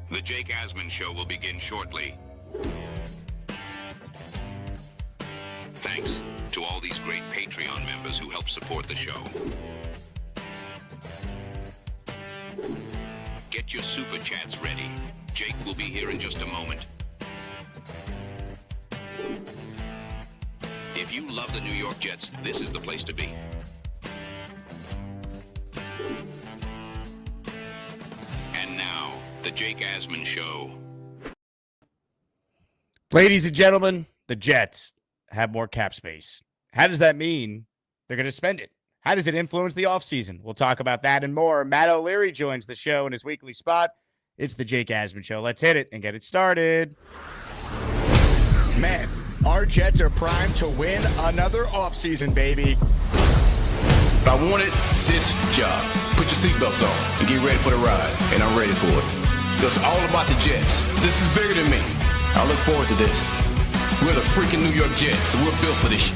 The Jake Asman Show will begin shortly. Thanks to all these great Patreon members who help support the show. Get your super chats ready. Jake will be here in just a moment. If you love the New York Jets, this is the place to be. And now, the Jake Asman Show. Ladies and gentlemen, the Jets have more cap space. How does that mean they're going to spend it? How does it influence the offseason? We'll talk about that and more. Matt O'Leary joins the show in his weekly spot. It's the Jake Asman Show. Let's hit it and get it started. Man, our Jets are primed to win another offseason, baby. I wanted this job. Put your seatbelts on and get ready for the ride. And I'm ready for it. It's all about the Jets. This is bigger than me. I look forward to this. We're the freaking New York Jets, so we're built for this.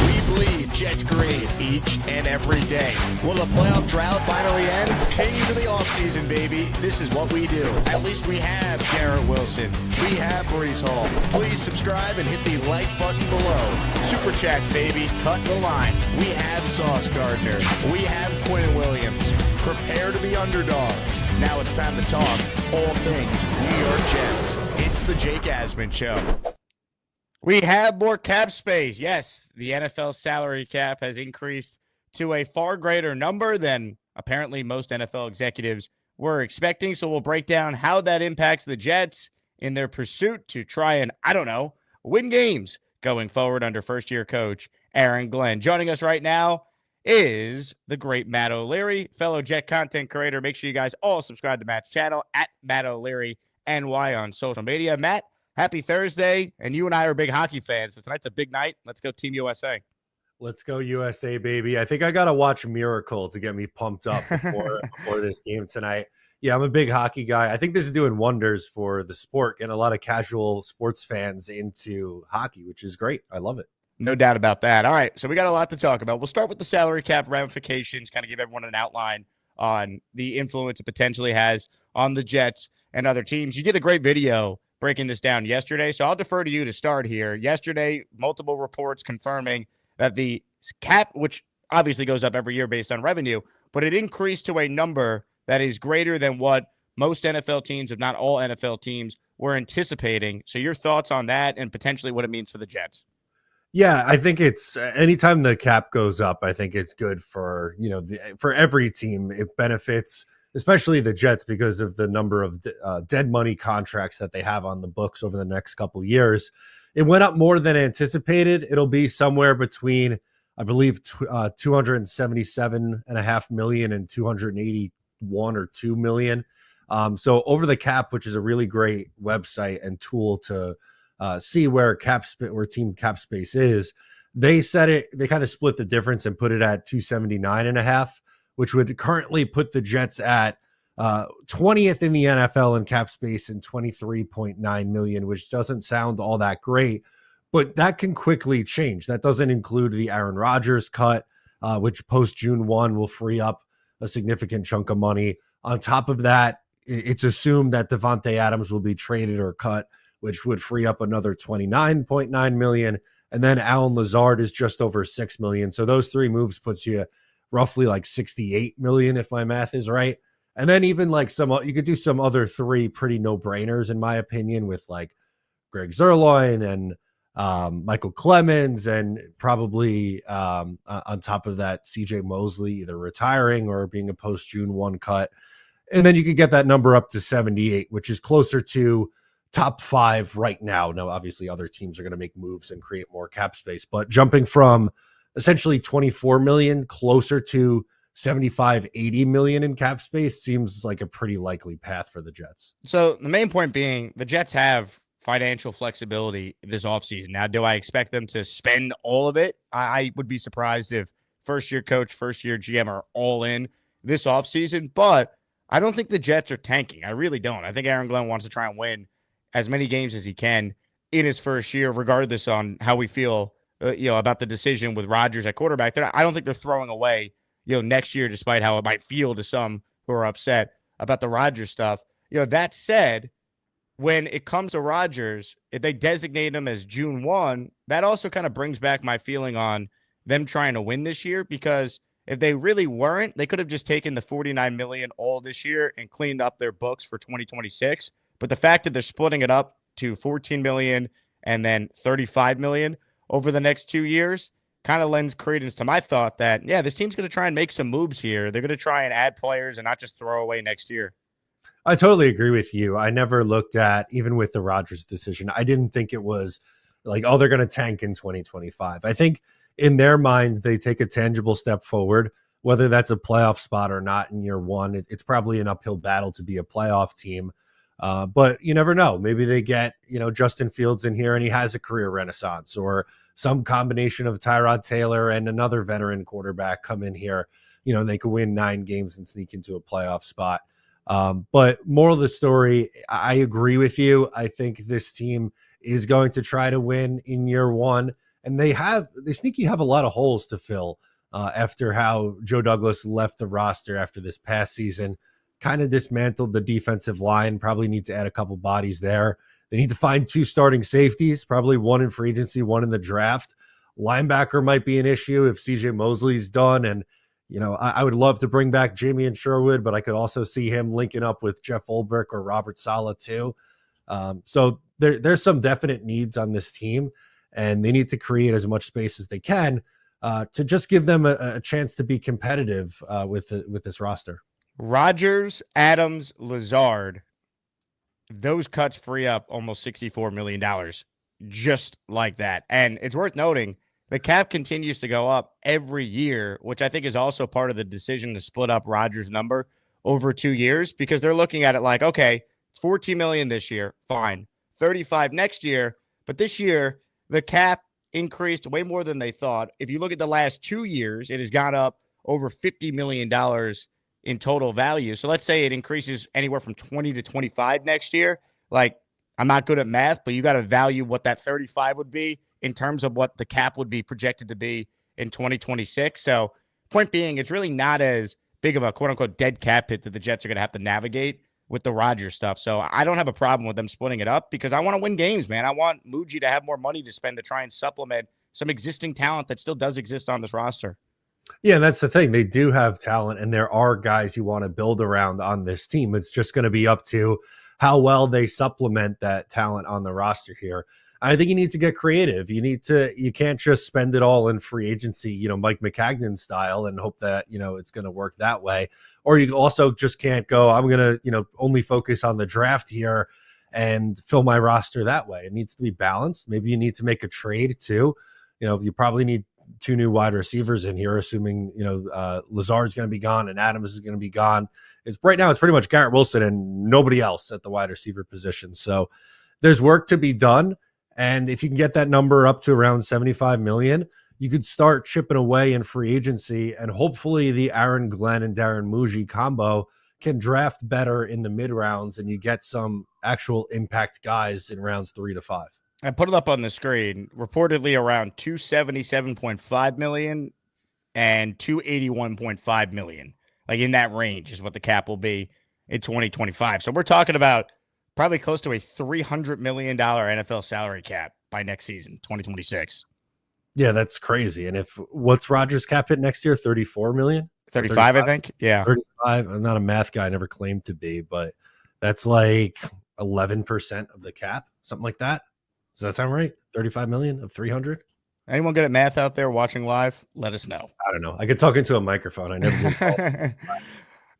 We bleed Jets green each and every day. Will the playoff drought finally end? Kings of the offseason, baby. This is what we do. At least we have Garrett Wilson. We have Brees Hall. Please subscribe and hit the like button below. Super chat, baby. Cut the line. We have Sauce Gardner. We have Quinn Williams. Prepare to be underdogs. Now it's time to talk all things New York Jets. It's the Jake Asman Show. We have more cap space. Yes, the NFL salary cap has increased to a far greater number than apparently most NFL executives were expecting. So we'll break down how that impacts the Jets in their pursuit to try and, win games going forward under first-year coach Aaron Glenn. Joining us right now is the great Matt O'Leary, fellow Jet content creator. Make sure you guys all subscribe to Matt's channel at Matt O'Leary NY on social media. Matt, happy Thursday, and you and I are big hockey fans, so tonight's a big night. Let's go Team USA. Let's go USA, baby. I think I got to watch Miracle to get me pumped up before this game tonight. Yeah, I'm a big hockey guy. I think this is doing wonders for the sport and a lot of casual sports fans into hockey, which is great. I love it. No doubt about that. All right, so we got a lot to talk about. We'll start with the salary cap ramifications, kind of give everyone an outline on the influence it potentially has on the Jets and other teams. You did a great video breaking this down yesterday, so I'll defer to you to start here. Yesterday, multiple reports confirming that the cap, which obviously goes up every year based on revenue, but it increased to a number that is greater than what most NFL teams, if not all NFL teams, were anticipating. So your thoughts on that and potentially what it means for the Jets? Yeah, I think it's anytime the cap goes up, I think it's good for, for every team. It benefits, especially the Jets, because of the number of dead money contracts that they have on the books over the next couple years. It went up more than anticipated. It'll be somewhere between, I believe, 277.5 million and 281 or 2 million. So Over the Cap, which is a really great website and tool to see where team cap space is, they kind of split the difference and put it at 279.5, which would currently put the Jets at 20th in the NFL in cap space and 23.9 million, which doesn't sound all that great, but that can quickly change. That doesn't include the Aaron Rodgers cut, which post June 1 will free up a significant chunk of money. On top of that, it's assumed that Devontae Adams will be traded or cut, which would free up another 29.9 million. And then Alan Lazard is just over 6 million. So those three moves puts you roughly like 68 million, if my math is right. And then even like you could do some other three pretty no-brainers, in my opinion, with like Greg Zuerlein and Michael Clemens, and probably on top of that, CJ Mosley either retiring or being a post-June 1 cut. And then you could get that number up to 78, which is closer to top 5 right now. Now, obviously, other teams are going to make moves and create more cap space, but jumping from essentially 24 million closer to 75, 80 million in cap space seems like a pretty likely path for the Jets. So the main point being the Jets have financial flexibility this offseason. Now, do I expect them to spend all of it? I would be surprised if first-year coach, first-year GM are all in this offseason, but I don't think the Jets are tanking. I really don't. I think Aaron Glenn wants to try and win as many games as he can in his first year, regardless on how we feel, about the decision with Rodgers at quarterback. I don't think they're throwing away, next year, despite how it might feel to some who are upset about the Rodgers stuff. That said, when it comes to Rodgers, if they designate him as June 1, that also kind of brings back my feeling on them trying to win this year, because if they really weren't, they could have just taken the $49 million all this year and cleaned up their books for 2026. But the fact that they're splitting it up to $14 million and then $35 million over the next 2 years kind of lends credence to my thought that, yeah, this team's going to try and make some moves here. They're going to try and add players and not just throw away next year. I totally agree with you. I never looked at, even with the Rodgers decision, I didn't think it was like, oh, they're going to tank in 2025. I think in their minds, they take a tangible step forward, whether that's a playoff spot or not in year one. It's probably an uphill battle to be a playoff team. But you never know. Maybe they get, Justin Fields in here and he has a career renaissance, or some combination of Tyrod Taylor and another veteran quarterback come in here. They could win 9 games and sneak into a playoff spot. But moral of the story, I agree with you. I think this team is going to try to win in year one, and they sneaky have a lot of holes to fill after how Joe Douglas left the roster after this past season. Kind of dismantled the defensive line, probably need to add a couple bodies there. They need to find 2 starting safeties, probably one in free agency, one in the draft. Linebacker might be an issue if CJ Mosley's done. And, I would love to bring back Jamie Sherwood, but I could also see him linking up with Jeff Ulbrich or Robert Saleh too. So there's some definite needs on this team, and they need to create as much space as they can to just give them a chance to be competitive with this roster. Rodgers, Adams, Lazard, those cuts free up almost $64 million just like that. And it's worth noting, the cap continues to go up every year, which I think is also part of the decision to split up Rodgers' number over 2 years, because they're looking at it like, okay, it's $14 million this year, fine, 35 next year, but this year the cap increased way more than they thought. If you look at the last 2 years, it has gone up over $50 million in total value. So let's say it increases anywhere from 20 to 25 next year. Like, I'm not good at math, but you got to value what that 35 would be in terms of what the cap would be projected to be in 2026. So point being, it's really not as big of a quote unquote dead cap hit that the Jets are going to have to navigate with the Rodgers stuff. So I don't have a problem with them splitting it up, because I want to win games, man. I want Muji to have more money to spend to try and supplement some existing talent that still does exist on this roster. Yeah, that's the thing. They do have talent, and there are guys you want to build around on this team. It's just going to be up to how well they supplement that talent on the roster here. I think you need to get creative. You can't just spend it all in free agency, Mike McCagnon style, and hope that, it's going to work that way. Or you also just can't go, I'm going to, only focus on the draft here and fill my roster that way. It needs to be balanced. Maybe you need to make a trade too. You probably need 2 new wide receivers in here, assuming, Lazard's going to be gone and Adams is going to be gone. Right now it's pretty much Garrett Wilson and nobody else at the wide receiver position. So there's work to be done. And if you can get that number up to around 75 million, you could start chipping away in free agency, and hopefully the Aaron Glenn and Darren Muji combo can draft better in the mid rounds, and you get some actual impact guys in rounds 3 to 5. I put it up on the screen, reportedly around 277.5 million and 281.5 million. Like in that range is what the cap will be in 2025. So we're talking about probably close to a $300 million NFL salary cap by next season, 2026. Yeah, that's crazy. And what's Rodgers' cap hit next year? 34 million? 35, I think. Yeah. 35. I'm not a math guy. I never claimed to be, but that's like 11% of the cap, something like that. Does that sound right? 35 million of 300? Anyone good at math out there watching live? Let us know. I don't know. I could talk into a microphone. I never.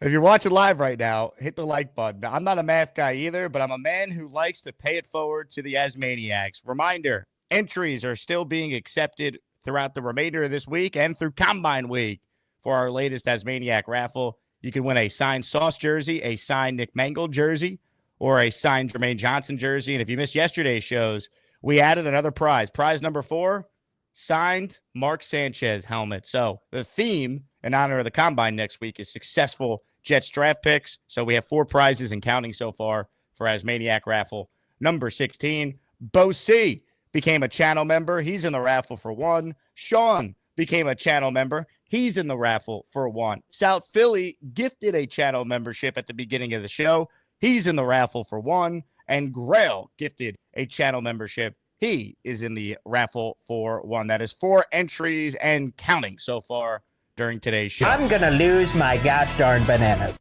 If you're watching live right now, hit the like button. I'm not a math guy either, but I'm a man who likes to pay it forward to the Asmaniacs. Reminder, entries are still being accepted throughout the remainder of this week and through Combine Week for our latest Asmaniac raffle. You can win a signed Sauce jersey, a signed Nick Mangold jersey, or a signed Jermaine Johnson jersey. And if you missed yesterday's shows, we added another prize. Prize number 4, signed Mark Sanchez helmet. So the theme in honor of the Combine next week is successful Jets draft picks. So we have 4 prizes and counting so far for Asmaniac raffle number 16. Bo C became a channel member. He's in the raffle for 1. Sean became a channel member. He's in the raffle for one. South Philly gifted a channel membership at the beginning of the show. He's in the raffle for one. And Grail gifted a channel membership. He is in the raffle for one. That is 4 entries and counting so far during today's show. I'm going to lose my gosh darn bananas.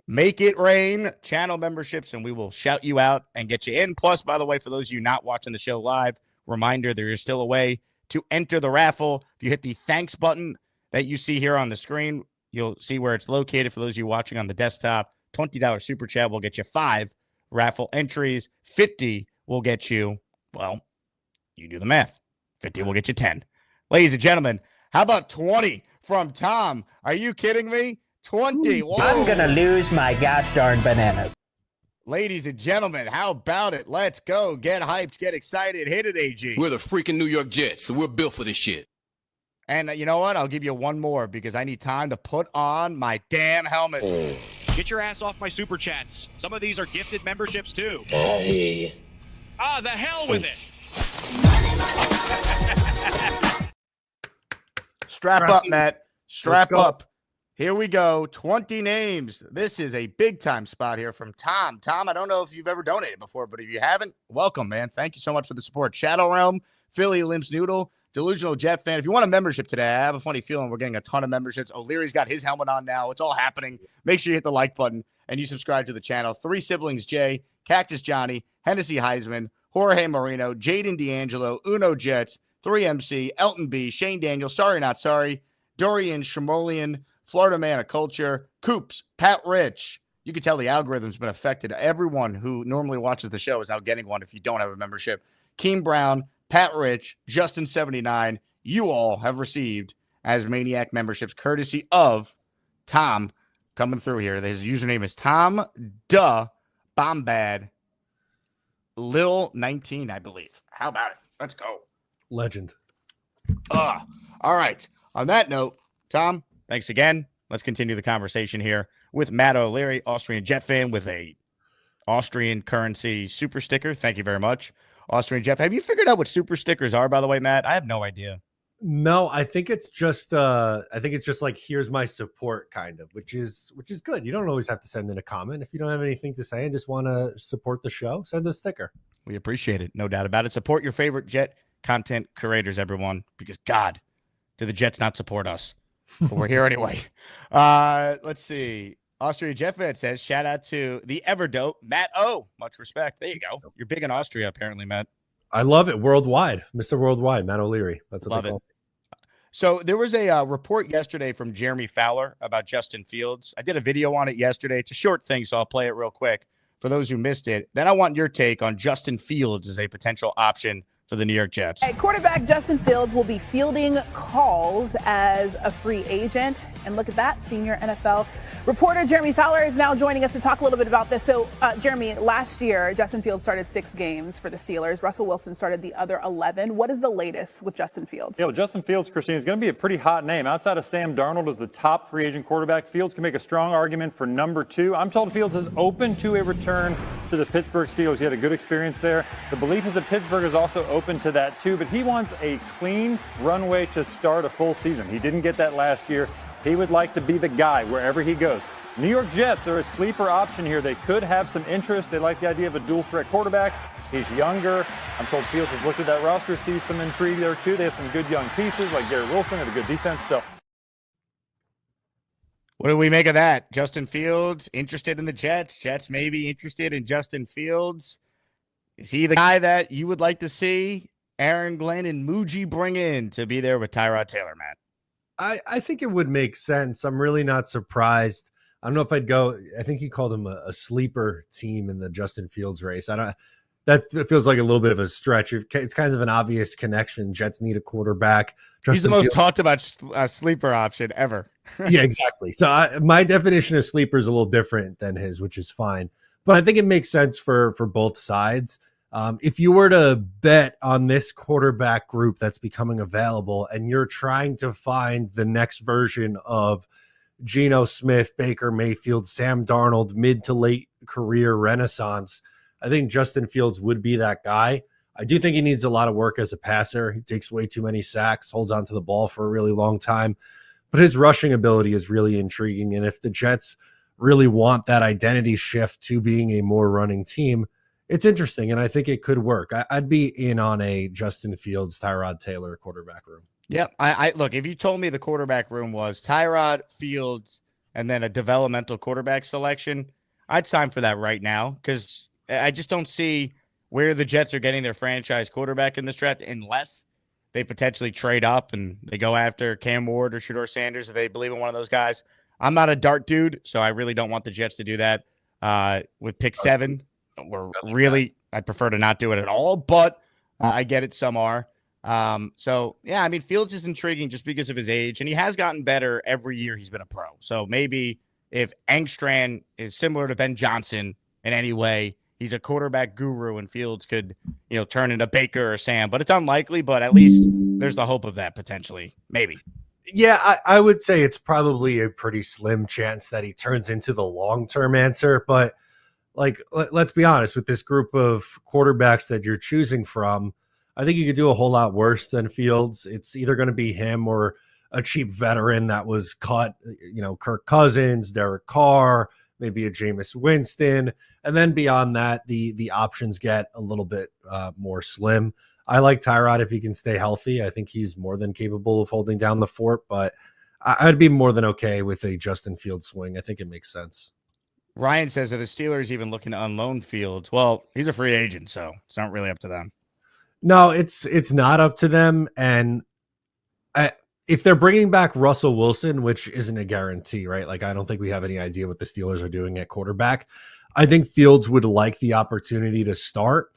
Make it rain, channel memberships, and we will shout you out and get you in. Plus, by the way, for those of you not watching the show live, reminder, there is still a way to enter the raffle. If you hit the thanks button that you see here on the screen, you'll see where it's located. For those of you watching on the desktop, $20 super chat will get you 5 raffle entries. 50 will get you, well, you do the math. 50 will get you 10. Ladies and gentlemen, how about 20 from Tom? Are you kidding me? 20. Whoa. I'm going to lose my gosh darn bananas. Ladies and gentlemen, how about it? Let's go. Get hyped. Get excited. Hit it, AG. We're the freaking New York Jets, so we're built for this shit. And you know what? I'll give you one more because I need time to put on my damn helmet. Get your ass off my super chats. Some of these are gifted memberships, too. Hey. Ah, the hell with it. Strap up, Matt. Strap up. Here we go. 20 names. This is a big-time spot here from Tom. Tom, I don't know if you've ever donated before, but if you haven't, welcome, man. Thank you so much for the support. Shadow Realm, Philly Limps Noodle, Delusional Jet Fan. If you want a membership today, I have a funny feeling we're getting a ton of memberships. O'Leary's got his helmet on now. It's all happening. Make sure you hit the like button and you subscribe to the channel. 3 Siblings Jay, Cactus Johnny, Hennessy Heisman, Jorge Marino, Jaden D'Angelo, Uno Jets, 3MC, Elton B, Shane Daniel, Sorry Not Sorry, Dorian Shamolian, Florida Man of Culture, Coops, Pat Rich. You can tell the algorithm's been affected. Everyone who normally watches the show is now getting one if you don't have a membership. Keem Brown, Pat Rich, Justin79, you all have received as Maniac memberships courtesy of Tom coming through here. His username is Tom Duh Bombad Lil 19, I believe. How about it? Let's go. Legend. All right. On that note, Tom, thanks again. Let's continue the conversation here with Matt O'Leary, Austrian Jet fan with a Austrian currency super sticker. Thank you very much, Austrian Jet. Have you figured out what super stickers are, by the way, Matt? I have no idea. No, I think it's just like, here's my support, kind of, which is good. You don't always have to send in a comment. If you don't have anything to say and just want to support the show, send a sticker. We appreciate it. No doubt about it. Support your favorite Jet content creators, everyone, because God, do the Jets not support us? But we're here anyway. Let's see. Austria Jet Fan says, shout out to the ever dope Matt O. Much respect. There you go. You're big in Austria, apparently, Matt. I love it. Worldwide. Mr. Worldwide, Matt O'Leary. That's what Love they call it. So there was a report yesterday from Jeremy Fowler about Justin Fields. I did a video on it yesterday. It's a short thing, so I'll play it real quick for those who missed it. Then I want your take on Justin Fields as a potential option for the New York Jets. Quarterback Justin Fields will be fielding calls as a free agent. And look at that, senior NFL reporter Jeremy Fowler is now joining us to talk a little bit about this. So, Jeremy, last year, Justin Fields started 6 games for the Steelers. Russell Wilson started the other 11. What is the latest with Justin Fields? Yeah, well, Justin Fields, Christine, is going to be a pretty hot name. Outside of Sam Darnold as the top free agent quarterback, Fields can make a strong argument for number 2. I'm told Fields is open to a return to the Pittsburgh Steelers. He had a good experience there. The belief is that Pittsburgh is also open to that too, but he wants a clean runway to start a full season. He didn't get that last year. He would like to be the guy wherever he goes. New York Jets are a sleeper option here. They could have some interest. They like the idea of a dual threat quarterback. He's younger. I'm told Fields has looked at that roster, sees some intrigue there too. They have some good young pieces like Garrett Wilson, have a good defense. So what do we make of that? Justin Fields interested in the Jets. Jets maybe interested in Justin Fields. Is he the guy that you would like to see Aaron Glenn and Muji bring in to be there with Tyrod Taylor, Matt? I think it would make sense. I'm really not surprised. I don't know if I'd go. I think he called him a sleeper team in the Justin Fields race. It feels like a little bit of a stretch. It's kind of an obvious connection. Jets need a quarterback. He's the most talked about sleeper option ever. Yeah, exactly. So my definition of sleeper is a little different than his, which is fine. But I think it makes sense for both sides. If you were to bet on this quarterback group that's becoming available and you're trying to find the next version of Geno Smith, Baker Mayfield, Sam Darnold, mid to late career renaissance, I think Justin Fields would be that guy. I do think he needs a lot of work as a passer. He takes way too many sacks, holds onto the ball for a really long time. but his rushing ability is really intriguing. And if the Jets really want that identity shift to being a more running team, it's interesting. And I think it could work. I'd be in on a Justin Fields, Tyrod Taylor quarterback room. Yep. I look, if you told me the quarterback room was Tyrod, Fields, and then a developmental quarterback selection, I'd sign for that right now, because I just don't see where the Jets are getting their franchise quarterback in this draft unless they potentially trade up and they go after Cam Ward or Shedeur Sanders if they believe in one of those guys. I'm not a dart dude, so I really don't want the Jets to do that with pick 7. I'd prefer to not do it at all, but I get it. Some are. So, yeah, I mean, Fields is intriguing just because of his age, and he has gotten better every year he's been a pro. So maybe if Engstrand is similar to Ben Johnson in any way, he's a quarterback guru, and Fields could, turn into Baker or Sam. But it's unlikely, but at least there's the hope of that potentially. Maybe. Yeah, I would say it's probably a pretty slim chance that he turns into the long-term answer. But, let's be honest, with this group of quarterbacks that you're choosing from, I think you could do a whole lot worse than Fields. It's either going to be him or a cheap veteran that was cut, Kirk Cousins, Derek Carr, maybe a Jameis Winston. And then beyond that, the options get a little bit more slim. I like Tyrod if he can stay healthy. I think he's more than capable of holding down the fort, but I'd be more than okay with a Justin Fields swing. I think it makes sense. Ryan says, are the Steelers even looking to unload Fields? Well, he's a free agent, so it's not really up to them. No, it's not up to them. And if they're bringing back Russell Wilson, which isn't a guarantee, right? I don't think we have any idea what the Steelers are doing at quarterback. I think Fields would like the opportunity to start,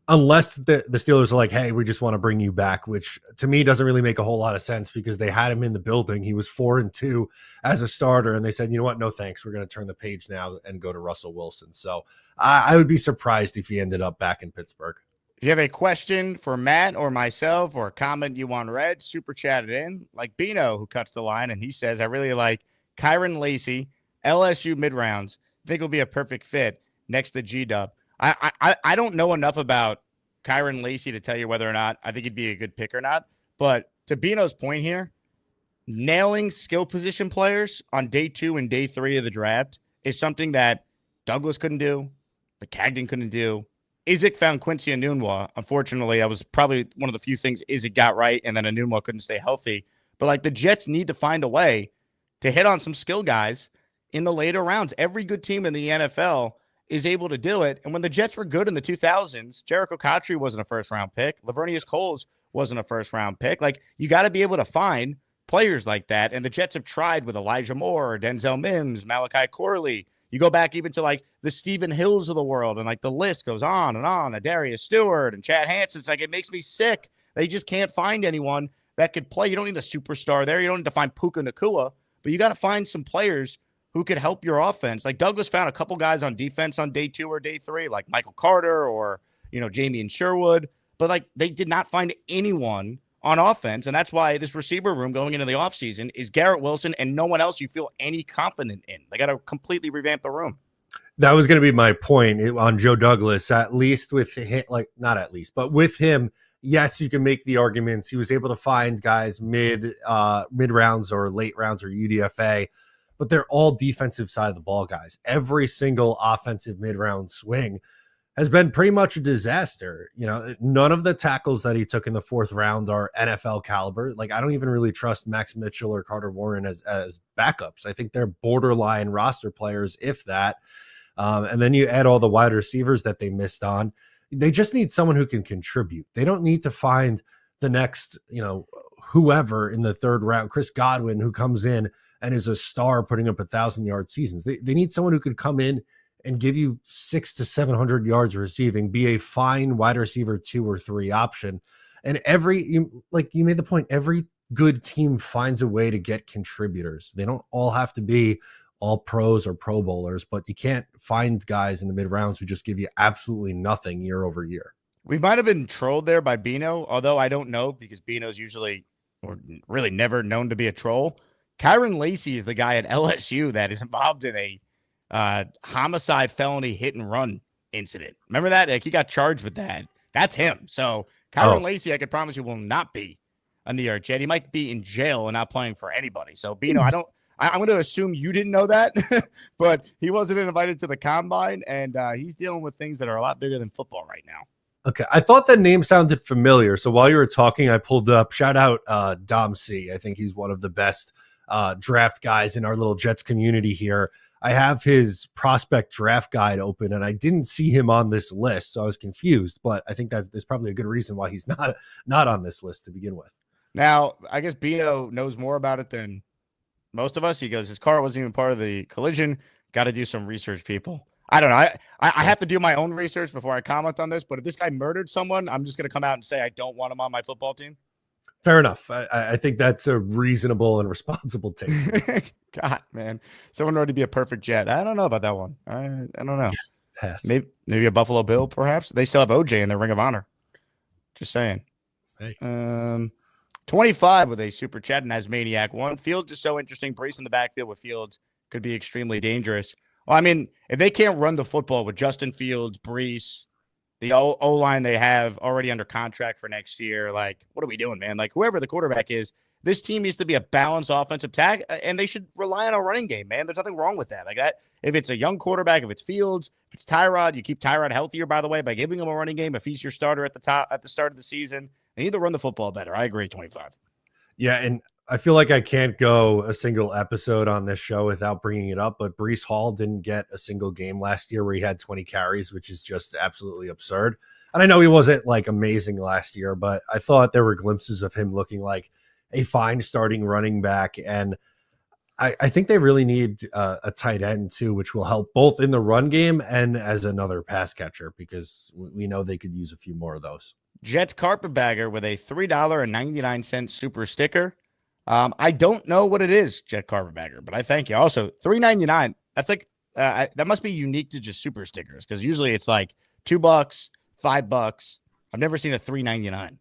unless the Steelers are like, hey, we just want to bring you back, which to me doesn't really make a whole lot of sense because they had him in the building. He was 4-2 as a starter, and they said, you know what? No, thanks. We're going to turn the page now and go to Russell Wilson. So I would be surprised if he ended up back in Pittsburgh. If you have a question for Matt or myself or a comment you want read, super chat it in. Like Bino, who cuts the line, and he says, I really like Kyron Lacey, LSU mid-rounds. I think will be a perfect fit next to G-Dub. I don't know enough about Kyron Lacey to tell you whether or not I think he'd be a good pick or not. But to Bino's point here, nailing skill position players on day 2 and day 3 of the draft is something that Douglas couldn't do, but Cagdon couldn't do. Izek found Quincy Enunwa. Unfortunately, that was probably one of the few things Izek got right, and then Enunwa couldn't stay healthy. But the Jets need to find a way to hit on some skill guys in the later rounds. Every good team in the NFL is able to do it. And when the Jets were good in the 2000s, Jericho Cotchery wasn't a first-round pick. Lavernius Coles wasn't a first-round pick. You got to be able to find players like that. And the Jets have tried with Elijah Moore, Denzel Mims, Malachi Corley. You go back even to the Stephen Hills of the world, and the list goes on and on. Darius Stewart and Chad Hansen. It's it makes me sick. They just can't find anyone that could play. You don't need a superstar there. You don't need to find Puka Nacua, but you got to find some players who could help your offense. Douglas found a couple guys on defense on day 2 or day 3, like Michael Carter or, Jamie and Sherwood. But they did not find anyone on offense. And that's why this receiver room going into the offseason is Garrett Wilson and no one else you feel any confident in. They got to completely revamp the room. That was going to be my point on Joe Douglas, at least with him, not at least, but with him. Yes, you can make the arguments. He was able to find guys mid rounds or late rounds or UDFA, but they're all defensive side of the ball guys. Every single offensive mid-round swing has been pretty much a disaster. None of the tackles that he took in the 4th round are NFL caliber. I don't even really trust Max Mitchell or Carter Warren as backups. I think they're borderline roster players, if that. And then you add all the wide receivers that they missed on. They just need someone who can contribute. They don't need to find the next, whoever in the 3rd round, Chris Godwin, who comes in and is a star putting up 1,000-yard seasons. They need someone who could come in and give you 600 to 700 yards receiving, be a fine wide receiver 2 or 3 option. And you made the point, every good team finds a way to get contributors. They don't all have to be all pros or pro bowlers, but you can't find guys in the mid rounds who just give you absolutely nothing year over year. We might have been trolled there by Bino, although I don't know because Bino's usually or really never known to be a troll. Kyron Lacey is the guy at LSU that is involved in a homicide felony hit and run incident. Remember that? He got charged with that. That's him. So Kyron Lacey, I could promise you, will not be a New York Jet. He might be in jail and not playing for anybody. So, Bino, I'm going to assume you didn't know that, but he wasn't invited to the combine, and he's dealing with things that are a lot bigger than football right now. Okay, I thought that name sounded familiar. So while you were talking, I pulled up, shout out Dom C. I think he's one of the best draft guys in our little Jets community here. I have his prospect draft guide open, and I didn't see him on this list, so I was confused. But I think there's probably a good reason why he's not on this list to begin with. Now, I guess Bino knows more about it than most of us. He goes, his car wasn't even part of the collision. Got to do some research, people. I don't know. I have to do my own research before I comment on this. But if this guy murdered someone, I'm just going to come out and say I don't want him on my football team. Fair enough. I think that's a reasonable and responsible take. God, man. Someone already be a perfect Jet. I don't know about that one. I don't know. Pass. Maybe a Buffalo Bill, perhaps. They still have OJ in their Ring of Honor. Just saying. Hey. 25 with a super chat and has Maniac 1. Fields is so interesting. Brees in the backfield with Fields could be extremely dangerous. Well, I mean, if they can't run the football with Justin Fields, Brees, the O-line they have already under contract for next year, like, what are we doing, man? Like, whoever the quarterback is, this team needs to be a balanced offensive tag, and they should rely on a running game, man. There's nothing wrong with that. Like that, if it's a young quarterback, if it's Fields, if it's Tyrod, you keep Tyrod healthier, by the way, by giving him a running game. If he's your starter at the start of the season, they need to run the football better. I agree, 25. Yeah, and I feel like I can't go a single episode on this show without bringing it up, but Breece Hall didn't get a single game last year where he had 20 carries, which is just absolutely absurd. And I know he wasn't like amazing last year, but I thought there were glimpses of him looking like a fine starting running back. And I think they really need a tight end too, which will help both in the run game and as another pass catcher, because we know they could use a few more of those. Jets carpetbagger with a $3.99 super sticker. I don't know what it is, Jet carpetbagger, but I thank you. Also, $3.99. That's like that must be unique to just super stickers, because usually it's like $2, $5. I've never seen a $3.99.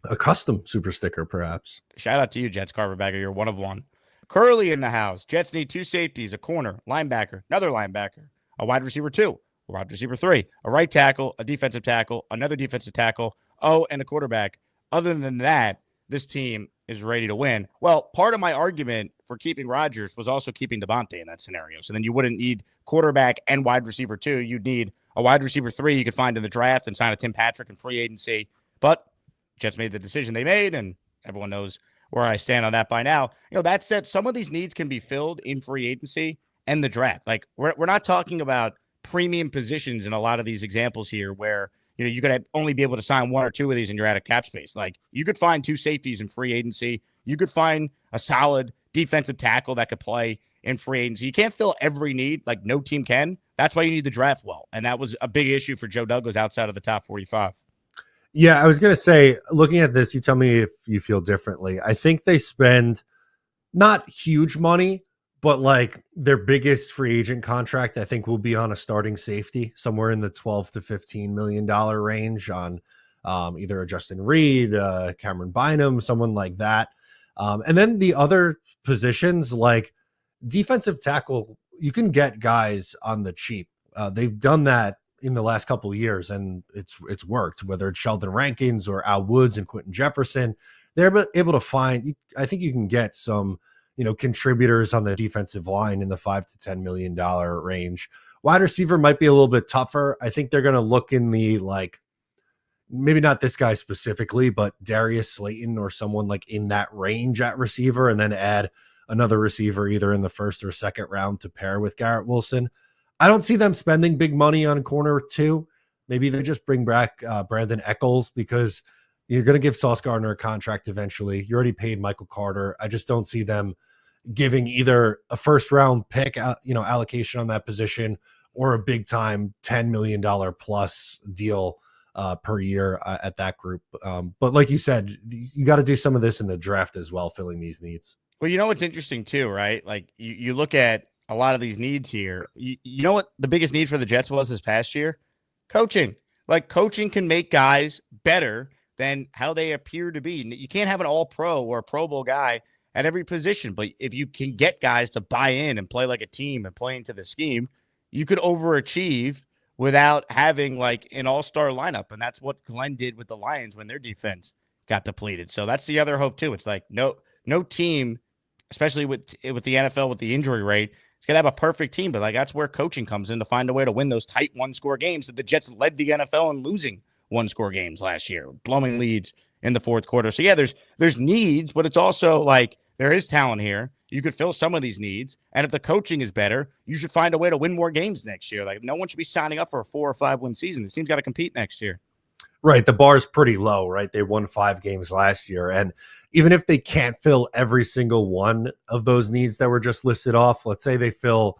A custom super sticker, perhaps. Shout out to you, Jets carpetbagger. You're one of one. Curly in the house. Jets need 2 safeties, a corner, linebacker, another linebacker, a wide receiver 2, a wide receiver 3, a right tackle, a defensive tackle, another defensive tackle, and a quarterback. Other than that, this team is ready to win. Well, part of my argument for keeping Rodgers was also keeping Devontae in that scenario. So then you wouldn't need quarterback and wide receiver 2. You'd need a wide receiver 3 you could find in the draft and sign a Tim Patrick in free agency. But Jets made the decision they made, and everyone knows where I stand on that by now. You know, that said, some of these needs can be filled in free agency and the draft. Like, we're not talking about premium positions in a lot of these examples here where, you know, you could only be able to sign 1 or 2 of these and you're out of cap space. Like, you could find 2 safeties in free agency. You could find a solid defensive tackle that could play in free agency. You can't fill every need, like no team can. That's why you need the draft well. And that was a big issue for Joe Douglas outside of the top 45. Yeah, I was going to say, looking at this, you tell me if you feel differently. I think they spend not huge money, but like their biggest free agent contract, I think, will be on a starting safety somewhere in the $12 to $15 million range on either a Justin Reed, Cameron Bynum, someone like that. And then the other positions like defensive tackle, you can get guys on the cheap. They've done that in the last couple of years, and it's worked, whether it's Sheldon Rankins or Al Woods and Quentin Jefferson. They're able to find, I think you can get some, contributors on the defensive line in the $5 to $10 million range. Wide receiver might be a little bit tougher. I think they're going to look in the, like, maybe not this guy specifically, but Darius Slayton or someone like in that range at receiver, and then add another receiver either in the first or second round to pair with Garrett Wilson. I don't see them spending big money on corner 2. Maybe they just bring back Brandon Echols, because you're going to give Sauce Gardner a contract eventually. You already paid Michael Carter. I just don't see them giving either a first round pick, allocation on that position, or a big time $10 million plus deal per year at that group. But like you said, you got to do some of this in the draft as well, filling these needs. Well, you know what's interesting too, right? Like you look at a lot of these needs here. You know what the biggest need for the Jets was this past year? Coaching. Like, coaching can make guys better than how they appear to be. You can't have an all-pro or a Pro Bowl guy at every position, but if you can get guys to buy in and play like a team and play into the scheme, you could overachieve without having like an all-star lineup. And that's what Glenn did with the Lions when their defense got depleted. So that's the other hope too. It's like no team, especially with the NFL with the injury rate, it's gonna have a perfect team. But like that's where coaching comes in to find a way to win those tight one-score games that the Jets led the NFL in losing one-score games last year, blowing leads in the fourth quarter. So yeah, there's needs, but it's also like there is talent here. You could fill some of these needs, and if the coaching is better, you should find a way to win more games next year. Like no one should be signing up for a 4 or 5 win season. This team's got to compete next year. Right. The bar's pretty low, right? They won 5 games last year. And even if they can't fill every single one of those needs that were just listed off, let's say they fill,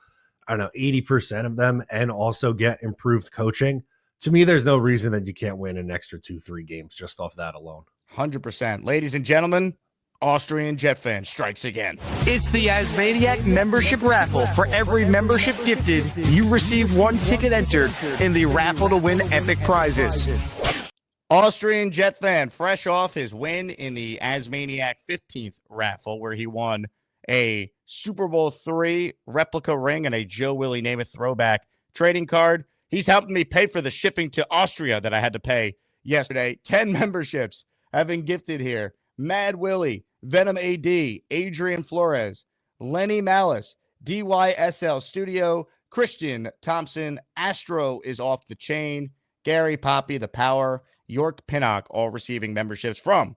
I don't know, 80% of them and also get improved coaching. To me, there's no reason that you can't win an extra 2-3 games just off that alone. 100%. Ladies and gentlemen, Austrian Jet fan strikes again. It's the Asmaniac membership raffle. For every membership gifted, you receive 1 ticket entered in the raffle to win epic prizes. Austrian Jet fan, fresh off his win in the Asmaniac 15th raffle, where he won a Super Bowl III replica ring and a Joe Willie Namath throwback trading card. He's helped me pay for the shipping to Austria that I had to pay yesterday. 10 memberships have been gifted here. Mad Willie, Venom AD, Adrian Flores, Lenny Malice, DYSL Studio, Christian Thompson, Astro is off the chain, Gary Poppy, The Power, York Pinnock, all receiving memberships from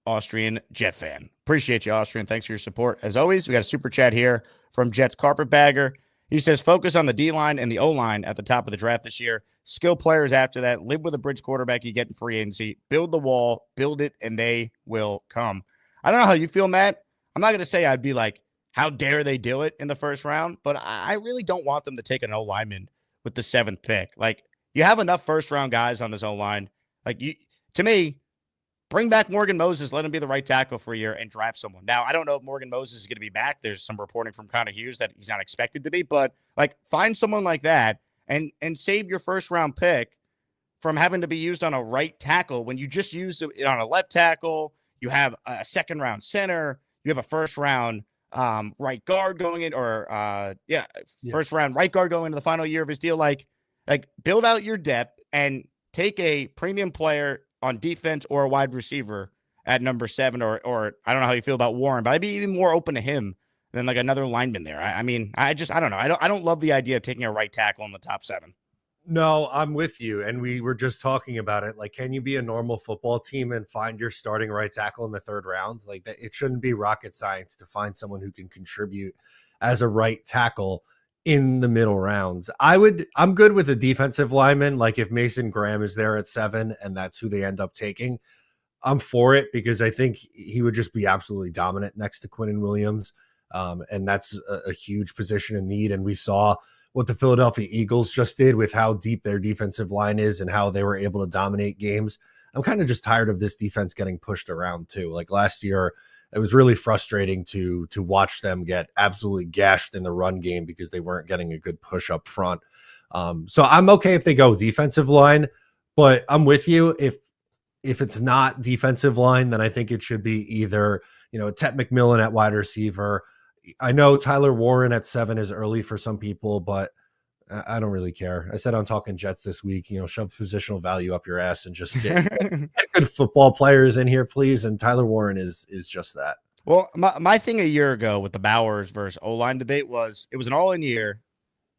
Austrian Jet fan. Appreciate you, Austrian. Thanks for your support. As always, we got a super chat here from Jets Carpetbagger. He says, focus on the D-line and the O-line at the top of the draft this year. Skill players after that. Live with a bridge quarterback you get in free agency. Build the wall. Build it, and they will come. I don't know how you feel, Matt. I'm not going to say I'd be like, how dare they do it in the first round, but I really don't want them to take an O-lineman with the 7th pick. Like, you have enough first-round guys on this O-line. Like, to me, bring back Morgan Moses, let him be the right tackle for a year, and draft someone. Now, I don't know if Morgan Moses is going to be back. There's some reporting from Connor Hughes that he's not expected to be, but, like, find someone like that and save your first-round pick from having to be used on a right tackle when you just used it on a left tackle. You have a second-round center. You have a first-round right guard going in, first-round right guard going into the final year of his deal. Like, build out your depth and take a premium player on defense or a wide receiver at number 7, or I don't know how you feel about Warren, but I'd be even more open to him than like another lineman there. I don't know. I don't love the idea of taking a right tackle in the top 7. No, I'm with you. And we were just talking about it. Like, can you be a normal football team and find your starting right tackle in the 3rd round? Like, that, it shouldn't be rocket science to find someone who can contribute as a right tackle in the middle rounds. I'm good with a defensive lineman. Like, if Mason Graham is there at 7 and that's who they end up taking, I'm for it because I think he would just be absolutely dominant next to Quinnen Williams. And that's a huge position in need. And we saw what the Philadelphia Eagles just did with how deep their defensive line is and how they were able to dominate games. I'm kind of just tired of this defense getting pushed around too. Like last year, it was really frustrating to watch them get absolutely gashed in the run game because they weren't getting a good push up front. So I'm okay if they go defensive line, but I'm with you. If it's not defensive line, then I think it should be either, Tet McMillan at wide receiver. I know Tyler Warren at 7 is early for some people, but I don't really care. I said on Talking Jets this week, shove positional value up your ass and just get good football players in here, please. And Tyler Warren is just that. Well, my thing a year ago with the Bowers versus O-line debate was it was an all-in year.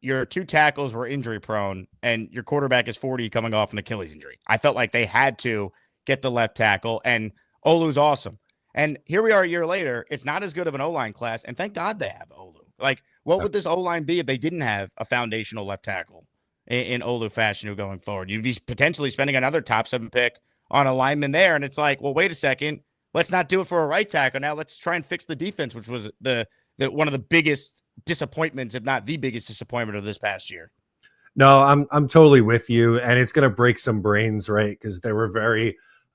Your 2 tackles were injury prone, and your quarterback is 40 coming off an Achilles injury. I felt like they had to get the left tackle, and Olu's awesome. And here we are a year later. It's not as good of an O-line class, and thank God they have Olu. Like, what would this O-line be if they didn't have a foundational left tackle in Olu fashion going forward? You'd be potentially spending another top 7 pick on a lineman there, and it's like, well, wait a second. Let's not do it for a right tackle. Now let's try and fix the defense, which was the one of the biggest disappointments, if not the biggest disappointment of this past year. No, I'm totally with you, and it's going to break some brains, right? Because there were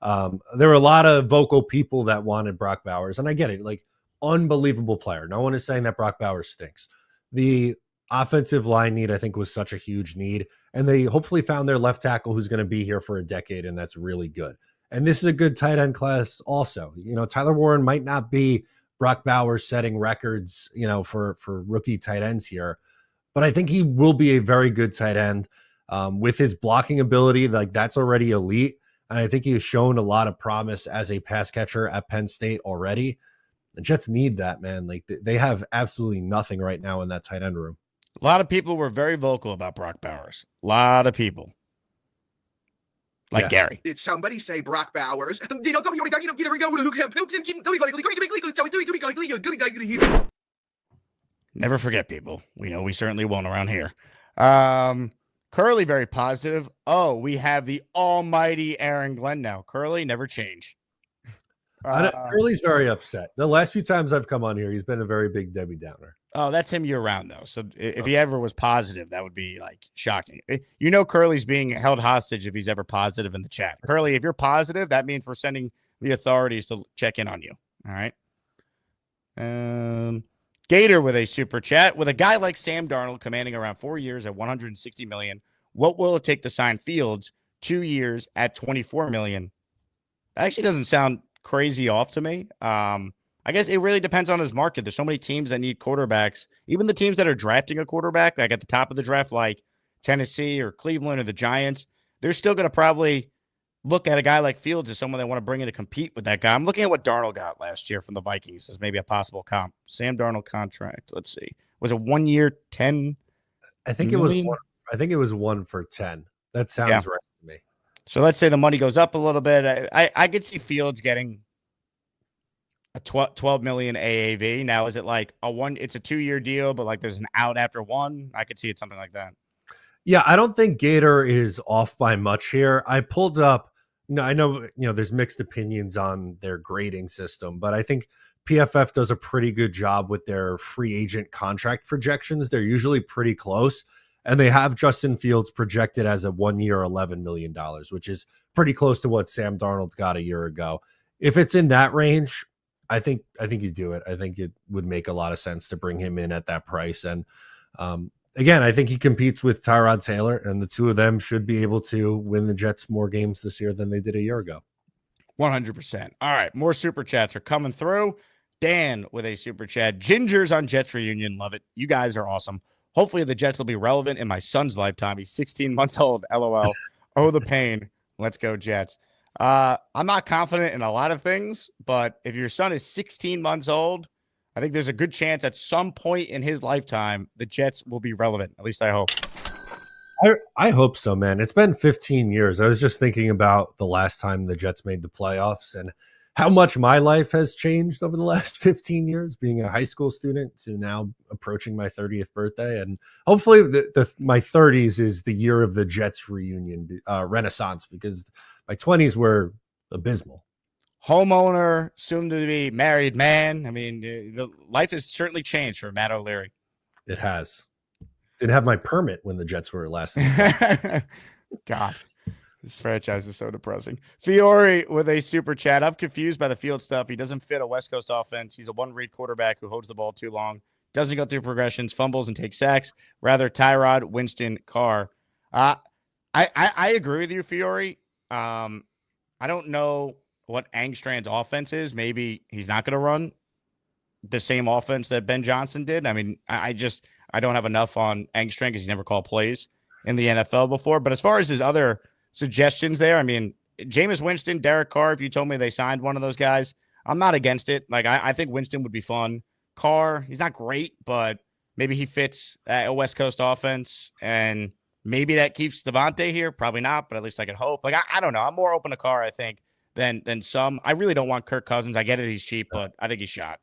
a lot of vocal people that wanted Brock Bowers, and I get it. Like, unbelievable player. No one is saying that Brock Bowers stinks. The offensive line need, I think, was such a huge need, and they hopefully found their left tackle who's going to be here for a decade, and that's really good. And this is a good tight end class also. Tyler Warren might not be Brock Bowers setting records, for rookie tight ends here, but I think he will be a very good tight end with his blocking ability. Like, that's already elite. And I think he has shown a lot of promise as a pass catcher at Penn State already. The Jets need that, man. Like they have absolutely nothing right now in that tight end room. A lot of people were very vocal about Brock Bowers. A lot of people. Like Gary. Did somebody say Brock Bowers? Never forget, people. We know we certainly won't around here. Curly, very positive. Oh, we have the almighty Aaron Glenn now. Curly, never change. Curly's very upset. The last few times I've come on here, he's been a very big Debbie Downer. Oh, that's him year round, though. So if he ever was positive, that would be like shocking. You know, Curly's being held hostage if he's ever positive in the chat. Curly, if you're positive, that means we're sending the authorities to check in on you. All right. Gator with a super chat. With a guy like Sam Darnold commanding around 4 years at $160 million, what will it take to sign Fields 2 years at $24 million? That actually doesn't sound crazy off to me. I guess it really depends on his market. There's so many teams that need quarterbacks. Even the teams that are drafting a quarterback, like at the top of the draft, like Tennessee or Cleveland or the Giants, they're still going to probably look at a guy like Fields as someone they want to bring in to compete with that guy. I'm looking at what Darnold got last year from the Vikings as maybe a possible comp. Sam Darnold contract. Let's see. Was it 1 year, 10? I think it was one. I think it was 1 for 10. That sounds right to me. So let's say the money goes up a little bit. I could see Fields getting a 12 million AAV. Now, is it like it's a 2-year deal, but like there's an out after one? I could see it something like that. Yeah, I don't think Gator is off by much here. I pulled up. No, I know, there's mixed opinions on their grading system, but I think PFF does a pretty good job with their free agent contract projections. They're usually pretty close, and they have Justin Fields projected as a 1 year, $11 million, which is pretty close to what Sam Darnold got a year ago. If it's in that range, I think you do it. I think it would make a lot of sense to bring him in at that price. And again, I think he competes with Tyrod Taylor, and the two of them should be able to win the Jets more games this year than they did a year ago. 100%. All right, more super chats are coming through. Dan with a super chat. Gingers on Jets reunion. Love it. You guys are awesome. Hopefully the Jets will be relevant in my son's lifetime. He's 16 months old. LOL. Oh, the pain. Let's go, Jets. I'm not confident in a lot of things, but if your son is 16 months old, I think there's a good chance at some point in his lifetime, the Jets will be relevant. At least I hope. I hope so, man. It's been 15 years. I was just thinking about the last time the Jets made the playoffs and how much my life has changed over the last 15 years, being a high school student to now approaching my 30th birthday. And hopefully my 30s is the year of the Jets reunion renaissance, because my 20s were abysmal. Homeowner, soon to be married man. I mean, the life has certainly changed for Matt O'Leary. It has. Didn't have my permit when the Jets were last. God, this franchise is so depressing. Fiore with a super chat. I'm confused by the field stuff. He doesn't fit a West Coast offense. He's a one-read quarterback who holds the ball too long, doesn't go through progressions, fumbles, and takes sacks. Rather, Tyrod, Winston, Carr. I agree with you, Fiore. I don't know what Angstrand's offense is. Maybe he's not going to run the same offense that Ben Johnson did. I mean, I don't have enough on Angstrand because he's never called plays in the NFL before. But as far as his other suggestions there, I mean, Jameis Winston, Derek Carr, if you told me they signed one of those guys, I'm not against it. Like, I think Winston would be fun. Carr, he's not great, but maybe he fits a West Coast offense, and maybe that keeps Devontae here. Probably not, but at least I could hope. Like, I don't know. I'm more open to Carr, I think, than some. I really don't want Kirk Cousins. I get it, he's cheap, but I think he's shot.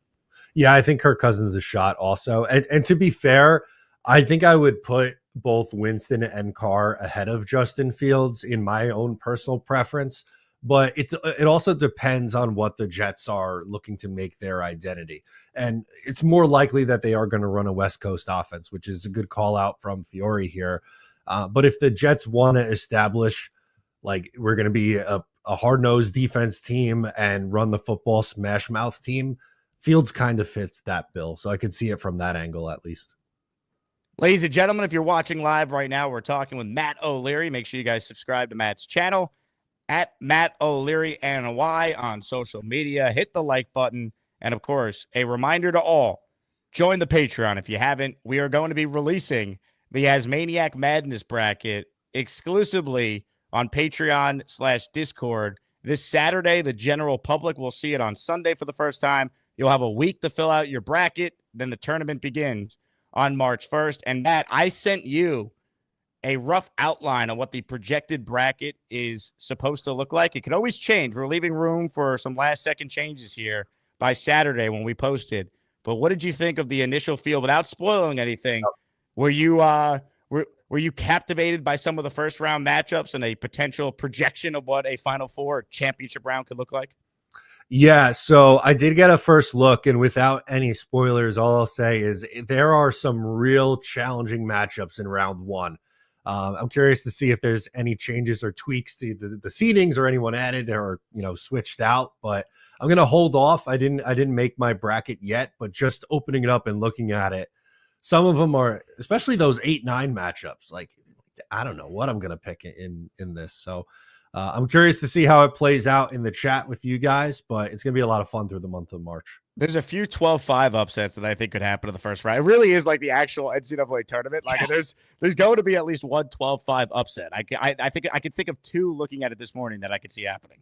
Yeah, I think Kirk Cousins is shot also. And to be fair, I think I would put both Winston and Carr ahead of Justin Fields in my own personal preference. But it also depends on what the Jets are looking to make their identity. And it's more likely that they are going to run a West Coast offense, which is a good call out from Fiore here. But if the Jets want to establish, like, we're going to be a hard-nosed defense team and run the football smash mouth team, Fields kind of fits that bill. So I could see it from that angle, at least. Ladies and gentlemen, if you're watching live right now, we're talking with Matt O'Leary. Make sure you guys subscribe to Matt's channel at Matt O'Leary NY on social media. Hit the like button. And of course, a reminder to all, join the Patreon if you haven't. We are going to be releasing the Asmaniac Madness bracket exclusively on Patreon/Discord. This Saturday, the general public will see it on Sunday for the first time. You'll have a week to fill out your bracket. Then the tournament begins on March 1st. And Matt, I sent you a rough outline of what the projected bracket is supposed to look like. It could always change. We're leaving room for some last-second changes here by Saturday when we post it. But what did you think of the initial feel without spoiling anything? Were you captivated by some of the first-round matchups and a potential projection of what a Final Four championship round could look like? Yeah, so I did get a first look, and without any spoilers, all I'll say is there are some real challenging matchups in round one. I'm curious to see if there's any changes or tweaks to the seedings or anyone added or switched out. But I'm gonna hold off. I didn't make my bracket yet, but just opening it up and looking at it, some of them are, especially those 8-9 matchups. Like I don't know what I'm gonna pick in this. So I'm curious to see how it plays out in the chat with you guys. But it's gonna be a lot of fun through the month of March. There's a few 12-5 upsets that I think could happen in the first round. It really is like the actual NCAA tournament. Like there's going to be at least one 12-5 upset. I think I could think of two looking at it this morning that I could see happening.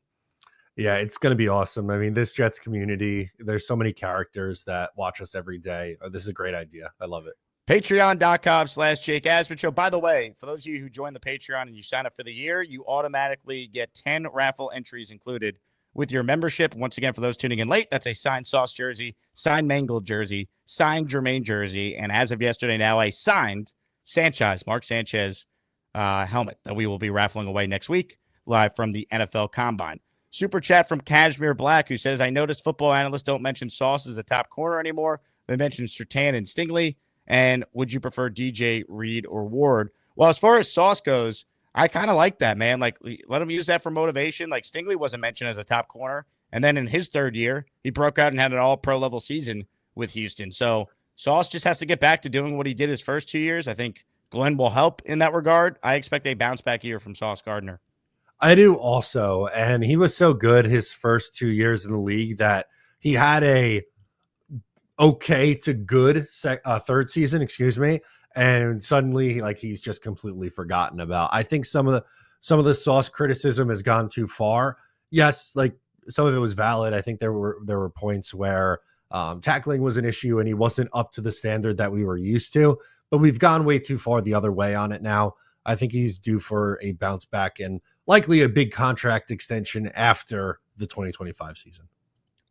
Yeah, it's going to be awesome. I mean, this Jets community, there's so many characters that watch us every day. This is a great idea. I love it. Patreon.com/Jake Asman Show. By the way, for those of you who join the Patreon and you sign up for the year, you automatically get 10 raffle entries included with your membership. Once again, for those tuning in late, that's a signed Sauce jersey, signed Mangled jersey, signed Jermaine jersey, and as of yesterday now, a signed Mark Sanchez helmet that we will be raffling away next week live from the NFL Combine. Super chat from Kashmir Black, who says, I noticed football analysts don't mention Sauce as a top corner anymore. They mention Surtain and Stingley. And would you prefer DJ, Reed, or Ward? Well, as far as Sauce goes, I kind of like that, man. Like, let him use that for motivation. Like, Stingley wasn't mentioned as a top corner. And then in his third year, he broke out and had an all-pro level season with Houston. So Sauce just has to get back to doing what he did his first 2 years. I think Glenn will help in that regard. I expect a bounce-back year from Sauce Gardner. I do also. And he was so good his first 2 years in the league that he had a okay to good third season, and suddenly he's just completely forgotten about. I think some of the Sauce criticism has gone too far. Yes, like some of it was valid. I think there were points where tackling was an issue and he wasn't up to the standard that we were used to, but we've gone way too far the other way on it now. I think he's due for a bounce back and likely a big contract extension after the 2025 season.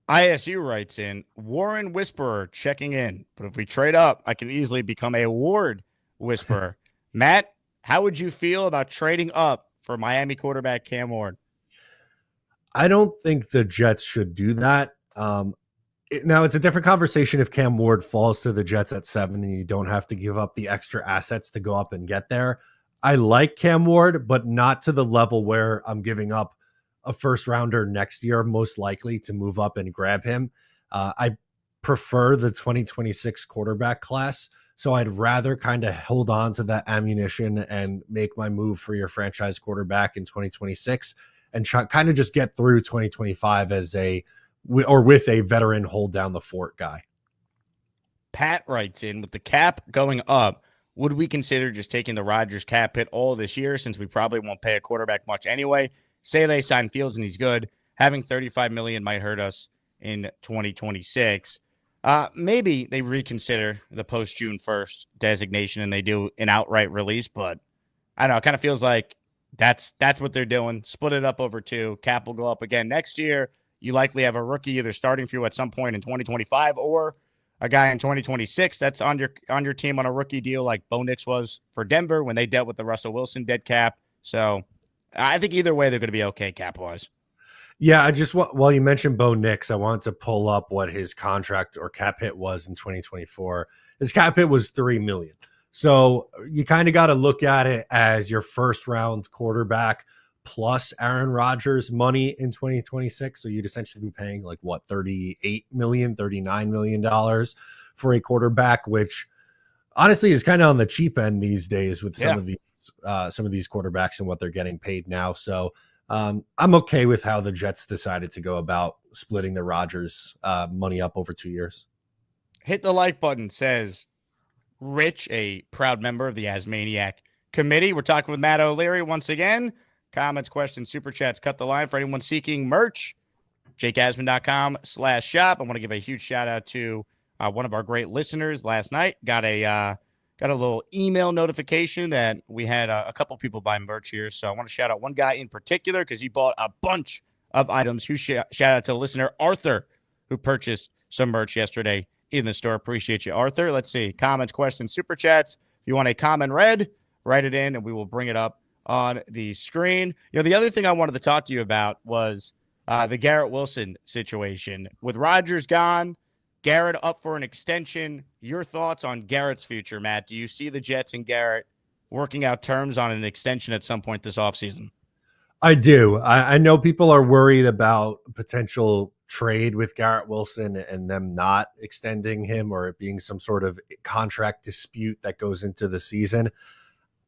ISU writes in, Warren Whisperer checking in. But if we trade up, I can easily become a Ward Whisperer. Matt, how would you feel about trading up for Miami quarterback Cam Ward? I don't think the Jets should do that. Now, it's a different conversation if Cam Ward falls to the Jets at 7 and you don't have to give up the extra assets to go up and get there. I like Cam Ward, but not to the level where I'm giving up a first rounder next year, most likely to move up and grab him. I prefer the 2026 quarterback class. So I'd rather kind of hold on to that ammunition and make my move for your franchise quarterback in 2026 and kind of just get through 2025 with a veteran hold down the fort guy. Pat writes in, with the cap going up, would we consider just taking the Rodgers cap hit all this year since we probably won't pay a quarterback much anyway? Say they sign Fields and he's good. Having $35 million might hurt us in 2026. Maybe they reconsider the post-June 1st designation and they do an outright release, but I don't know. It kind of feels like that's what they're doing. Split it up over two. Cap will go up again next year. You likely have a rookie either starting for you at some point in 2025 or a guy in 2026 that's on your team on a rookie deal like Bo Nix was for Denver when they dealt with the Russell Wilson dead cap. So I think either way they're going to be okay cap-wise. Yeah, while you mentioned Bo Nix, I wanted to pull up what his contract or cap hit was in 2024. His cap hit was $3 million. So you kind of got to look at it as your first round quarterback plus Aaron Rodgers money in 2026. So you'd essentially be paying $38 million, $39 million for a quarterback, which honestly is kind of on the cheap end these days with some of these quarterbacks and what they're getting paid now. So I'm okay with how the Jets decided to go about splitting the Rodgers money up over 2 years. Hit the like button, says Rich, a proud member of the Asmaniac committee. We're talking with Matt O'Leary once again. Comments, questions, super chats, cut the line. For anyone seeking merch, jakeasman.com/shop. I want to give a huge shout out to one of our great listeners last night. Got a little email notification that we had a couple people buy merch here. So I want to shout out one guy in particular because he bought a bunch of items. Shout out to listener Arthur, who purchased some merch yesterday in the store. Appreciate you, Arthur. Let's see. Comments, questions, super chats. If you want a comment read, write it in and we will bring it up on the screen. The other thing I wanted to talk to you about was the Garrett Wilson situation. With Rodgers gone, Garrett up for an extension. Your thoughts on Garrett's future, Matt? Do you see the Jets and Garrett working out terms on an extension at some point this offseason? I do. I know people are worried about potential trade with Garrett Wilson and them not extending him or it being some sort of contract dispute that goes into the season.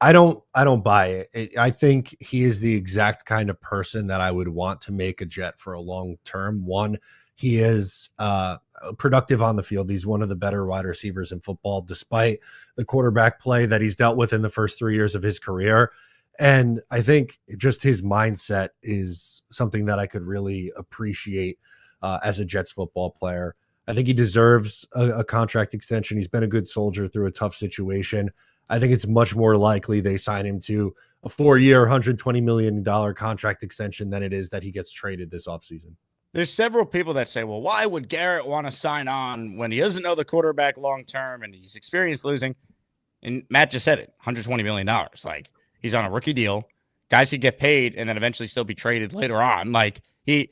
I don't buy it. I think he is the exact kind of person that I would want to make a Jet for a long term. One, he is productive on the field. He's one of the better wide receivers in football, despite the quarterback play that he's dealt with in the first 3 years of his career. And I think just his mindset is something that I could really appreciate as a Jets football player. I think he deserves a contract extension. He's been a good soldier through a tough situation. I think it's much more likely they sign him to a 4-year, $120 million contract extension than it is that he gets traded this offseason. There's several people that say, well, why would Garrett want to sign on when he doesn't know the quarterback long-term and he's experienced losing? And Matt just said it, $120 million. Like, he's on a rookie deal. Guys could get paid and then eventually still be traded later on. Like, he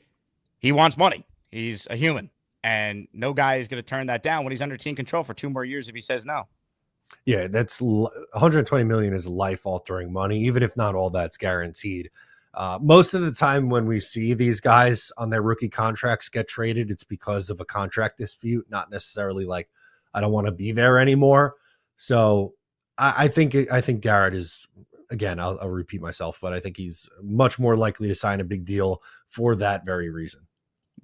wants money. He's a human. And no guy is going to turn that down when he's under team control for 2 more years if he says no. Yeah, that's $120 million is life-altering money, even if not all that's guaranteed. Most of the time when we see these guys on their rookie contracts get traded, it's because of a contract dispute, not necessarily like, I don't want to be there anymore. So I think Garrett is, again, I'll repeat myself, but I think he's much more likely to sign a big deal for that very reason.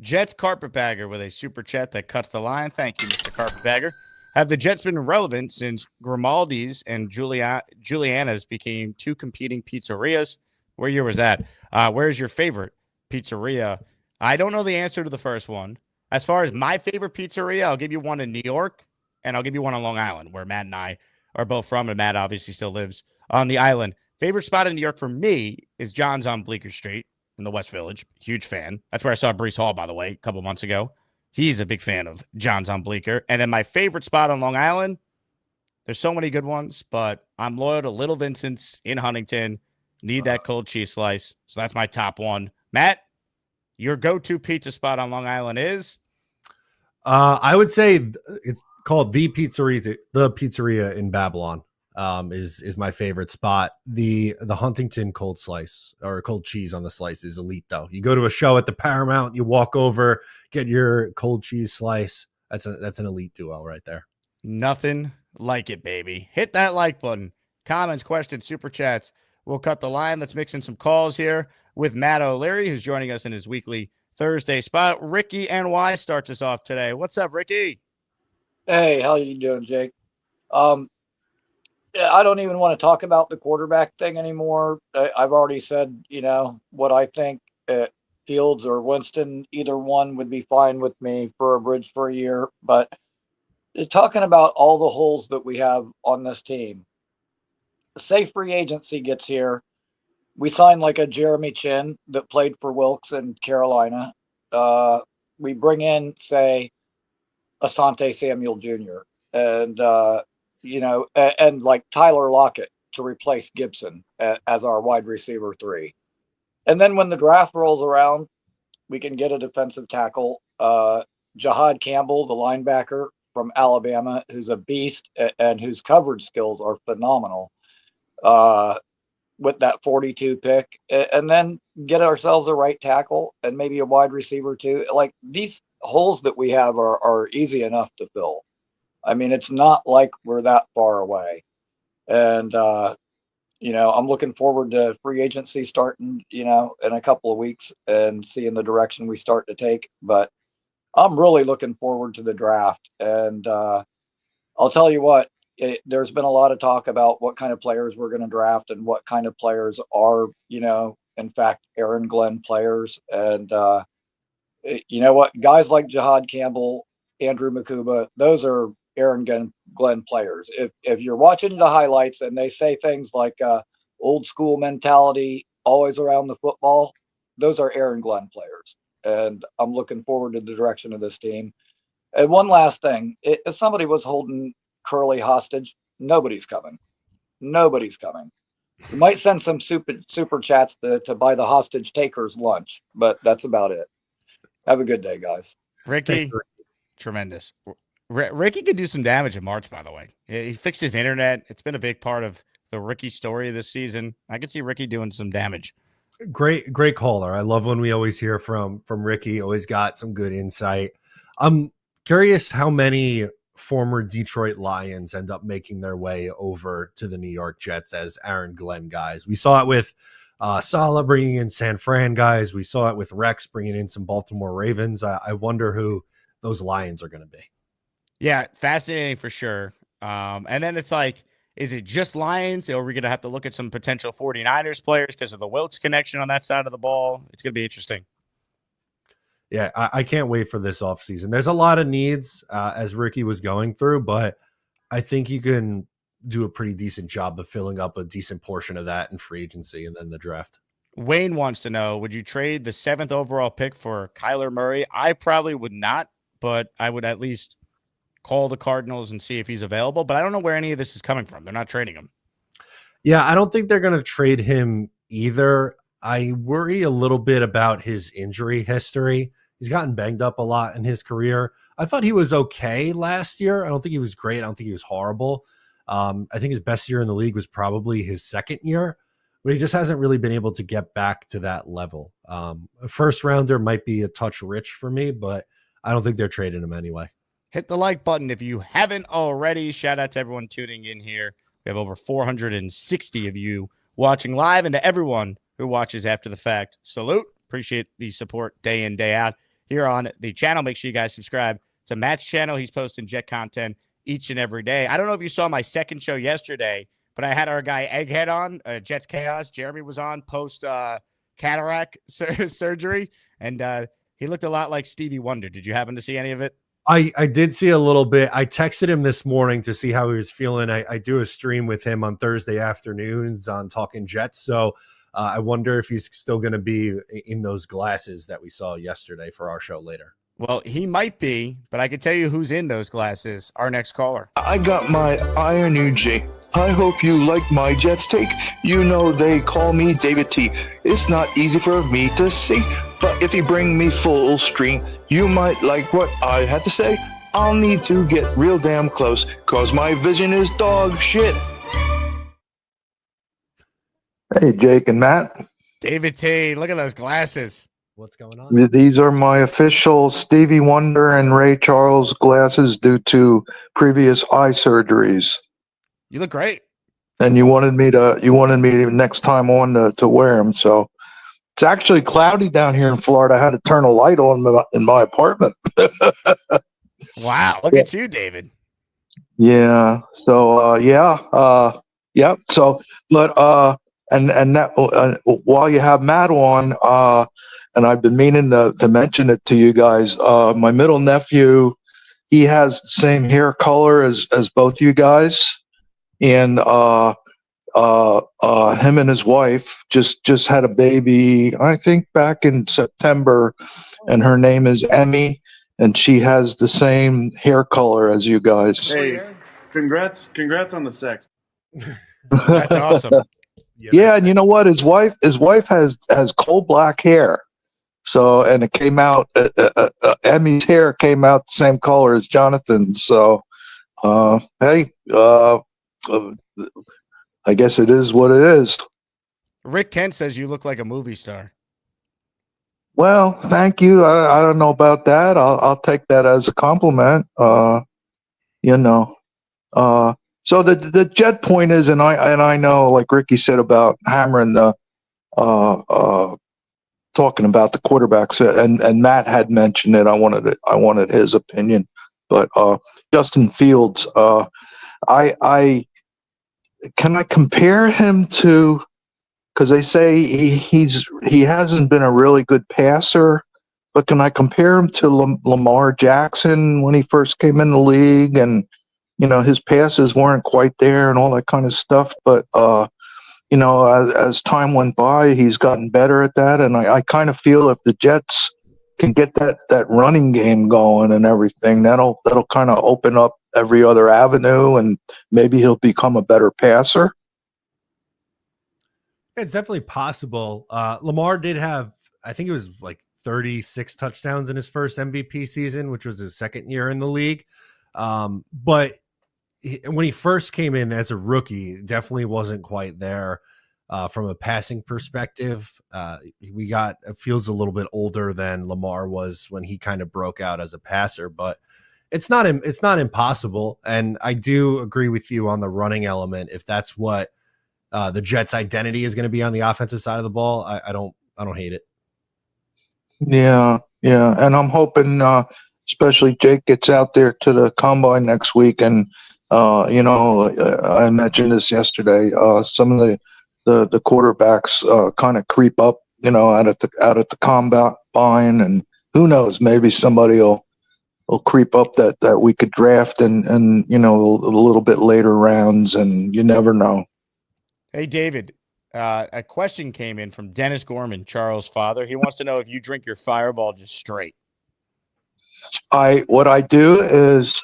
Jets Carpetbagger with a super chat that cuts the line. Thank you, Mr. Carpetbagger. Have the Jets been relevant since Grimaldi's and Juliana's became 2 competing pizzerias? What year was that? Where's your favorite pizzeria? I don't know the answer to the first one. As far as my favorite pizzeria, I'll give you one in New York, and I'll give you one on Long Island, where Matt and I are both from, and Matt obviously still lives on the island. Favorite spot in New York for me is John's on Bleecker Street in the West Village. Huge fan. That's where I saw Breece Hall, by the way, a couple months ago. He's a big fan of John's on Bleecker. And then my favorite spot on Long Island, there's so many good ones, but I'm loyal to Little Vincent's in Huntington. Need that cold cheese slice. So that's my top one. Matt, your go-to pizza spot on Long Island is? I would say it's called the Pizzeria in Babylon. Is my favorite spot. The Huntington cold slice or cold cheese on the slice is elite though. You go to a show at the Paramount, you walk over, get your cold cheese slice. That's an elite duo right there. Nothing like it, baby. Hit that like button. Comments, questions, super chats. We'll cut the line. Let's mix in some calls here with Matt O'Leary, who's joining us in his weekly Thursday spot. Ricky NY starts us off today. What's up, Ricky? Hey, how you doing, Jake? I don't even want to talk about the quarterback thing anymore. I've already said, what I think. Fields or Winston, either one would be fine with me for a bridge for a year. But talking about all the holes that we have on this team, say free agency gets here, we sign like a Jeremy Chin that played for Wilkes in Carolina. We bring in, say, Asante Samuel Jr. and and like Tyler Lockett to replace Gibson as our wide receiver 3. And then when the draft rolls around, we can get a defensive tackle, Jahad Campbell, the linebacker from Alabama, who's a beast and whose coverage skills are phenomenal with that 42 pick. And then get ourselves a right tackle and maybe a wide receiver too. Like, these holes that we have are easy enough to fill. I mean, it's not like we're that far away. And, I'm looking forward to free agency starting, in a couple of weeks and seeing the direction we start to take. But I'm really looking forward to the draft. And I'll tell you what, there's been a lot of talk about what kind of players we're going to draft and what kind of players are, in fact, Aaron Glenn players. And you know what? Guys like Jihad Campbell, Andrew Makuba, those are Aaron Glenn players. If you're watching the highlights and they say things like old school mentality, always around the football, those are Aaron Glenn players. And I'm looking forward to the direction of this team. And one last thing, if somebody was holding Curly hostage, nobody's coming. Nobody's coming. You might send some super chats to buy the hostage takers lunch, but that's about it. Have a good day, guys. Ricky, tremendous. Ricky could do some damage in March, by the way. He fixed his internet. It's been a big part of the Ricky story this season. I could see Ricky doing some damage. Great caller. I love when we always hear from Ricky. Always got some good insight. I'm curious how many former Detroit Lions end up making their way over to the New York Jets as Aaron Glenn guys. We saw it with Saleh bringing in San Fran guys. We saw it with Rex bringing in some Baltimore Ravens. I wonder who those Lions are going to be. Yeah, fascinating for sure. And then it's like, is it just Lions, or are we going to have to look at some potential 49ers players because of the Wilkes connection on that side of the ball? It's going to be interesting. Yeah, I can't wait for this offseason. There's a lot of needs as Ricky was going through, but I think you can do a pretty decent job of filling up a decent portion of that in free agency and then the draft. Wayne wants to know, would you trade the 7th overall pick for Kyler Murray? I probably would not, but I would at least call the Cardinals and see if he's available. But I don't know where any of this is coming from. They're not trading him. Yeah, I don't think they're going to trade him either. I worry a little bit about his injury history. He's gotten banged up a lot in his career. I thought he was okay last year. I don't think he was great. I don't think he was horrible. I think his best year in the league was probably his second year, but he just hasn't really been able to get back to that level. A first rounder might be a touch rich for me, but I don't think they're trading him anyway. Hit the like button if you haven't already. Shout out to everyone tuning in here. We have over 460 of you watching live, and to everyone who watches after the fact. Salute. Appreciate the support day in, day out here on the channel. Make sure you guys subscribe to Matt's channel. He's posting Jet content each and every day. I don't know if you saw my second show yesterday, but I had our guy Egghead on, Jets Chaos. Jeremy was on post cataract surgery, and he looked a lot like Stevie Wonder. Did you happen to see any of it? I did see a little bit. I texted him this morning to see how he was feeling. I do a stream with him on Thursday afternoons on Talking Jets. So I wonder if he's still going to be in those glasses that we saw yesterday for our show later. Well, he might be, but I can tell you who's in those glasses. Our next caller. I got my Iron UJ. I hope you like my Jets take. You know they call me David T. It's not easy for me to see, but if you bring me full stream, you might like what I had to say. I'll need to get real damn close, cause my vision is dog shit. Hey, Jake and Matt. David T, look at those glasses. What's going on? These are my official Stevie Wonder and Ray Charles glasses due to previous eye surgeries. You look great. And you wanted me to next time on to wear them. So it's actually cloudy down here in Florida. I had to turn a light on in my apartment. Wow. Look at you, David. Yeah. So, yeah. So, but, and that, while you have Matt on, and I've been meaning to mention it to you guys, my middle nephew, he has the same hair color as both you guys. And him and his wife just had a baby, I think back in September, and her name is Emmy, and she has the same hair color as you guys. Hey, congrats on the sex. That's awesome. Yeah, and you know what? His wife has coal black hair. So, and it came out, Emmy's hair came out the same color as Jonathan's. So, hey, I guess it is what it is. Rick Kent says you look like a movie star. Well, thank you. I don't know about that. I'll take that as a compliment. You know. So the Jet point is, and I know, like Ricky said about hammering the talking about the quarterbacks, and Matt had mentioned it. I wanted his opinion, but Justin Fields, I can I compare him to because they say he hasn't been a really good passer. But can I compare him to Lamar Jackson when he first came in the league? And his passes weren't quite there and all that kind of stuff. But as time went by, he's gotten better at that. And I kind of feel if the Jets can get that running game going and everything, that'll kind of open up every other avenue, and maybe he'll become a better passer. It's definitely possible. Lamar did have, I think it was like 36 touchdowns in his first MVP season, which was his second year in the league. But when he first came in as a rookie, definitely wasn't quite there from a passing perspective. Fields a little bit older than Lamar was when he kind of broke out as a passer, but it's not impossible. And I do agree with you on the running element. If that's what the Jets' identity is going to be on the offensive side of the ball, I don't hate it. Yeah, and I'm hoping, especially Jake gets out there to the combine next week, and I mentioned this yesterday. Some of the quarterbacks kind of creep up, out at the combine, and who knows, maybe somebody will creep up that we could draft, and a little bit later rounds, and you never know. Hey, David, a question came in from Dennis Gorman, Charles' father. He wants to know if you drink your Fireball just straight. What I do is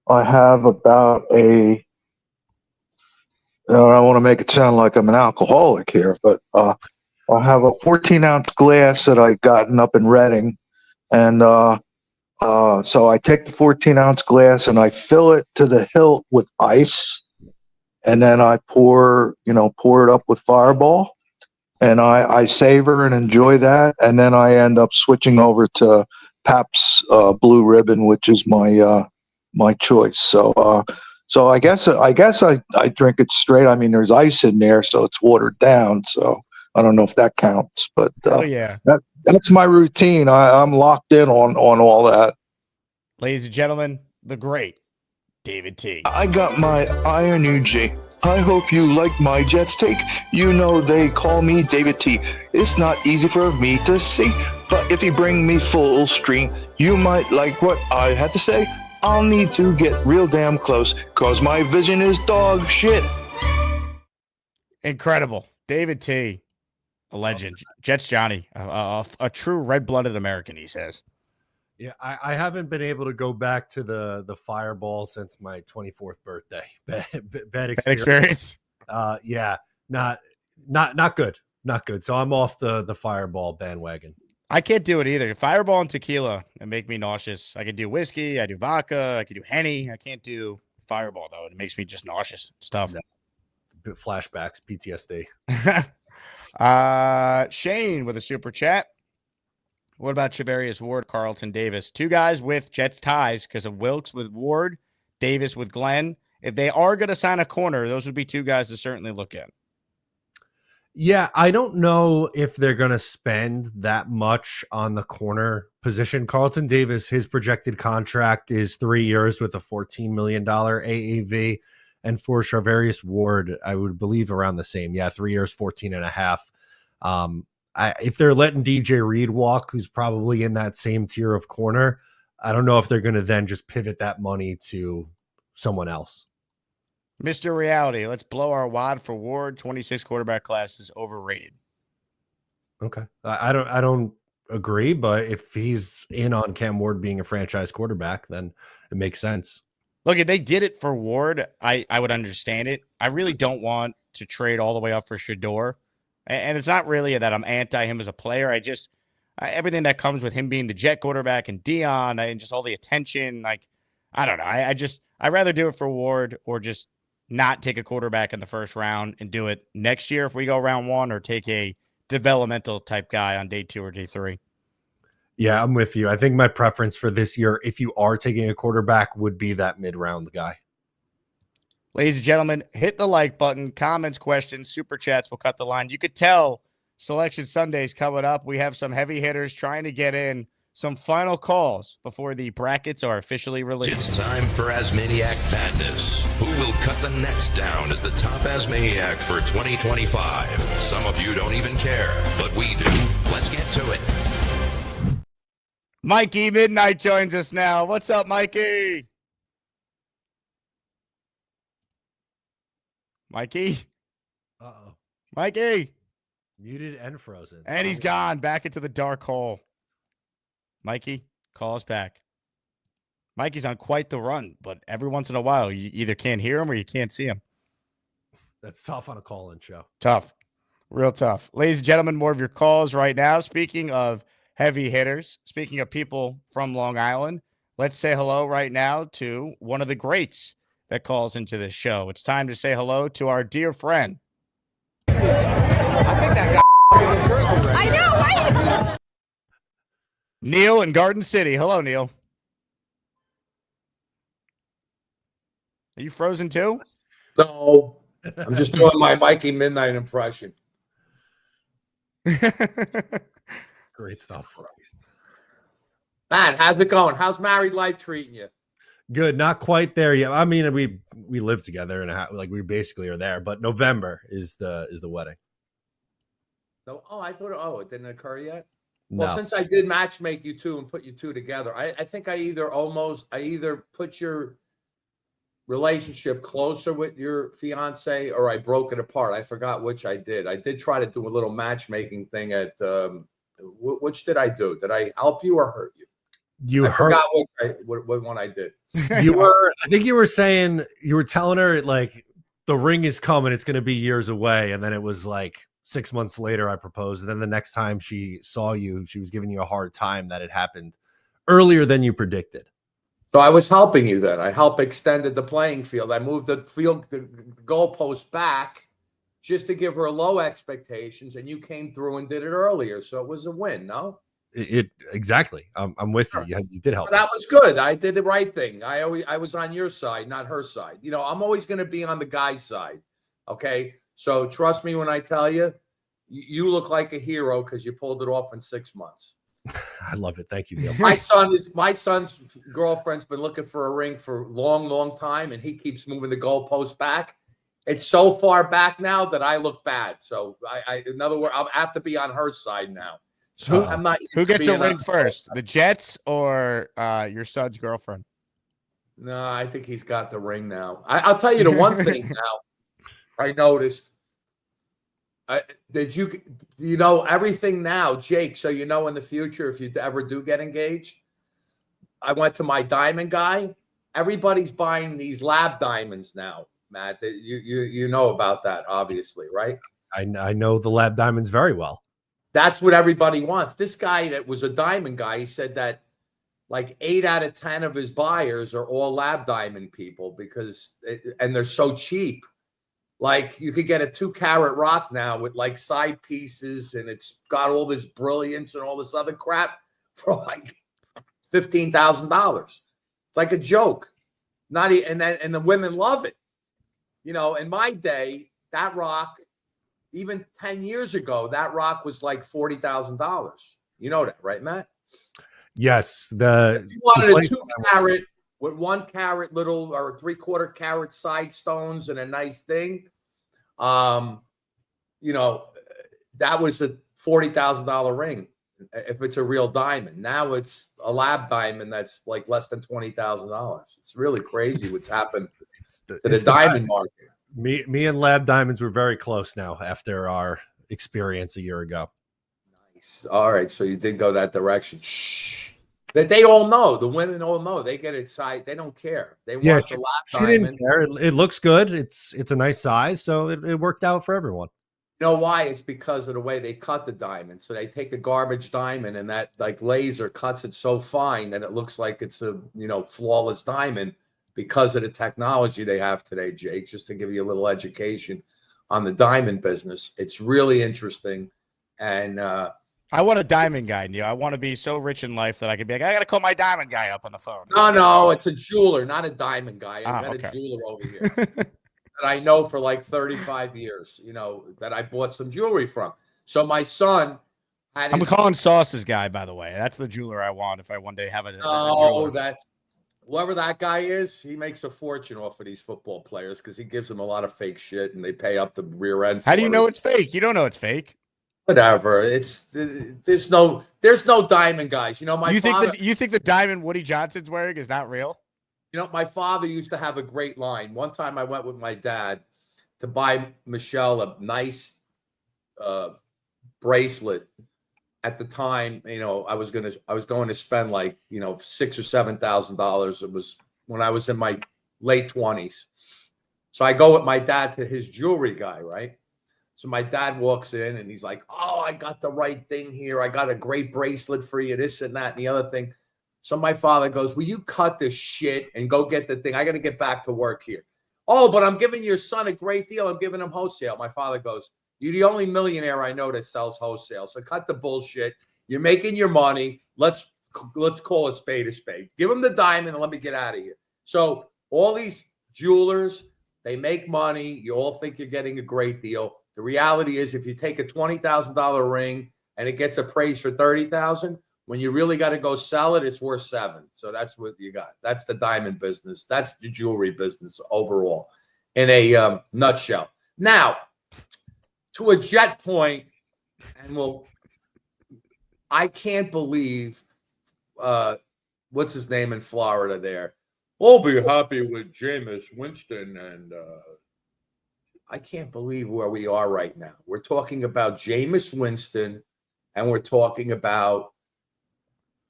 I have about I don't want to make it sound like I'm an alcoholic here, but I have a 14-ounce glass that I gotten up in Reading, and so I take the 14-ounce glass and I fill it to the hilt with ice, and then I pour it up with Fireball, and I savor and enjoy that, and then I end up switching over to Pabst Blue Ribbon, which is my choice. So I guess I drink it straight. I mean, there's ice in there, so it's watered down. So I don't know if that counts, but yeah, that's my routine. I'm locked in on all that. Ladies and gentlemen, the great David T. I got my Iron UG. I hope you like my Jets take. They call me David T. It's not easy for me to see, but if you bring me full stream, you might like what I had to say. I'll need to get real damn close, cause my vision is dog shit. Incredible. David T, a legend. Jets Johnny, a true red-blooded American, he says. Yeah, I haven't been able to go back to the Fireball since my 24th birthday. Bad experience. Yeah, not good. Not good. So I'm off the Fireball bandwagon. I can't do it either. Fireball and tequila make me nauseous. I can do whiskey. I do vodka. I can do Henny. I can't do Fireball, though. It makes me just nauseous. It's tough. Flashbacks, PTSD. Shane with a super chat. What about Charvarius Ward, Carlton Davis? Two guys with Jets ties because of Wilkes with Ward, Davis with Glenn. If they are going to sign a corner, those would be two guys to certainly look at. Yeah, I don't know if they're going to spend that much on the corner position. Carlton Davis, his projected contract is 3 years with a $14 million AAV. And for Charvarius Ward, I would believe around the same. Yeah, 3 years, 14.5. If they're letting DJ Reed walk, who's probably in that same tier of corner, I don't know if they're going to then just pivot that money to someone else. Mr. Reality, let's blow our wad for Ward. 26 quarterback class is overrated. Okay. I don't agree, but if he's in on Cam Ward being a franchise quarterback, then it makes sense. Look, if they did it for Ward, I would understand it. I really don't want to trade all the way up for Shador. And it's not really that I'm anti him as a player. Everything that comes with him being the Jet quarterback and Dion and just all the attention, I don't know. I'd rather do it for Ward or just not take a quarterback in the first round and do it next year if we go round one, or take a developmental type guy on day 2 or day 3. Yeah, I'm with you. I think my preference for this year, if you are taking a quarterback, would be that mid-round guy. Ladies and gentlemen, hit the like button, comments, questions, super chats. We'll cut the line. You could tell Selection Sunday's coming up. We have some heavy hitters trying to get in some final calls before the brackets are officially released. It's time for Asmaniac Madness. Who will cut the nets down as the top Asmaniac for 2025? Some of you don't even care, but we do. Let's get to it. Mikey Midnight joins us now. What's up, Mikey? Mikey? Uh-oh. Mikey? Muted and frozen. And he's gone back into the dark hole. Mikey, call us back. Mikey's on quite the run, but every once in a while, you either can't hear him or you can't see him. That's tough on a call-in show. Tough. Real tough. Ladies and gentlemen, more of your calls right now. Speaking of heavy hitters, speaking of people from Long Island, let's say hello right now to one of the greats that calls into this show. It's time to say hello to our dear friend. I think that guy I know, right? Neil in Garden City. Hello, Neil. Are you frozen too? No, I'm just doing my Mikey Midnight impression. Great stuff. Matt, how's it going? How's married life treating you? Good, not quite there yet. I mean, we live together and like we basically are there, but November is the wedding. No, I thought it didn't occur yet. No. Well, since I did matchmake you two and put you two together, I think I either put your relationship closer with your fiance or I broke it apart. I forgot which I did. I did try to do a little matchmaking thing at which did I do? Did I help you or hurt you? I forgot what one I did. I think you were saying, you were telling her like the ring is coming, it's going to be years away, and then it was like 6 months later I proposed, and then the next time she saw you, she was giving you a hard time that it happened earlier than you predicted. So I was helping you then. I helped extended the playing field. I moved the goalpost back just to give her low expectations, and you came through and did it earlier. So it was a win, no? Exactly. I'm with you. You did help. But that was good. I did the right thing. I was on your side, not her side. You know, I'm always going to be on the guy's side. Okay. So trust me when I tell you, you look like a hero because you pulled it off in 6 months. I love it. Thank you, Neil. My son's girlfriend's been looking for a ring for a long, long time, and he keeps moving the goalpost back. It's so far back now that I look bad. So in other words, I'll have to be on her side now. So I'm not. Who gets a ring first, the Jets or your son's girlfriend? No, I think he's got the ring now. I'll tell you the one thing now I noticed. Did you know everything now, Jake? So you know in the future if you ever do get engaged. I went to my diamond guy. Everybody's buying these lab diamonds now, Matt. You know about that, obviously, right? I know the lab diamonds very well. That's what everybody wants. This guy that was a diamond guy, he said that like 8 out of 10 of his buyers are all lab diamond people and they're so cheap. Like you could get a 2-carat rock now with like side pieces and it's got all this brilliance and all this other crap for like $15,000. It's like a joke. And the women love it. You know, in my day, that rock, even 10 years ago, that rock was like $40,000. You know that, right, Matt? Yes. If you wanted a 2-carat with 1-carat little or 3/4 carat side stones and a nice thing, you know, that was a $40,000 ring if it's a real diamond. Now it's a lab diamond that's like less than $20,000. It's really crazy what's happened to the diamond market. Me and lab diamonds were very close now after our experience a year ago. Nice. All right, so you did go that direction. Shh. That they all know. The women all know. They get excited. They don't care. They want the lab diamond. Didn't care. It looks good. It's a nice size, so it worked out for everyone. You know why? It's because of the way they cut the diamond. So they take a garbage diamond and that like laser cuts it so fine that it looks like it's a flawless diamond because of the technology they have today, Jake. Just to give you a little education on the diamond business. It's really interesting. And I want a diamond guy, Neil. I want to be so rich in life that I could be like, I got to call my diamond guy up on the phone. No, it's a jeweler, not a diamond guy. I got a jeweler over here that I know for like 35 years, that I bought some jewelry from. So my son, I'm calling Sauce's guy, by the way. That's the jeweler I want if I one day have a Oh, jeweler. that's whoever that guy is. He makes a fortune off of these football players because he gives them a lot of fake shit and they pay up the rear end. How do you know it's fake? You don't know it's fake. Whatever. There's no diamond guys. You know, you think the diamond Woody Johnson's wearing is not real? You know, my father used to have a great line. One time I went with my dad to buy Michelle a nice bracelet. At the time, you know, I was going to spend like, you know, $6,000 or $7,000. It was when I was in my late 20s. So I go with my dad to his jewelry guy, right? So my dad walks in and he's like, "Oh, I got the right thing here. I got a great bracelet for you, this and that and the other thing." So my father goes, "Will you cut this shit and go get the thing? I got to get back to work here." "Oh, but I'm giving your son a great deal. I'm giving him wholesale." My father goes, "You're the only millionaire I know that sells wholesale. So cut the bullshit. You're making your money. Let's call a spade a spade. Give him the diamond and let me get out of here." So all these jewelers, they make money. You all think you're getting a great deal. The reality is, if you take a $20,000 ring and it gets appraised for $30,000, when you really got to go sell it, it's worth $7,000. So that's what you got. That's the diamond business. That's the jewelry business overall, in a nutshell. Now, to a jet point, and I can't believe what's his name in Florida there. "I'll be happy with Jameis Winston," and I can't believe where we are right now. We're talking about Jameis Winston, and we're talking about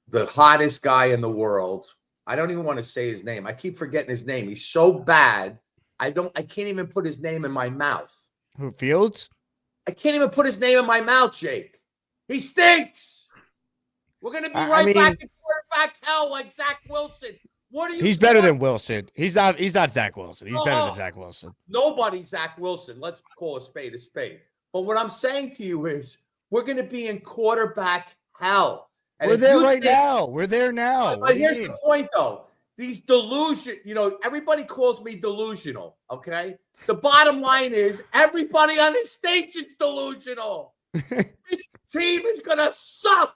the hottest guy in the world. I don't even want to say his name. I keep forgetting his name. He's so bad. I can't even put his name in my mouth. Who, Fields? I can't even put his name in my mouth, Jake. He stinks. We're going to be back in quarterback hell like Zach Wilson. What are you He's better than Wilson. He's not Zach Wilson. He's better than Zach Wilson. Nobody's Zach Wilson. Let's call a spade a spade. But what I'm saying to you is we're going to be in quarterback hell. And we're there right now. We're there now. But here's the point, though. These delusion, you know, everybody calls me delusional, okay? The bottom line is everybody on this station's delusional. This team is going to suck.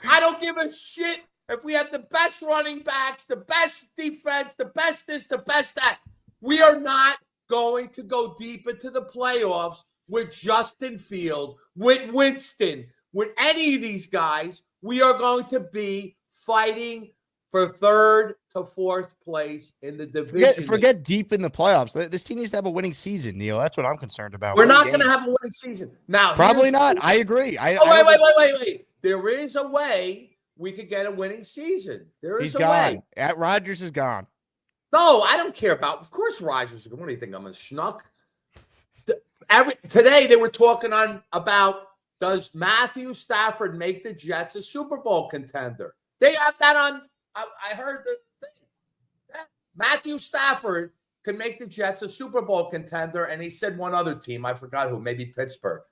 I don't give a shit if we have the best running backs, the best defense, the best this, the best that. We are not going to go deep into the playoffs with Justin Fields, with Winston, with any of these guys. We are going to be fighting for 3rd to 4th place in the division. Forget deep in the playoffs. This team needs to have a winning season, Neil. That's what I'm concerned about. We're not going to have a winning season. Now, probably not. I agree. Wait. There is a way we could get a winning season. There is a way. Rodgers is gone. No, I don't care about. Of course, Rodgers is gone. What do you think? I'm a schnuck. Today they were talking about, does Matthew Stafford make the Jets a Super Bowl contender? They have that on. I heard the thing. Matthew Stafford could make the Jets a Super Bowl contender, and he said one other team. I forgot who. Maybe Pittsburgh.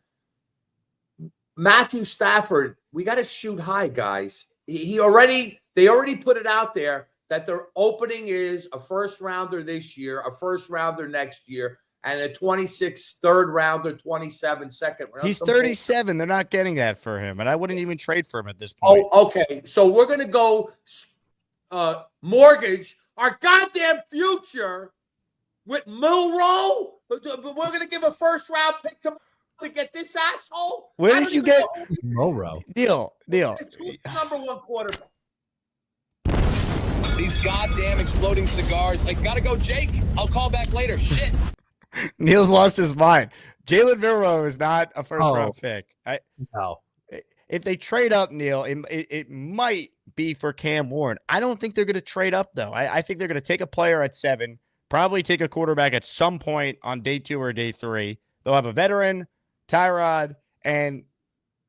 Matthew Stafford, we got to shoot high, guys. They already put it out there that their opening is a first rounder this year, a first rounder next year, and a 26 third rounder, 27 second round. He's 37. They're not getting that for him, and I wouldn't even trade for him at this point. Oh, okay. So we're going to go mortgage our goddamn future with Milroe. We're going to give a first round pick to get this asshole. Where did you get Milroe? Neil. Who's the number 1 quarterback? These goddamn exploding cigars. Like, gotta go, Jake. I'll call back later. Shit. Neil's lost his mind. Jalen Milroe is not a first-round pick. No. If they trade up, Neil, it might be for Cam Warren. I don't think they're going to trade up, though. I think they're going to take a player at 7, probably take a quarterback at some point on day 2 or day 3. They'll have a veteran, Tyrod, and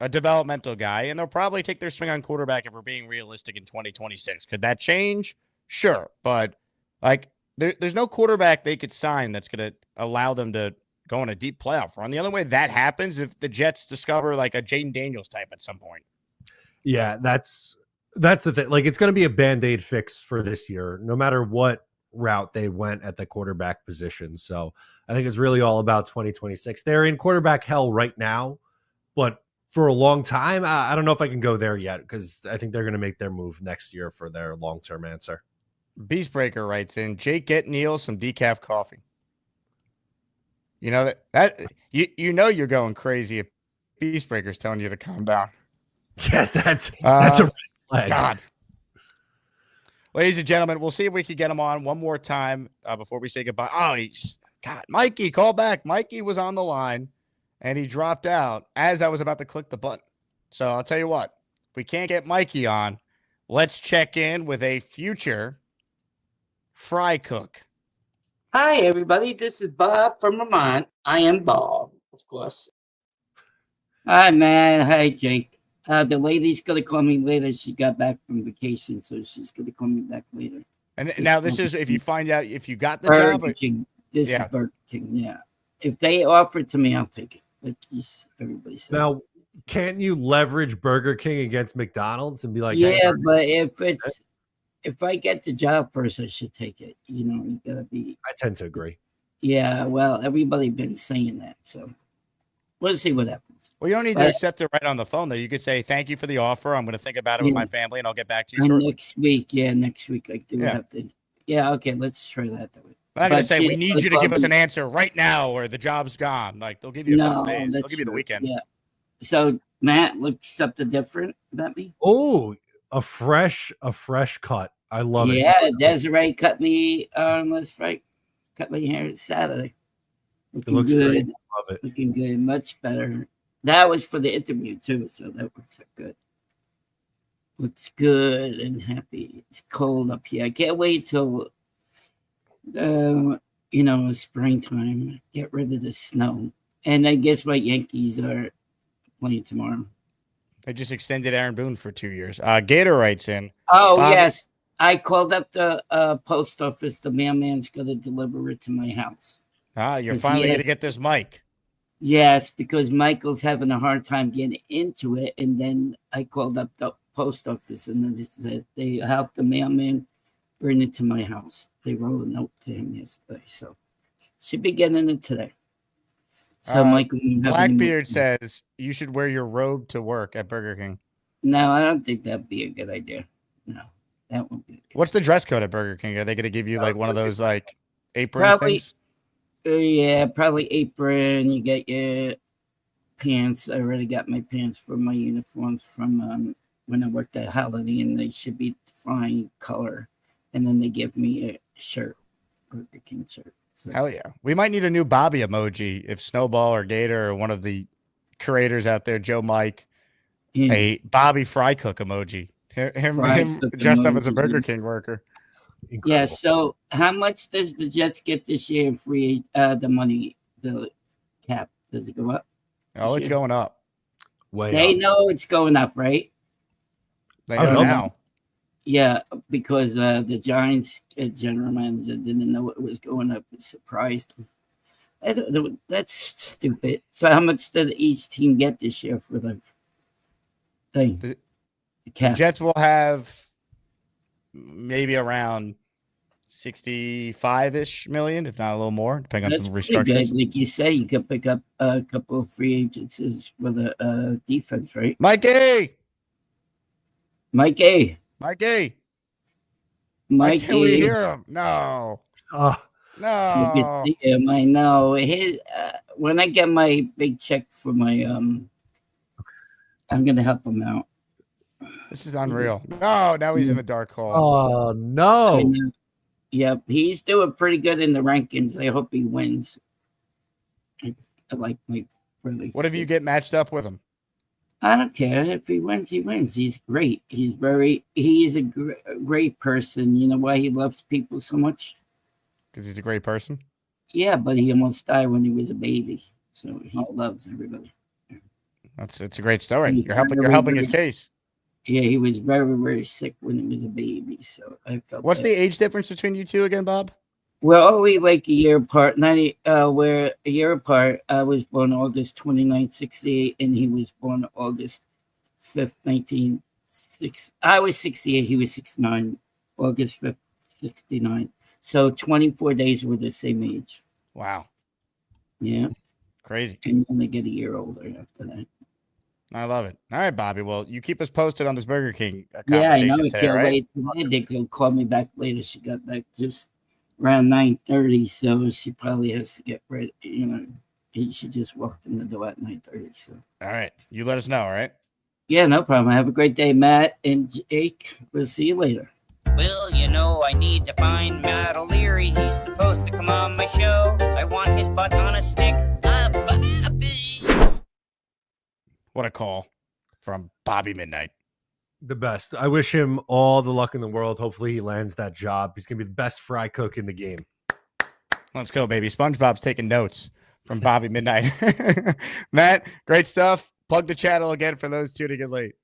a developmental guy, and they'll probably take their swing on quarterback if we're being realistic in 2026. Could that change? Sure, but like there's no quarterback they could sign that's going to allow them to go on a deep playoff run. The only way that happens if the Jets discover like a Jaden Daniels type at some point. Yeah, that's the thing. Like, it's going to be a Band-Aid fix for this year, no matter what route they went at the quarterback position. So I think it's really all about 2026. They're in quarterback hell right now. but for a long time, I don't know if I can go there yet because I think they're going to make their move next year for their long-term answer. Beastbreaker writes in, Jake, get Neil some decaf coffee. You know that you know you're going crazy if Beastbreaker's telling you to calm down. Yeah, that's a red flag. God. Ladies and gentlemen, we'll see if we can get him on one more time before we say goodbye. Oh, God, Mikey, call back. Mikey was on the line, and he dropped out as I was about to click the button. So I'll tell you what, if we can't get Mikey on, let's check in with a future fry cook. Hi, everybody. This is Bob from Vermont. I am Bob, of course. Hi, man. Hi, Jake. The lady's going to call me later. She got back from vacation, so she's going to call me back later. And now this is if you find out if you got the Burger job. King. This is Burger King, yeah. If they offer it to me, I'll take it. Like everybody says. Now, can't you leverage Burger King against McDonald's and be like, yeah, hey, but if I get the job first, I should take it. You know, you got to be. I tend to agree. Yeah, well, everybody been saying that, so we'll see what happens. Well, you don't need to accept it right on the phone, though. You could say, thank you for the offer. I'm going to think about it with my family, and I'll get back to you shortly. Next week, I do have to. Yeah, okay, let's try that. I'm not going to say, we need you to give us an answer right now or the job's gone. Like, they'll give you a couple days. They'll give you the weekend. Yeah. So, Matt looks something different about me. Oh, a fresh cut. I love it. Yeah, Desiree cut me let's Friday. Cut my hair Saturday. It looks good. great. Love it. Looking good, much better. That was for the interview too, so that looks good. Looks good and happy. It's cold up here. I can't wait till springtime. Get rid of the snow. And I guess my Yankees are playing tomorrow. They just extended Aaron Boone for 2 years. Gator writes in. Oh, yes. I called up the post office. The mailman's going to deliver it to my house. You're finally going to get this mic. Yes, because Michael's having a hard time getting into it. And then I called up the post office, and then they said they helped the mailman bring it to my house. They wrote a note to him yesterday. So should be getting it today. So Michael, Blackbeard says you should wear your robe to work at Burger King. No, I don't think that'd be a good idea. No, that won't be. What's the dress code at Burger King? Are they going to give you like one of those like apron things? Yeah, probably apron. You get your pants. I already got my pants for my uniforms from when I worked at Holiday, and they should be fine color. And then they give me a shirt, Burger King shirt. So. Hell yeah. We might need a new Bobby emoji if Snowball or Gator or one of the creators out there, Joe Mike, a Bobby Fry Cook emoji. Him dressed up as a Burger King worker. Incredible. Yeah, so how much does the Jets get this year in free the money, the cap? Does it go up? Oh, it's going up. They know it's going up, right? They know now. Yeah, because the Giants general manager didn't know it was going up. It surprised him. I don't know. That's stupid. So how much did each team get this year for the thing? The Jets will have maybe around 65-ish million, if not a little more, depending on some restructures. Like you say, you could pick up a couple of free agents for the defense, right? Mikey! Mikey! Why can't we hear him? No. No. So you can see him. I know. His, when I get my big check for my I'm gonna help him out. This is unreal. No, now he's in the dark hole. Oh no. Yep, he's doing pretty good in the rankings. I hope he wins. I like my really. What if you get matched up with him? I don't care. If he wins, he wins. He's great. He's a great person. You know why he loves people so much? Because he's a great person? Yeah, but he almost died when he was a baby. So he loves everybody. It's a great story. You're helping his case. Yeah, he was very, very sick when he was a baby. So I felt. What's the age difference between you two again, Bob? We're only like a year apart. We're a year apart. I was born August 29th, 68, and he was born August 5th, 1960. I was 68. He was 69. August 5th, 69. So 24 days were the same age. Wow. Yeah. Crazy. And then they get a year older after that. I love it. All right, Bobby. Well, you keep us posted on this Burger King Yeah, I conversation know. I today, can't right? wait today. They could call me back later. She got back just around 9:30, so she probably has to get ready. She just walked in the door at 9:30. So. All right. You let us know, all right? Yeah, no problem. Have a great day, Matt and Jake. We'll see you later. Well, I need to find Matt O'Leary. He's supposed to come on my show. I want his butt on a stick. Bobby. What a call from Bobby Midnight. The best. I wish him all the luck in the world. Hopefully he lands that job. He's going to be the best fry cook in the game. Let's go, baby. SpongeBob's taking notes from Bobby Midnight. Matt, great stuff. Plug the channel again for those two to get late.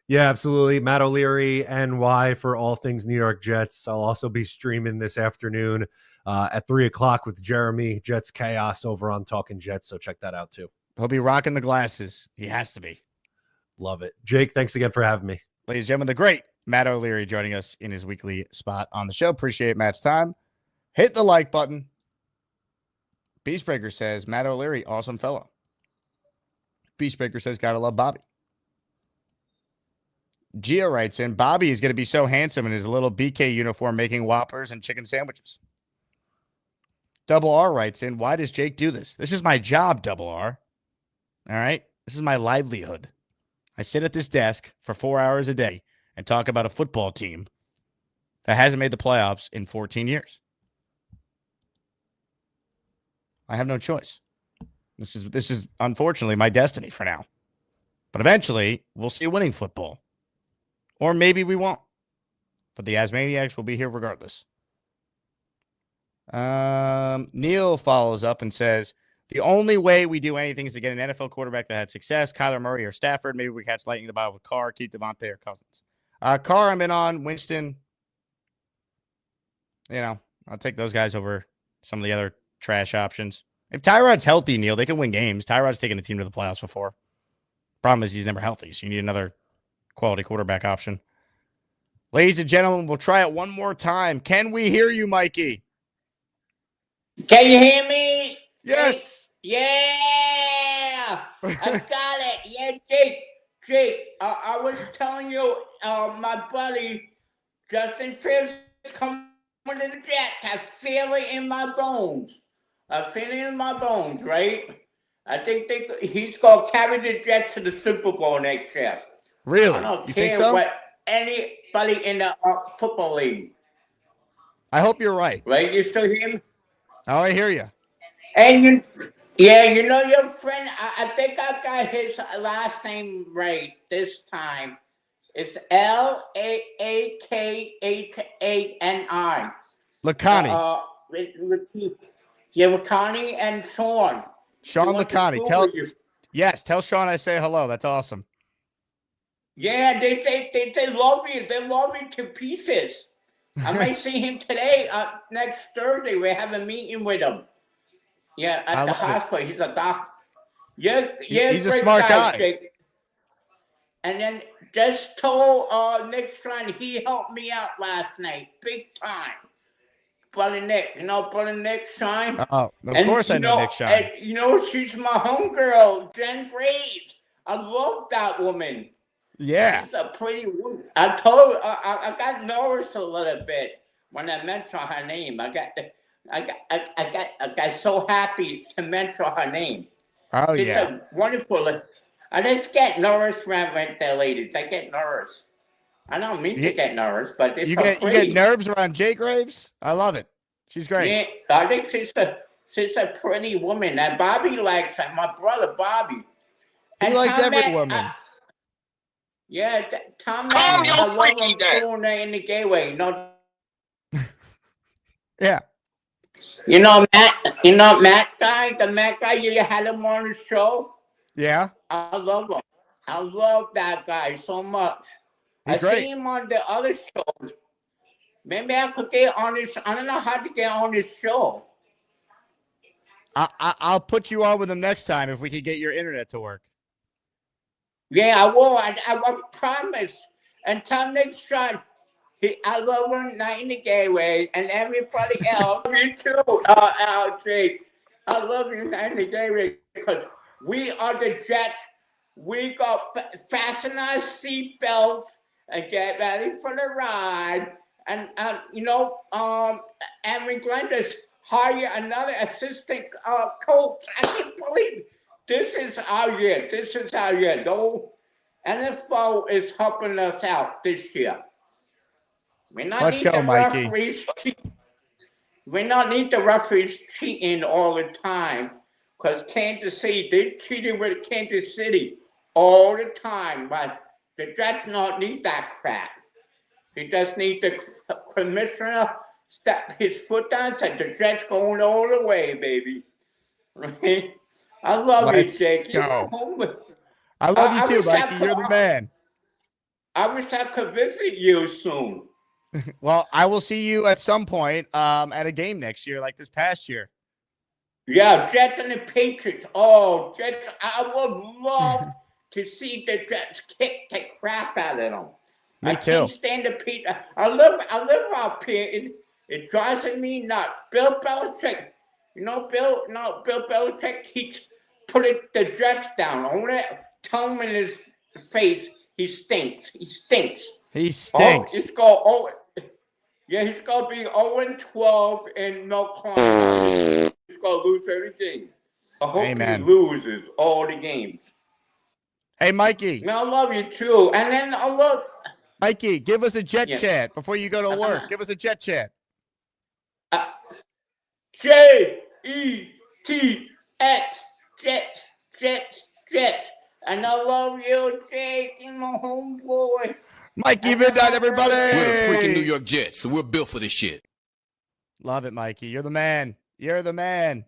Yeah, absolutely. Matt O'Leary, NY, for all things New York Jets. I'll also be streaming this afternoon at 3 o'clock with Jeremy, Jets Chaos, over on Talking Jets. So check that out too. He'll be rocking the glasses. He has to be. Love it. Jake, thanks again for having me. Ladies and gentlemen, the great Matt O'Leary joining us in his weekly spot on the show. Appreciate Matt's time. Hit the like button. Beastbreaker says, Matt O'Leary, awesome fellow. Beastbreaker says, gotta love Bobby. Gia writes in, Bobby is going to be so handsome in his little BK uniform making Whoppers and chicken sandwiches. Double R writes in, why does Jake do this? This is my job, Double R. All right? This is my livelihood. I sit at this desk for 4 hours a day and talk about a football team that hasn't made the playoffs in 14 years. I have no choice. This is unfortunately my destiny for now. But eventually, we'll see winning football. Or maybe we won't. But the Asmaniacs will be here regardless. Neil follows up and says, the only way we do anything is to get an NFL quarterback that had success, Kyler Murray or Stafford. Maybe we catch lightning in the bottle with Carr, keep Devontae or Cousins. Carr, I'm in on. Winston, I'll take those guys over some of the other trash options. If Tyrod's healthy, Neil, they can win games. Tyrod's taken a team to the playoffs before. Problem is he's never healthy, so you need another quality quarterback option. Ladies and gentlemen, we'll try it one more time. Can we hear you, Mikey? Can you hear me? Yes. Yeah. I got it. Yeah, Jake, I was telling you, my buddy Justin Fields is coming to the Jets. I feel it in my bones. Right? I think he's going to carry the Jets to the Super Bowl next year. Really? I don't you care think so? what anybody in the football league. I hope you're right. Right? You still hear me? Oh, I hear you. And your friend, I think I got his last name right this time. It's Laakani. Lacani. Lacani and Sean. Sean Lacani. Tell Sean I say hello. That's awesome. Yeah, they love you. They love you to pieces. I might see him today. Next Thursday, we have a meeting with him. Yeah, at the hospital. He's a doctor. Yeah, he's a smart guy. Jake. And then just told Nick Strand he helped me out last night, big time. Brother Nick, Brother Nick Shine. Oh, of course I know Nick Shine. And, she's my homegirl, Jen Graves. I love that woman. Yeah. She's a pretty woman. I told her, I got nervous a little bit when I mentioned her name. I got so happy to mention her name. Oh, She's yeah. a wonderful. I just get nervous around the ladies. I get nervous. I don't mean to get nervous, but you get nerves around Jay Graves? I love it. She's great. Yeah, I think she's a pretty woman. And Bobby likes her. My brother Bobby. He likes every woman. Tom. Calm your freaky down. In the gateway, Yeah. Matt guy, the Matt guy, you had him on the show. Yeah. I love him. I love that guy so much. He's I see him on the other shows. Maybe I could get on this. I don't know how to get on this show. I'll put you on with him next time if we can get your internet to work. Yeah, I will. I promise. And tell Nick Strand, I love him, Night in the Gateway, and everybody else. You too, Jake. I love you, Night in the Gateway, because we are the Jets. We got fasten our seatbelts and get ready for the ride. And and we're going to hire another assistant coach. I can't believe this is our year. This is our year. No NFL is helping us out this year. We not Let's need go, the Mikey. referees. We not need the referees cheating all the time. Because Kansas City, they cheated with Kansas City all the time. But the Jets not need that crap. They just need the commissioner step his foot down and say the Jets going all the way, baby. Right? I love you, Jake. Go. I love you too, Mikey. You're the man. I wish I could visit you soon. Well, I will see you at some point at a game next year, like this past year. Yeah, Jets and the Patriots. Oh, Jets! I would love to see the Jets kick the crap out of them. Me I too. can't stand the Patriots. I live up here. It drives me nuts. Bill Belichick. Bill Belichick keeps putting the Jets down. Only tell him in his face he stinks. He stinks. He stinks. He's going to be 0-12 in no conference. He's going to lose every game. I hope he loses all the games. Hey, Mikey. I love you too. And then I love Mikey. Give us a jet chat before you go to work. Give us a jet chat. J-E-T-X. Jets. And I love you, Jake. You're my homeboy. Mikey Midnight, everybody. We're the freaking New York Jets, so we're built for this shit. Love it, Mikey. You're the man. You're the man.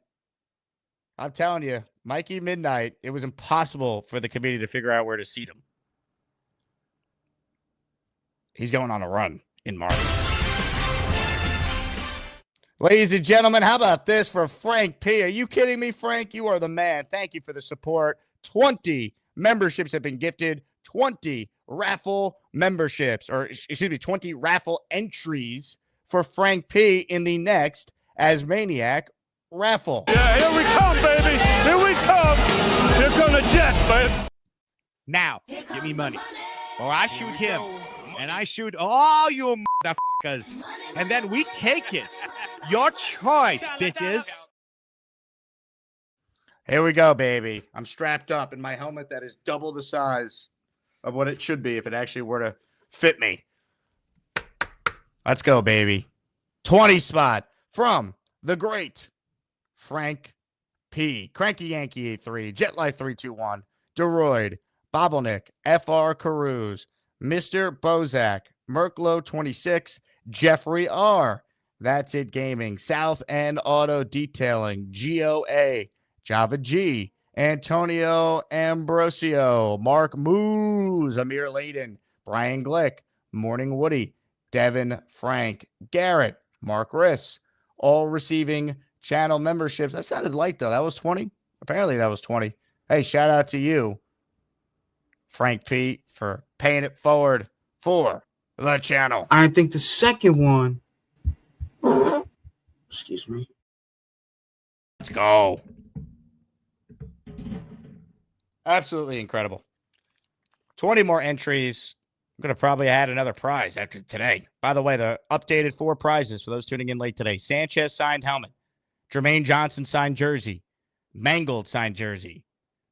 I'm telling you, Mikey Midnight, it was impossible for the committee to figure out where to seat him. He's going on a run in March. Ladies and gentlemen, how about this for Frank P? Are you kidding me, Frank? You are the man. Thank you for the support. 20 memberships have been gifted. 20 raffle memberships, or excuse me, 20 raffle entries for Frank P in the next Asmaniac raffle. Yeah, here we come, baby. Here we come. Here come the Jets, baby. Now, give me money. Or I shoot him. And I shoot all you motherfuckers. And then we take it. Your choice, bitches. Here we go, baby. I'm strapped up in my helmet that is double the size of what it should be if it actually were to fit me. Let's go, baby. 20 spot from the great Frank P. Cranky Yankee 83, Jet Life 321, Deroyd, Bobbleneck, FR Carouse, Mr. Bozak, Merklo 26, Jeffrey R. That's It Gaming, South End Auto Detailing, GOA, Java G, Antonio Ambrosio, Mark Moose, Amir Layden, Brian Glick, Morning Woody, Devin Frank, Garrett, Mark Riss, all receiving channel memberships. That sounded light, though. That was 20? Apparently that was 20. Hey, shout out to you, Frank P, for paying it forward for the channel. I think the second one, excuse me. Let's go. Absolutely incredible. 20 more entries. I'm going to probably add another prize after today. By the way, the updated 4 prizes for those tuning in late today. Sanchez signed helmet. Jermaine Johnson signed jersey. Mangold signed jersey.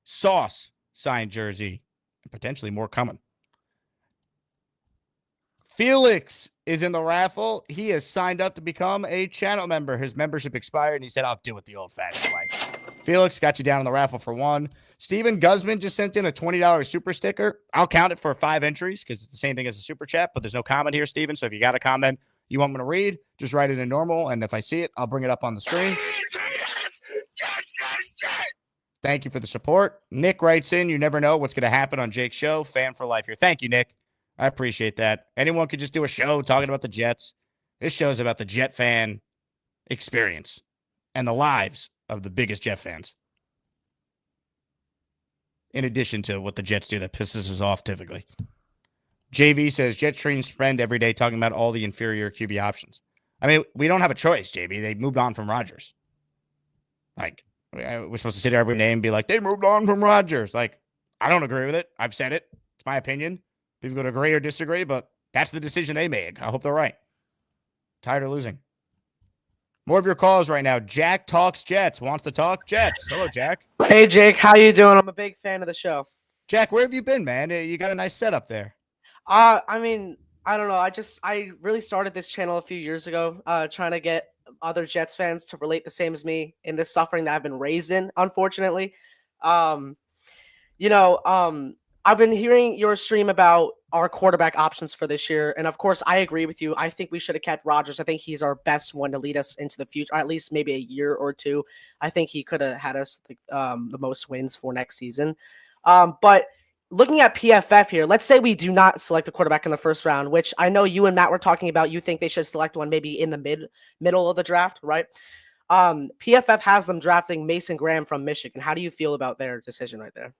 Sauce signed jersey. And potentially more coming. Felix is in the raffle. He has signed up to become a channel member. His membership expired, and he said, I'll do it the old-fashioned way. Felix got you down in the raffle for 1. Steven Guzman just sent in a $20 super sticker. I'll count it for 5 entries because it's the same thing as a super chat, but there's no comment here, Steven. So if you got a comment you want me to read, just write it in normal, and if I see it, I'll bring it up on the screen. Thank you for the support. Nick writes in, you never know what's going to happen on Jake's show. Fan for life here. Thank you, Nick. I appreciate that. Anyone could just do a show talking about the Jets. This show is about the Jet fan experience and the lives of the biggest Jet fans. In addition to what the Jets do that pisses us off typically. JV says, Jet streams spend every day talking about all the inferior QB options. I mean, we don't have a choice, JV. They moved on from Rodgers. Like, we're supposed to sit here every day and be like, they moved on from Rodgers. Like, I don't agree with it. I've said it. It's my opinion. People could agree or disagree, but that's the decision they made. I hope they're right. Tired of losing. More of your calls right now. Jack talks Jets. Wants to talk Jets. Hello, Jack. Hey, Jake. How you doing? I'm a big fan of the show. Jack, where have you been, man? You got a nice setup there. I mean, I don't know. I really started this channel a few years ago, trying to get other Jets fans to relate the same as me in this suffering that I've been raised in, unfortunately. I've been hearing your stream about our quarterback options for this year. And of course, I agree with you. I think we should have kept Rodgers. I think he's our best one to lead us into the future, or at least maybe a year or two. I think he could have had us the most wins for next season. But looking at PFF here, let's say we do not select a quarterback in the first round, which I know you and Matt were talking about. You think they should select one maybe in the middle of the draft, right? PFF has them drafting Mason Graham from Michigan. How do you feel about their decision right there?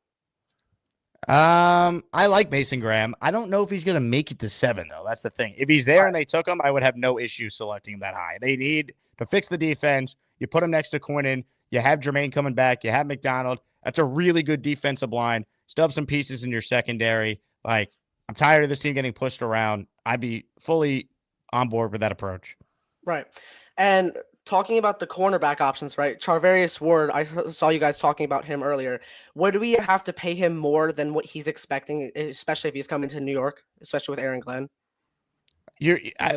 I like Mason Graham. I don't know if he's going to make it to 7, though. That's the thing. If he's there and they took him, I would have no issue selecting him that high. They need to fix the defense. You put him next to Quinnen. You have Jermaine coming back. You have McDonald. That's a really good defensive line. Still have some pieces in your secondary. Like, I'm tired of this team getting pushed around. I'd be fully on board with that approach. Right. And talking about the cornerback options, right? Charvarius Ward, I saw you guys talking about him earlier. Would we have to pay him more than what he's expecting, especially if he's coming to New York, especially with Aaron Glenn?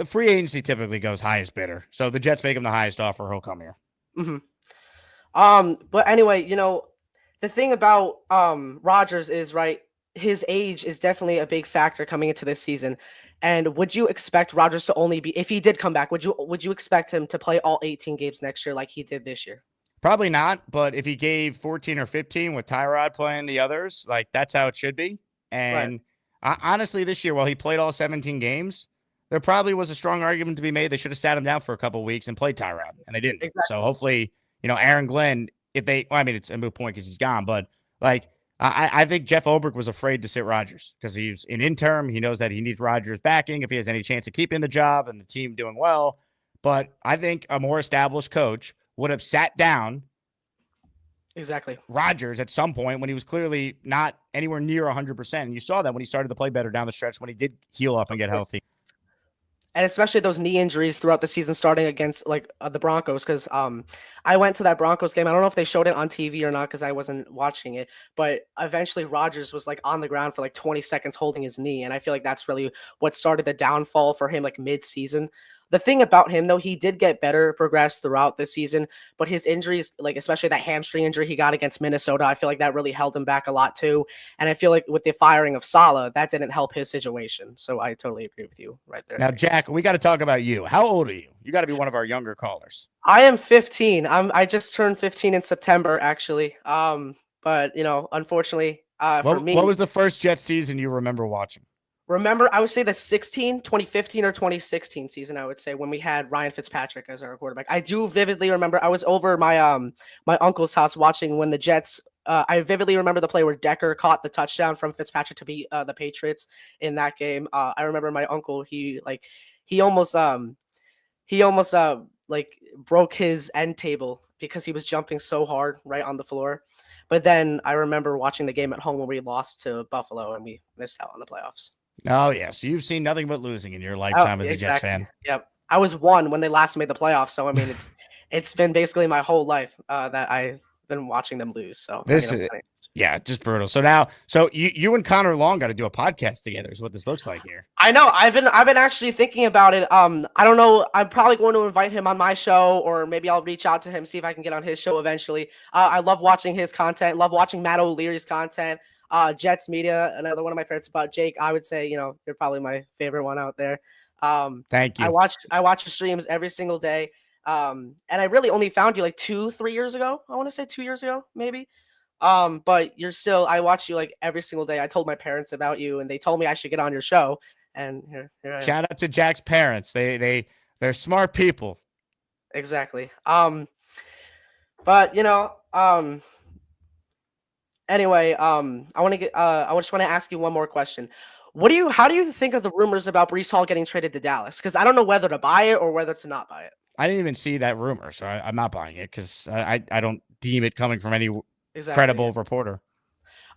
Free agency typically goes highest bidder. So the Jets make him the highest offer, he'll come here. Mm-hmm. But anyway, the thing about Rodgers is, right, his age is definitely a big factor coming into this season. And would you expect Rodgers to only be, if he did come back, would you expect him to play all 18 games next year like he did this year? Probably not, but if he gave 14 or 15 with Tyrod playing the others, like that's how it should be. And honestly, this year, while he played all 17 games, there probably was a strong argument to be made. They should have sat him down for a couple of weeks and played Tyrod, and they didn't. Exactly. So hopefully, Aaron Glenn, it's a moot point because he's gone, but like, I think Jeff Ulbrich was afraid to sit Rodgers because he's an interim. He knows that he needs Rodgers backing if he has any chance of keeping the job and the team doing well. But I think a more established coach would have sat down Rodgers at some point when he was clearly not anywhere near 100%. And you saw that when he started to play better down the stretch when he did heal up and get healthy. And especially those knee injuries throughout the season, starting against the Broncos, because I went to that Broncos game. I don't know if they showed it on TV or not because I wasn't watching it. But eventually, Rodgers was on the ground for 20 seconds holding his knee, and I feel like that's really what started the downfall for him mid-season. The thing about him, though, he did get better, progress throughout the season, but his injuries, especially that hamstring injury he got against Minnesota, I feel like that really held him back a lot too. And I feel like with the firing of Saleh, that didn't help his situation. So I totally agree with you right there. Now, Jack, we got to talk about you. How old are you? You got to be one of our younger callers. I am 15. I just turned 15 in September, actually. But unfortunately, for me, what was the first Jets season you remember watching? I would say the 2015 or 2016 season, I would say, when we had Ryan Fitzpatrick as our quarterback. I do vividly remember I was over my my uncle's house watching when the Jets, I vividly remember the play where Decker caught the touchdown from Fitzpatrick to beat the Patriots in that game. I remember my uncle, he almost broke his end table because he was jumping so hard right on the floor. But then I remember watching the game at home when we lost to Buffalo and we missed out on the playoffs. Oh, yeah. So you've seen nothing but losing in your lifetime as a Jets fan. Yep. I was 1 when they last made the playoffs. So, I mean, it's been basically my whole life that I've been watching them lose. So this is just brutal. So you and Connor Long got to do a podcast together is what this looks like here. I know. I've been actually thinking about it. I don't know. I'm probably going to invite him on my show, or maybe I'll reach out to him, see if I can get on his show eventually. I love watching his content. Love watching Matt O'Leary's content. Jets Media, another one of my favorites. About Jake, I would say, you're probably my favorite one out there. Thank you. I watch the streams every single day. And I really only found you 2-3 years ago. I want to say 2 years ago, maybe. But I watch you every single day. I told my parents about you and they told me I should get on your show. And here I am. Shout out to Jack's parents. They're smart people. Exactly. But anyway, I just want to ask you one more question. How do you think of the rumors about Breece Hall getting traded to Dallas? Because I don't know whether to buy it or whether to not buy it. I didn't even see that rumor, so I'm not buying it because I don't deem it coming from any credible reporter.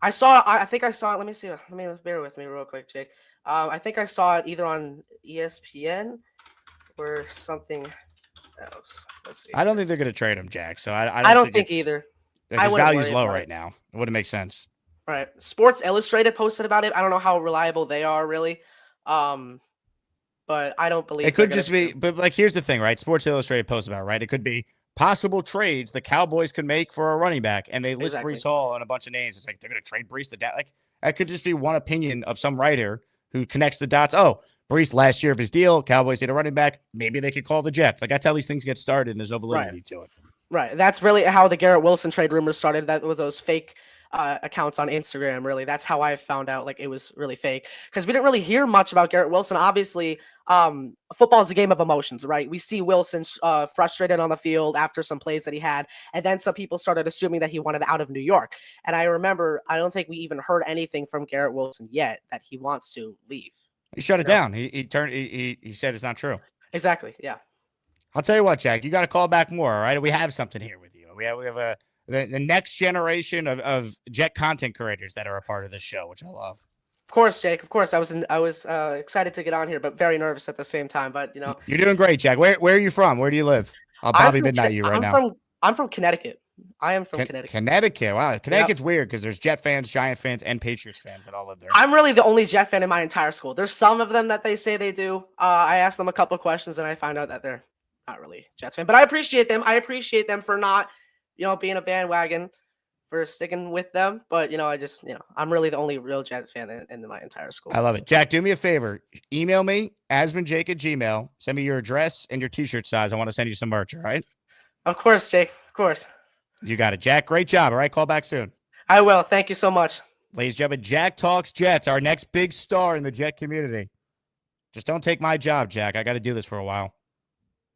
I saw. I think I saw it. Let me see. Let me bear with me real quick, Jake. I think I saw it either on ESPN or something else. Let's see. I don't think they're going to trade him, Jack. So I I don't think think it's either. like, I his wouldn't value's worry low about right it. now. It wouldn't make sense. Right. Sports Illustrated posted about it. I don't know how reliable they are, really. But I don't believe It could just be, but like, here's the thing, right? Sports Illustrated posts about it, right? It could be possible trades the Cowboys could make for a running back, and they list Exactly. Brees Hall and a bunch of names. It's like they're going to trade Brees to that. Like, that could just be one opinion of some writer who connects the dots. Oh, Brees last year of his deal, Cowboys need a running back. Maybe they could call the Jets. Like, that's how these things get started, and there's no validity to it. Right. That's really how the Garrett Wilson trade rumors started. That with those fake accounts on Instagram. Really, that's how I found out like it was really fake because we didn't really hear much about Garrett Wilson. Obviously, football is a game of emotions, right? We see Wilson frustrated on the field after some plays that he had, and then some people started assuming that he wanted out of New York. And I remember, I don't think we even heard anything from Garrett Wilson yet that he wants to leave. He shut it down. He said it's not true. Exactly. Yeah. I'll tell you what, Jack, you got to call back more. All right. We have something here with you. We have the next generation of Jet content creators that are a part of this show, which I love. Of course, Jake. Of course, I was excited to get on here, but very nervous at the same time. But You're doing great, Jack. Where are you from? Where do you live? I'll probably midnight you right now. I'm from Connecticut. I am from Connecticut. Connecticut. Wow. Connecticut's weird because there's Jet fans, Giant fans, and Patriots fans that all live there. I'm really the only Jet fan in my entire school. There's some of them that they say they do. I asked them a couple of questions and I found out that they're not really Jets fan. But I appreciate them. I appreciate them for not, being a bandwagon, for sticking with them. But, I'm really the only real Jet fan in my entire school. I love it. Jack, do me a favor. Email me, asmanjake@gmail. Send me your address and your t-shirt size. I want to send you some merch, all right? Of course, Jake. Of course. You got it, Jack. Great job. All right, call back soon. I will. Thank you so much. Ladies and gentlemen, Jack Talks Jets, our next big star in the Jet community. Just don't take my job, Jack. I got to do this for a while.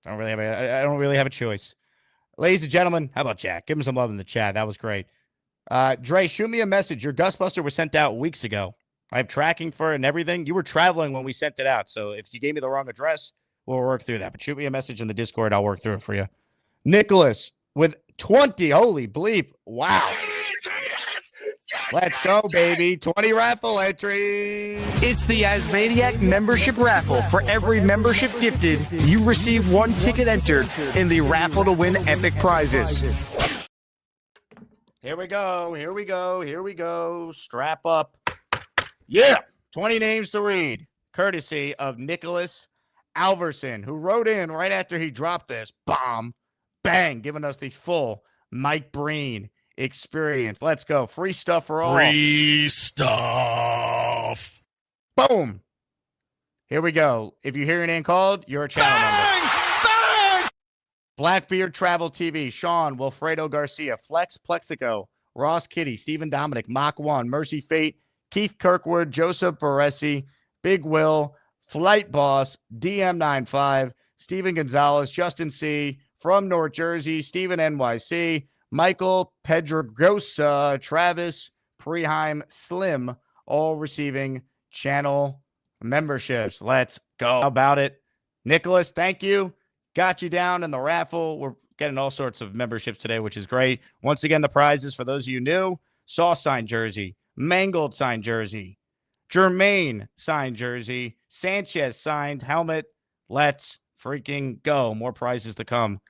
I don't really have a choice. Ladies and gentlemen, how about Jack? Give him some love in the chat. That was great. Dre, shoot me a message. Your Gustbuster was sent out weeks ago. I have tracking for it and everything. You were traveling when we sent it out. So if you gave me the wrong address, we'll work through that. But shoot me a message in the Discord. I'll work through it for you. Nicholas with 20. Holy bleep. Wow. Let's go, baby. 20 raffle entries. It's the Asmaniac membership raffle. For every membership gifted, you receive one ticket entered in the raffle to win epic prizes. Here we go. Here we go. Here we go. Strap up. Yeah. 20 names to read. Courtesy of Nicholas Alverson, who wrote in right after he dropped this bomb. Bang. Giving us the full Mike Breen experience. Let's go. Free stuff for all. Free stuff. Boom. Here we go. If you hear your name called, you're a channel member. Bang! Blackbeard Travel TV, Sean, Wilfredo Garcia, Flex Plexico, Ross Kitty, Stephen Dominic, Mach 1, Mercy Fate, Keith Kirkwood, Joseph Baresi, Big Will, Flight Boss, DM95, Stephen Gonzalez, Justin C. from North Jersey, Stephen NYC, Michael Pedrogosa, Travis Preheim, Slim, all receiving channel memberships. Let's go. How about it? Nicholas, thank you. Got you down in the raffle. We're getting all sorts of memberships today, which is great. Once again, the prizes for those of you new: Sauce signed jersey, Mangold signed jersey, Jermaine signed jersey, Sanchez signed helmet. Let's freaking go. More prizes to come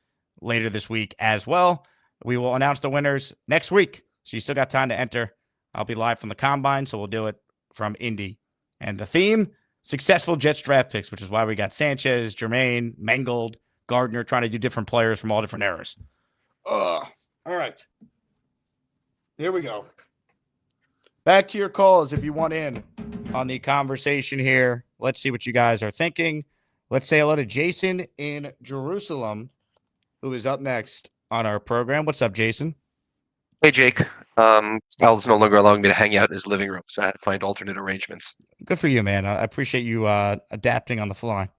later this week as well. We will announce the winners next week, so you still got time to enter. I'll be live from the Combine, so we'll do it from Indy. And the theme, successful Jets draft picks, which is why we got Sanchez, Jermaine, Mangold, Gardner, trying to do different players from all different eras. All right. Here we go. Back to your calls if you want in on the conversation here. Let's see what you guys are thinking. Let's say hello to Jason in Jerusalem, who is up next on our program. What's up, Jason? Hey, Jake. Al's no longer allowing me to hang out in his living room, so I had to find alternate arrangements. Good for you, man. I appreciate you adapting on the fly.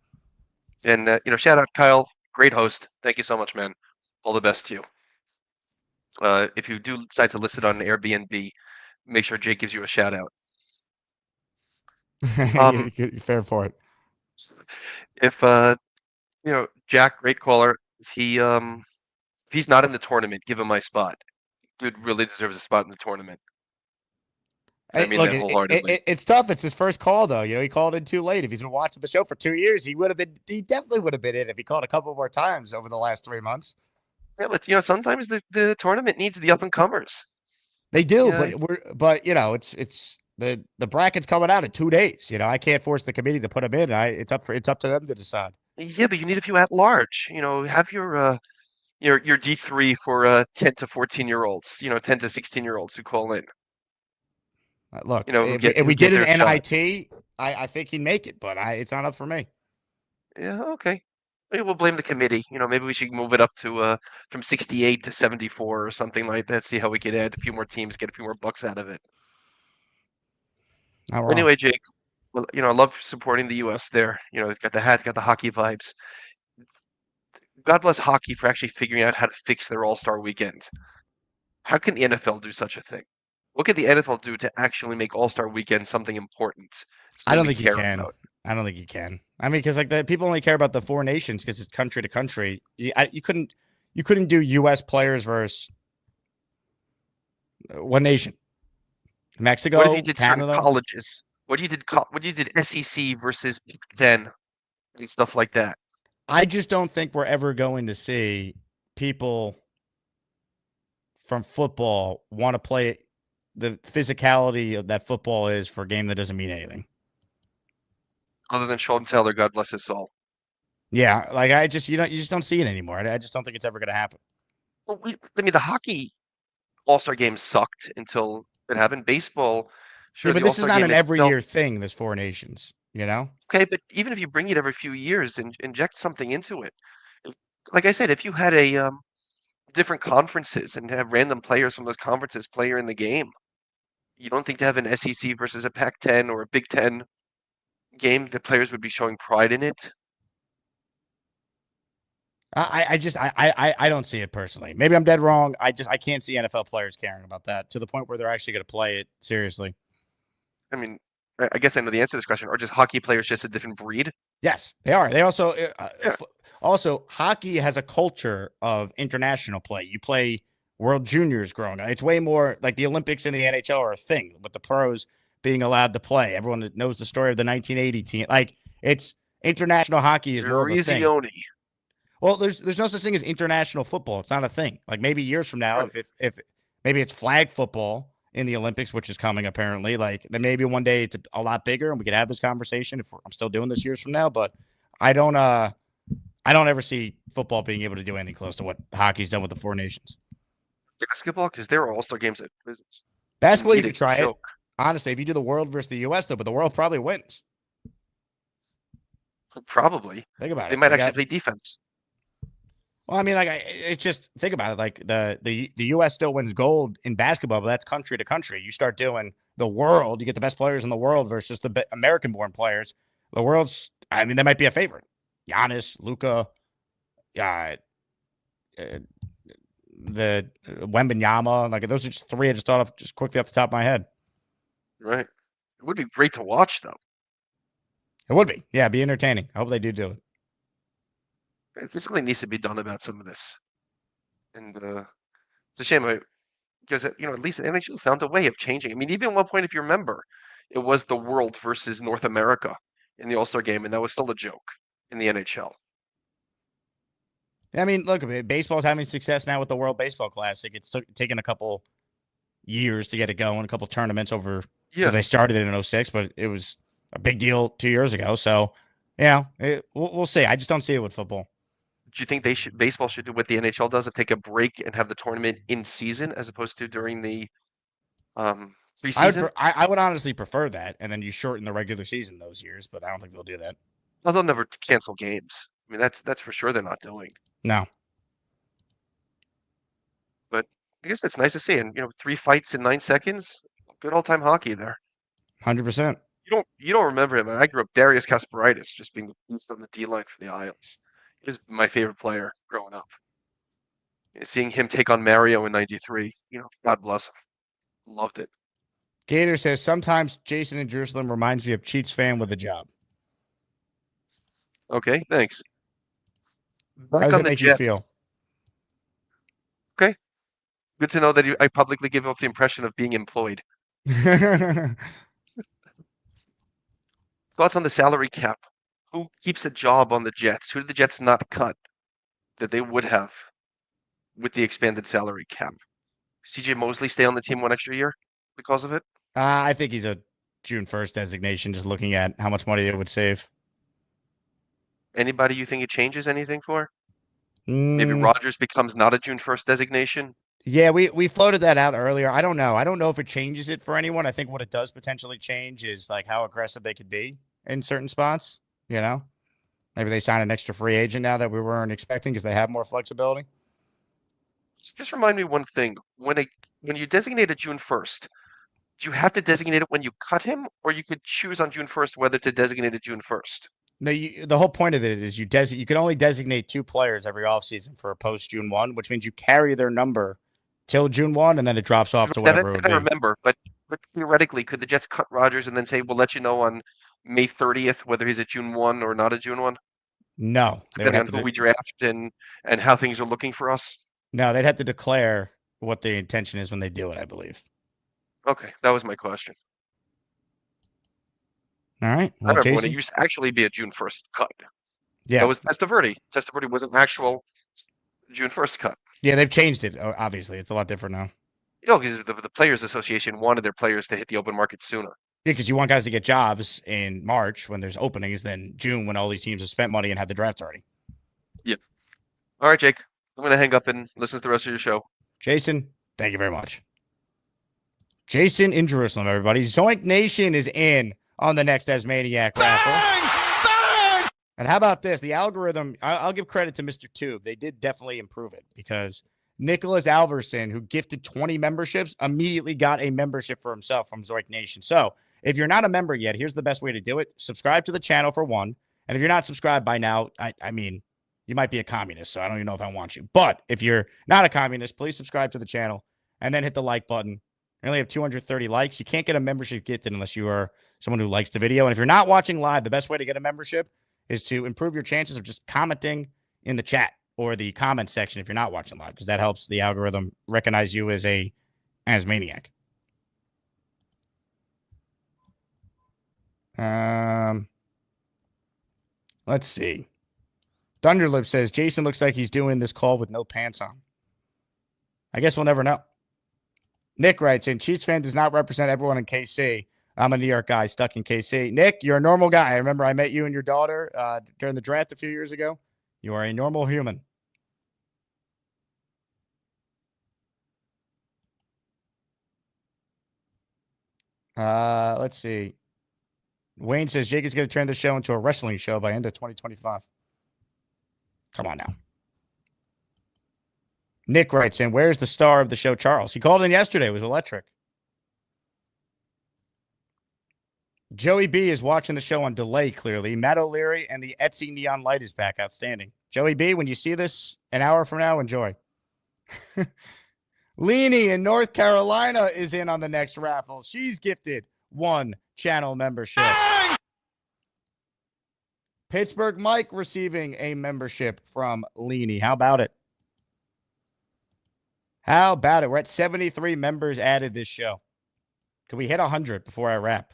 And, shout out Kyle. Great host. Thank you so much, man. All the best to you. If you do decide to list it on Airbnb, make sure Jake gives you a shout out. Fair for it. If, Jack, great caller. If he's not in the tournament, give him my spot. Dude really deserves a spot in the tournament. I mean that wholeheartedly. It's tough. It's his first call, though. He called in too late. If he's been watching the show for 2 years, he definitely would have been in if he called a couple more times over the last 3 months. Yeah, but sometimes the tournament needs the up and comers. They do, but it's the bracket's coming out in 2 days. I can't force the committee to put them in. It's up to them to decide. Yeah, but you need a few at large. Have your D3 for 10 to 14-year-olds. 10 to 16-year-olds who call in. Look, if we did an NIT, I think he'd make it, but it's not up for me. Yeah, okay. Maybe we'll blame the committee. Maybe we should move it up to from 68 to 74 or something like that. See how we could add a few more teams, get a few more bucks out of it. Anyway, Jake, well, I love supporting the U.S. there. It's got the hat, got the hockey vibes. God bless hockey for actually figuring out how to fix their All-Star weekend. How can the NFL do such a thing? What could the NFL do to actually make All-Star weekend something important? I don't think you can. I don't think you can. I mean, because the people only care about the 4 nations because it's country to country. You couldn't do U.S. players versus one nation. Mexico, what if you did Canada, certain colleges? What do you did SEC versus Big Ten and stuff like that? I just don't think we're ever going to see people from football want to play the physicality of that football is for a game that doesn't mean anything. Other than Sean Taylor, God bless his soul. Yeah, like you just don't see it anymore. I just don't think it's ever going to happen. Well, the hockey All-Star game sucked until it happened. Baseball, sure. Yeah, but this is not an every year thing. There's 4 nations, Okay, but even if you bring it every few years and inject something into it, like I said, if you had a different conferences and have random players from those conferences play in the game, you don't think to have an SEC versus a Pac-10 or a Big Ten game, the players would be showing pride in it? I don't see it personally. Maybe I'm dead wrong. I can't see NFL players caring about that to the point where they're actually going to play it seriously. I mean, I guess I know the answer to this question. Are just hockey players just a different breed? Yes, they are. They also also hockey has a culture of international play. You play World Juniors growing up. It's way more like the Olympics and the NHL are a thing with the pros being allowed to play. Everyone knows the story of the 1980 team. Like it's international hockey is more of a thing. Well, there's no such thing as international football. It's not a thing. Like maybe years from now, if maybe it's flag football in the Olympics, which is coming apparently, like then maybe one day it's a lot bigger and we could have this conversation if I'm still doing this years from now. But I don't ever see football being able to do anything close to what hockey's done with the 4 nations. Basketball, because there are All-Star games at prisons. Basketball, you could try it. Honestly, if you do the world versus the U.S., though, but the world probably wins. Probably. Think about it. They might actually play defense. Well, I mean, like, it's just think about it. Like the U.S. still wins gold in basketball, but that's country to country. You start doing the world, you get the best players in the world versus the American-born players. The world's, I mean, they might be a favorite. Giannis, Luka, the Wembanyama, like those are just 3 I just thought of just quickly off the top of my head. Right. It would be great to watch, though. It would be. Yeah, it'd be entertaining. I hope they do it. Something needs to be done about some of this. And it's a shame because, at least the NHL found a way of changing. I mean, even at one point, if you remember, it was the world versus North America in the All-Star game, and that was still a joke in the NHL. I mean, look, baseball's having success now with the World Baseball Classic. It's taken a couple years to get it going, a couple tournaments over because I started it in 2006, but it was a big deal 2 years ago. So, we'll see. I just don't see it with football. Do you think baseball should do what the NHL does of take a break and have the tournament in season as opposed to during the preseason? I would honestly prefer that, and then you shorten the regular season those years, but I don't think they'll do that. Well, they'll never cancel games. I mean, that's for sure they're not doing. No. But I guess it's nice to see. And 3 fights in 9 seconds, good all-time hockey there. 100%. You don't remember him. I grew up Darius Kasparaitis just being the beast on the D line for the Isles. He was my favorite player growing up. Seeing him take on Mario in '93, God bless him. Loved it. Gator says sometimes Jason in Jerusalem reminds me of Cheats fan with a job. Okay, thanks. How does that make you feel? Okay. Good to know that I publicly give off the impression of being employed. Thoughts on the salary cap? Who keeps a job on the Jets? Who did the Jets not cut that they would have with the expanded salary cap? CJ Mosley stay on the team one extra year because of it? I think he's a June 1st designation, just looking at how much money it would save. Anybody you think it changes anything for? Maybe Rodgers becomes not a June 1st designation? Yeah, we floated that out earlier. I don't know. I don't know if it changes it for anyone. I think what it does potentially change is like how aggressive they could be in certain spots. You know, maybe they sign an extra free agent now that we weren't expecting because they have more flexibility. Just remind me one thing: when you designate a June 1st, do you have to designate it when you cut him, or you could choose on June 1st whether to designate it June 1st? No, the whole point of it is you can only designate 2 players every offseason for a post June 1, which means you carry their number till June 1, and then it drops off to whatever it would be. I remember, but theoretically, could the Jets cut Rodgers and then say, we'll let you know on May 30th whether he's a June 1 or not a June 1? No. Depending on who we draft and how things are looking for us? No, they'd have to declare what the intention is when they do it, I believe. Okay, that was my question. All right. Well, I remember when it used to actually be a June 1st cut. Yeah. That was Testaverde. Testaverde was an actual June 1st cut. Yeah, they've changed it. Obviously, it's a lot different now. You know, because the Players Association wanted their players to hit the open market sooner. Yeah, because you want guys to get jobs in March when there's openings, then June when all these teams have spent money and had the draft already. Yep. All right, Jake. I'm going to hang up and listen to the rest of your show. Jason, thank you very much. Jason in Jerusalem, everybody. Zoink Nation is in on the next Asmaniac raffle. Bang! And how about this? The algorithm, I'll give credit to Mr. Tube. They did definitely improve it because Nicholas Alverson, who gifted 20 memberships, immediately got a membership for himself from Zoink Nation. So if you're not a member yet, here's the best way to do it. Subscribe to the channel for one. And if you're not subscribed by now, I mean, you might be a communist, so I don't even know if I want you. But if you're not a communist, please subscribe to the channel and then hit the like button. We only have 230 likes. You can't get a membership gifted unless you are someone who likes the video. And if you're not watching live, the best way to get a membership is to improve your chances of just commenting in the chat or the comment section if you're not watching live, because that helps the algorithm recognize you as a Asmaniac. Let's see. Thunderlip says, Jason looks like he's doing this call with no pants on. I guess we'll never know. Nick writes in, Chiefs fan does not represent everyone in KC. I'm a New York guy stuck in KC. Nick, you're a normal guy. I remember I met you and your daughter during the draft a few years ago. You are a normal human. Let's see. Wayne says Jake is going to turn the show into a wrestling show by end of 2025. Come on now. Nick writes in, where's the star of the show, Charles? He called in yesterday. It was electric. Joey B is watching the show on delay, clearly. Matt O'Leary and the Etsy neon light is back. Outstanding. Joey B, when you see this an hour from now, enjoy. Leanie in North Carolina is in on the next raffle. She's gifted 1 channel membership. Pittsburgh Mike receiving a membership from Leanie. How about it? How about it? We're at 73 members added this show. Can we hit 100 before I wrap?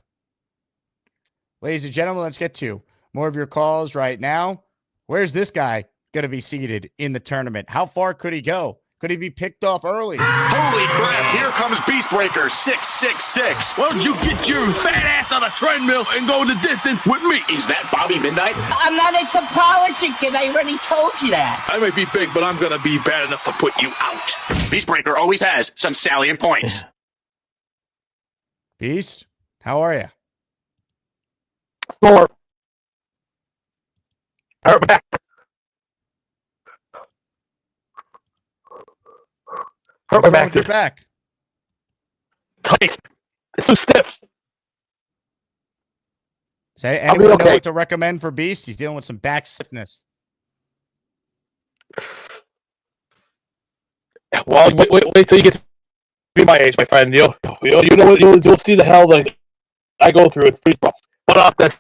Ladies and gentlemen, let's get to more of your calls right now. Where's this guy going to be seated in the tournament? How far could he go? Could he be picked off early? Holy crap, here comes Beastbreaker 666. Why don't you get your fat ass on a treadmill and go the distance with me? Is that Bobby Midnight? I'm not into politics, and I already told you that. I may be big, but I'm going to be bad enough to put you out. Beastbreaker always has some salient points. Beast, how are you? Sore. Hurt back. Hurt my back. Your back. Tight. It's too stiff. Say, anyone know what to recommend for Beast? He's dealing with some back stiffness. Well, wait till you get to be my age, my friend. You know what? You'll see the hell that I go through. It's pretty rough. But that's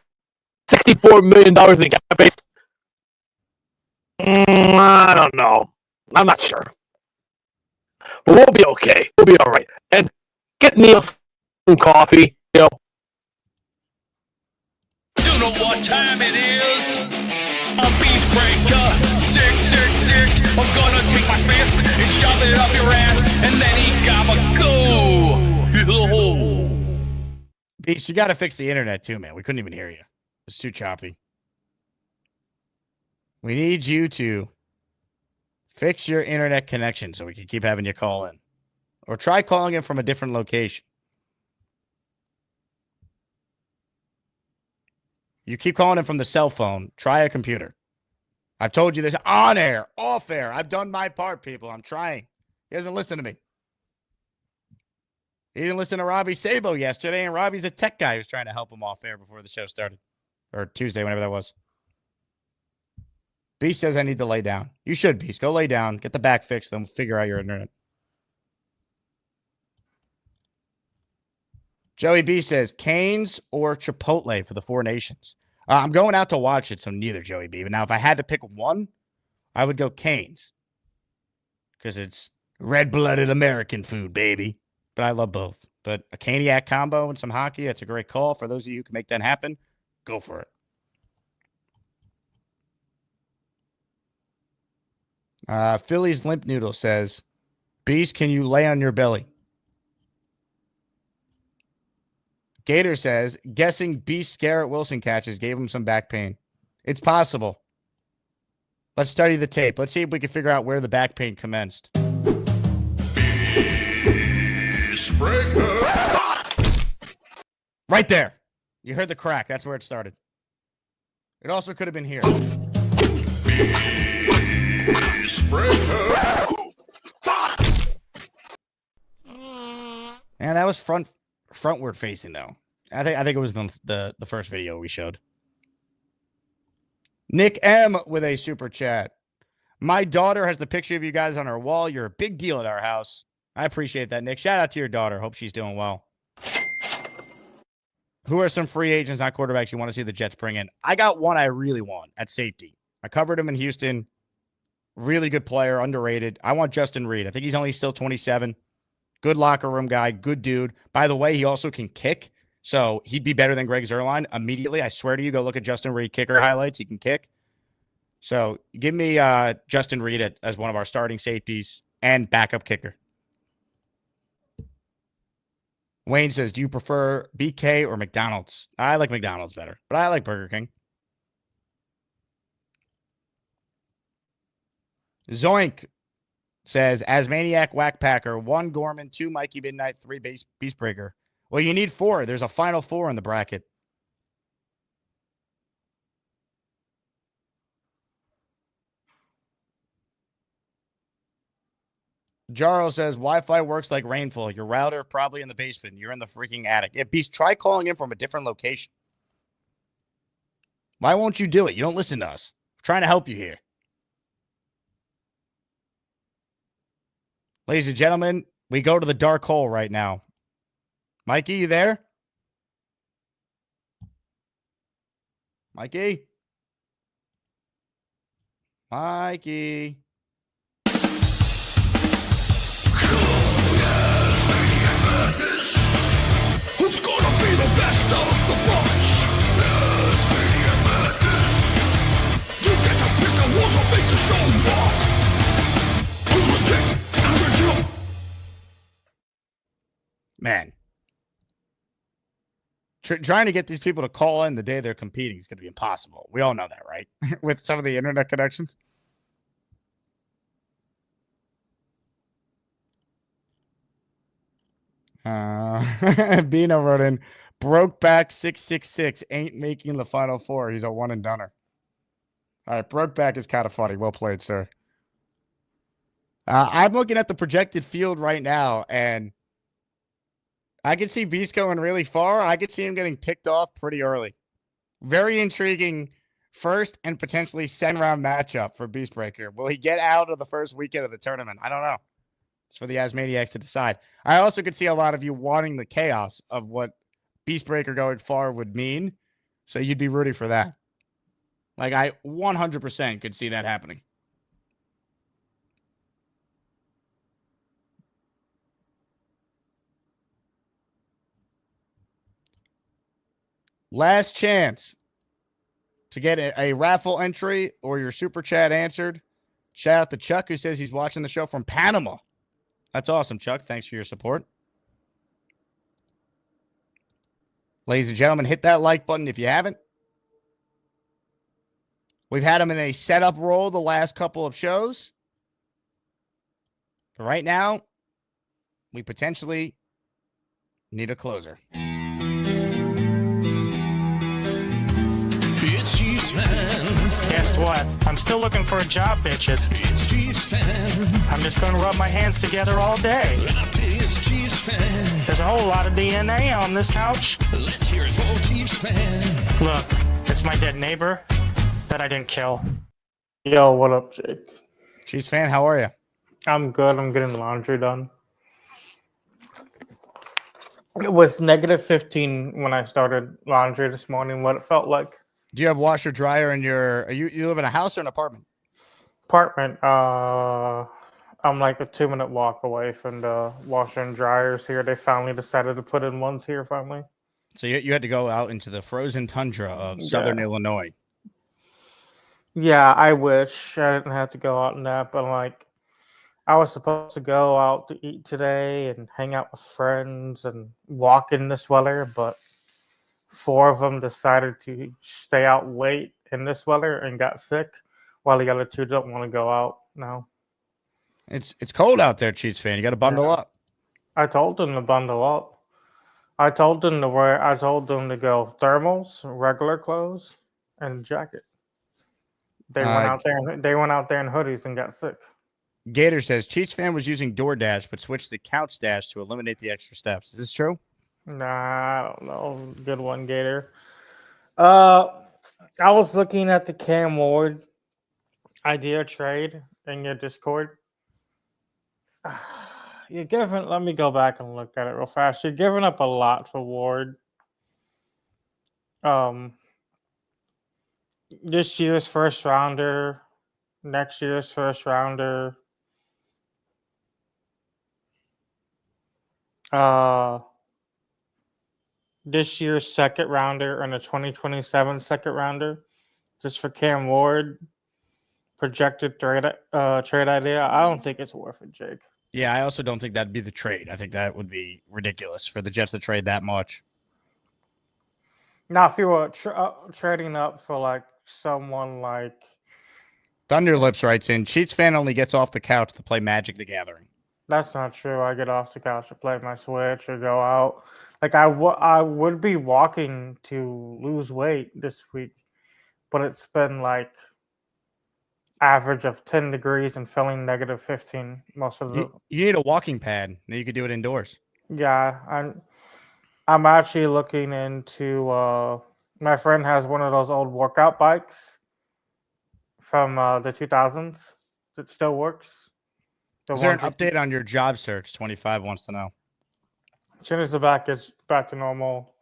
$64 million in cap space. I don't know. I'm not sure. But we'll be okay. We'll be all right. And get Nielsen some coffee. You know, You know what time it is? A beast breaker, 666. I'm gonna take my fist and shove it up your ass, and then he gotta go. Beast, you got to fix the internet too, man. We couldn't even hear you. It's too choppy. We need you to fix your internet connection so we can keep having you call in. Or try calling in from a different location. You keep calling in from the cell phone. Try a computer. I've told you this on air, off air. I've done my part, people. I'm trying. He doesn't listen to me. He didn't listen to Robbie Sabo yesterday, and Robbie's a tech guy who's trying to help him off air before the show started. Or Tuesday, whenever that was. Beast says I need to lay down. You should, Beast. Go lay down. Get the back fixed, then we'll figure out your internet. Joey B says, Canes or Chipotle for the Four Nations? I'm going out to watch it, so neither, Joey B. But now if I had to pick one, I would go Canes. Because it's red-blooded American food, baby. But I love both. But a Caniac combo and some hockey, that's a great call. For those of you who can make that happen, go for it. Philly's Limp Noodle says, Beast, can you lay on your belly? Gator says, guessing Beast Garrett Wilson catches gave him some back pain. It's possible. Let's study the tape. Let's see if we can figure out where the back pain commenced. Right there. You heard the crack. That's where it started. It also could have been here. And that was frontward facing though. I think it was the first video we showed. Nick M with a super chat. My daughter has the picture of you guys on her wall. You're a big deal at our house. I appreciate that, Nick. Shout out to your daughter. Hope she's doing well. Who are some free agents, not quarterbacks, you want to see the Jets bring in? I got one I really want at safety. I covered him in Houston. Really good player, underrated. I want Justin Reed. I think he's only still 27. Good locker room guy, good dude. By the way, he also can kick, so he'd be better than Greg Zuerlein immediately. I swear to you, go look at Justin Reed kicker highlights. He can kick. So give me Justin Reed as one of our starting safeties and backup kicker. Wayne says, do you prefer BK or McDonald's? I like McDonald's better, but I like Burger King. Zoink says, as Maniac Whack Packer, 1 Gorman, 2 Mikey Midnight, 3 Beastbreaker. Well, you need 4. There's a final 4 in the bracket. Jarl says, Wi-Fi works like rainfall. Your router probably in the basement. You're in the freaking attic. Yeah, Beast, try calling in from a different location. Why won't you do it? You don't listen to us. We're trying to help you here. Ladies and gentlemen, we go to the dark hole right now. Mikey, you there? Mikey? Mikey? Who's gonna be the best of the bunch? You get to pick the ones that make the show rock. Man. Trying to get these people to call in the day they're competing is going to be impossible. We all know that, right? With some of the internet connections. Bino wrote in, Brokeback 666 ain't making the Final Four. He's a one and doneer. All right, Brokeback is kind of funny. Well played, sir. I'm looking at the projected field right now, and I could see Beast going really far. I could see him getting picked off pretty early. Very intriguing first and potentially second-round matchup for Beastbreaker. Will he get out of the first weekend of the tournament? I don't know. It's for the Asmaniacs to decide. I also could see a lot of you wanting the chaos of what Beastbreaker going far would mean, so you'd be rooting for that. Like, I 100% could see that happening. Last chance to get a raffle entry or your super chat answered. Shout out to Chuck, who says he's watching the show from Panama. That's awesome, Chuck. Thanks for your support. Ladies and gentlemen, hit that like button if you haven't. We've had him in a setup role the last couple of shows. But right now, we potentially need a closer. It's Chiefs fan. Guess what? I'm still looking for a job, bitches. It's Chiefs fan. I'm just going to rub my hands together all day. It's Chiefs fan. There's a whole lot of DNA on this couch. Let's hear it for Chiefs fan. Look, it's my dead neighbor that I didn't kill. Yo, what up, Jake? Chiefs fan, how are you? I'm good. I'm getting laundry done. It was negative 15 when I started laundry this morning, what it felt like. Do you have washer dryer in your you live in a house or an apartment? Apartment. I'm like a 2-minute walk away from the washer and dryers here. They finally decided to put in ones here finally. So you had to go out into the frozen tundra of southern Illinois. Yeah, I wish I didn't have to go out in that, but like I was supposed to go out to eat today and hang out with friends and walk in this weather, but 4 of them decided to stay out late in this weather and got sick, while the other 2 don't want to go out now. It's cold out there, Chiefs fan. You got to bundle up. I told them to bundle up. I told them to go thermals, regular clothes, and jacket. They went out there in hoodies and got sick. Gator says Chiefs fan was using DoorDash but switched to Couch Dash to eliminate the extra steps. Is this true? Nah, I don't know. Good one, Gator. I was looking at the Cam Ward idea trade in your Discord. Let me go back and look at it real fast. You're giving up a lot for Ward. This year's first rounder, next year's first rounder. This year's second rounder and a 2027 second rounder, just for Cam Ward. Projected trade idea. I don't think it's worth it, Jake. Yeah, I also don't think that'd be the trade. I think that would be ridiculous for the Jets to trade that much. Now, if you were trading up for like someone like Thunderlips writes in, Cheats fan only gets off the couch to play Magic the Gathering. That's not true. I get off the couch to play my Switch or go out. Like I would be walking to lose weight this week, but it's been like average of 10 degrees and feeling negative 15 most of the. You need a walking pad. Now you could do it indoors. Yeah, I'm actually looking into. My friend has one of those old workout bikes from the 2000s that still works. Is there an update on your job search? 25 wants to know. As soon as the back is back to normal.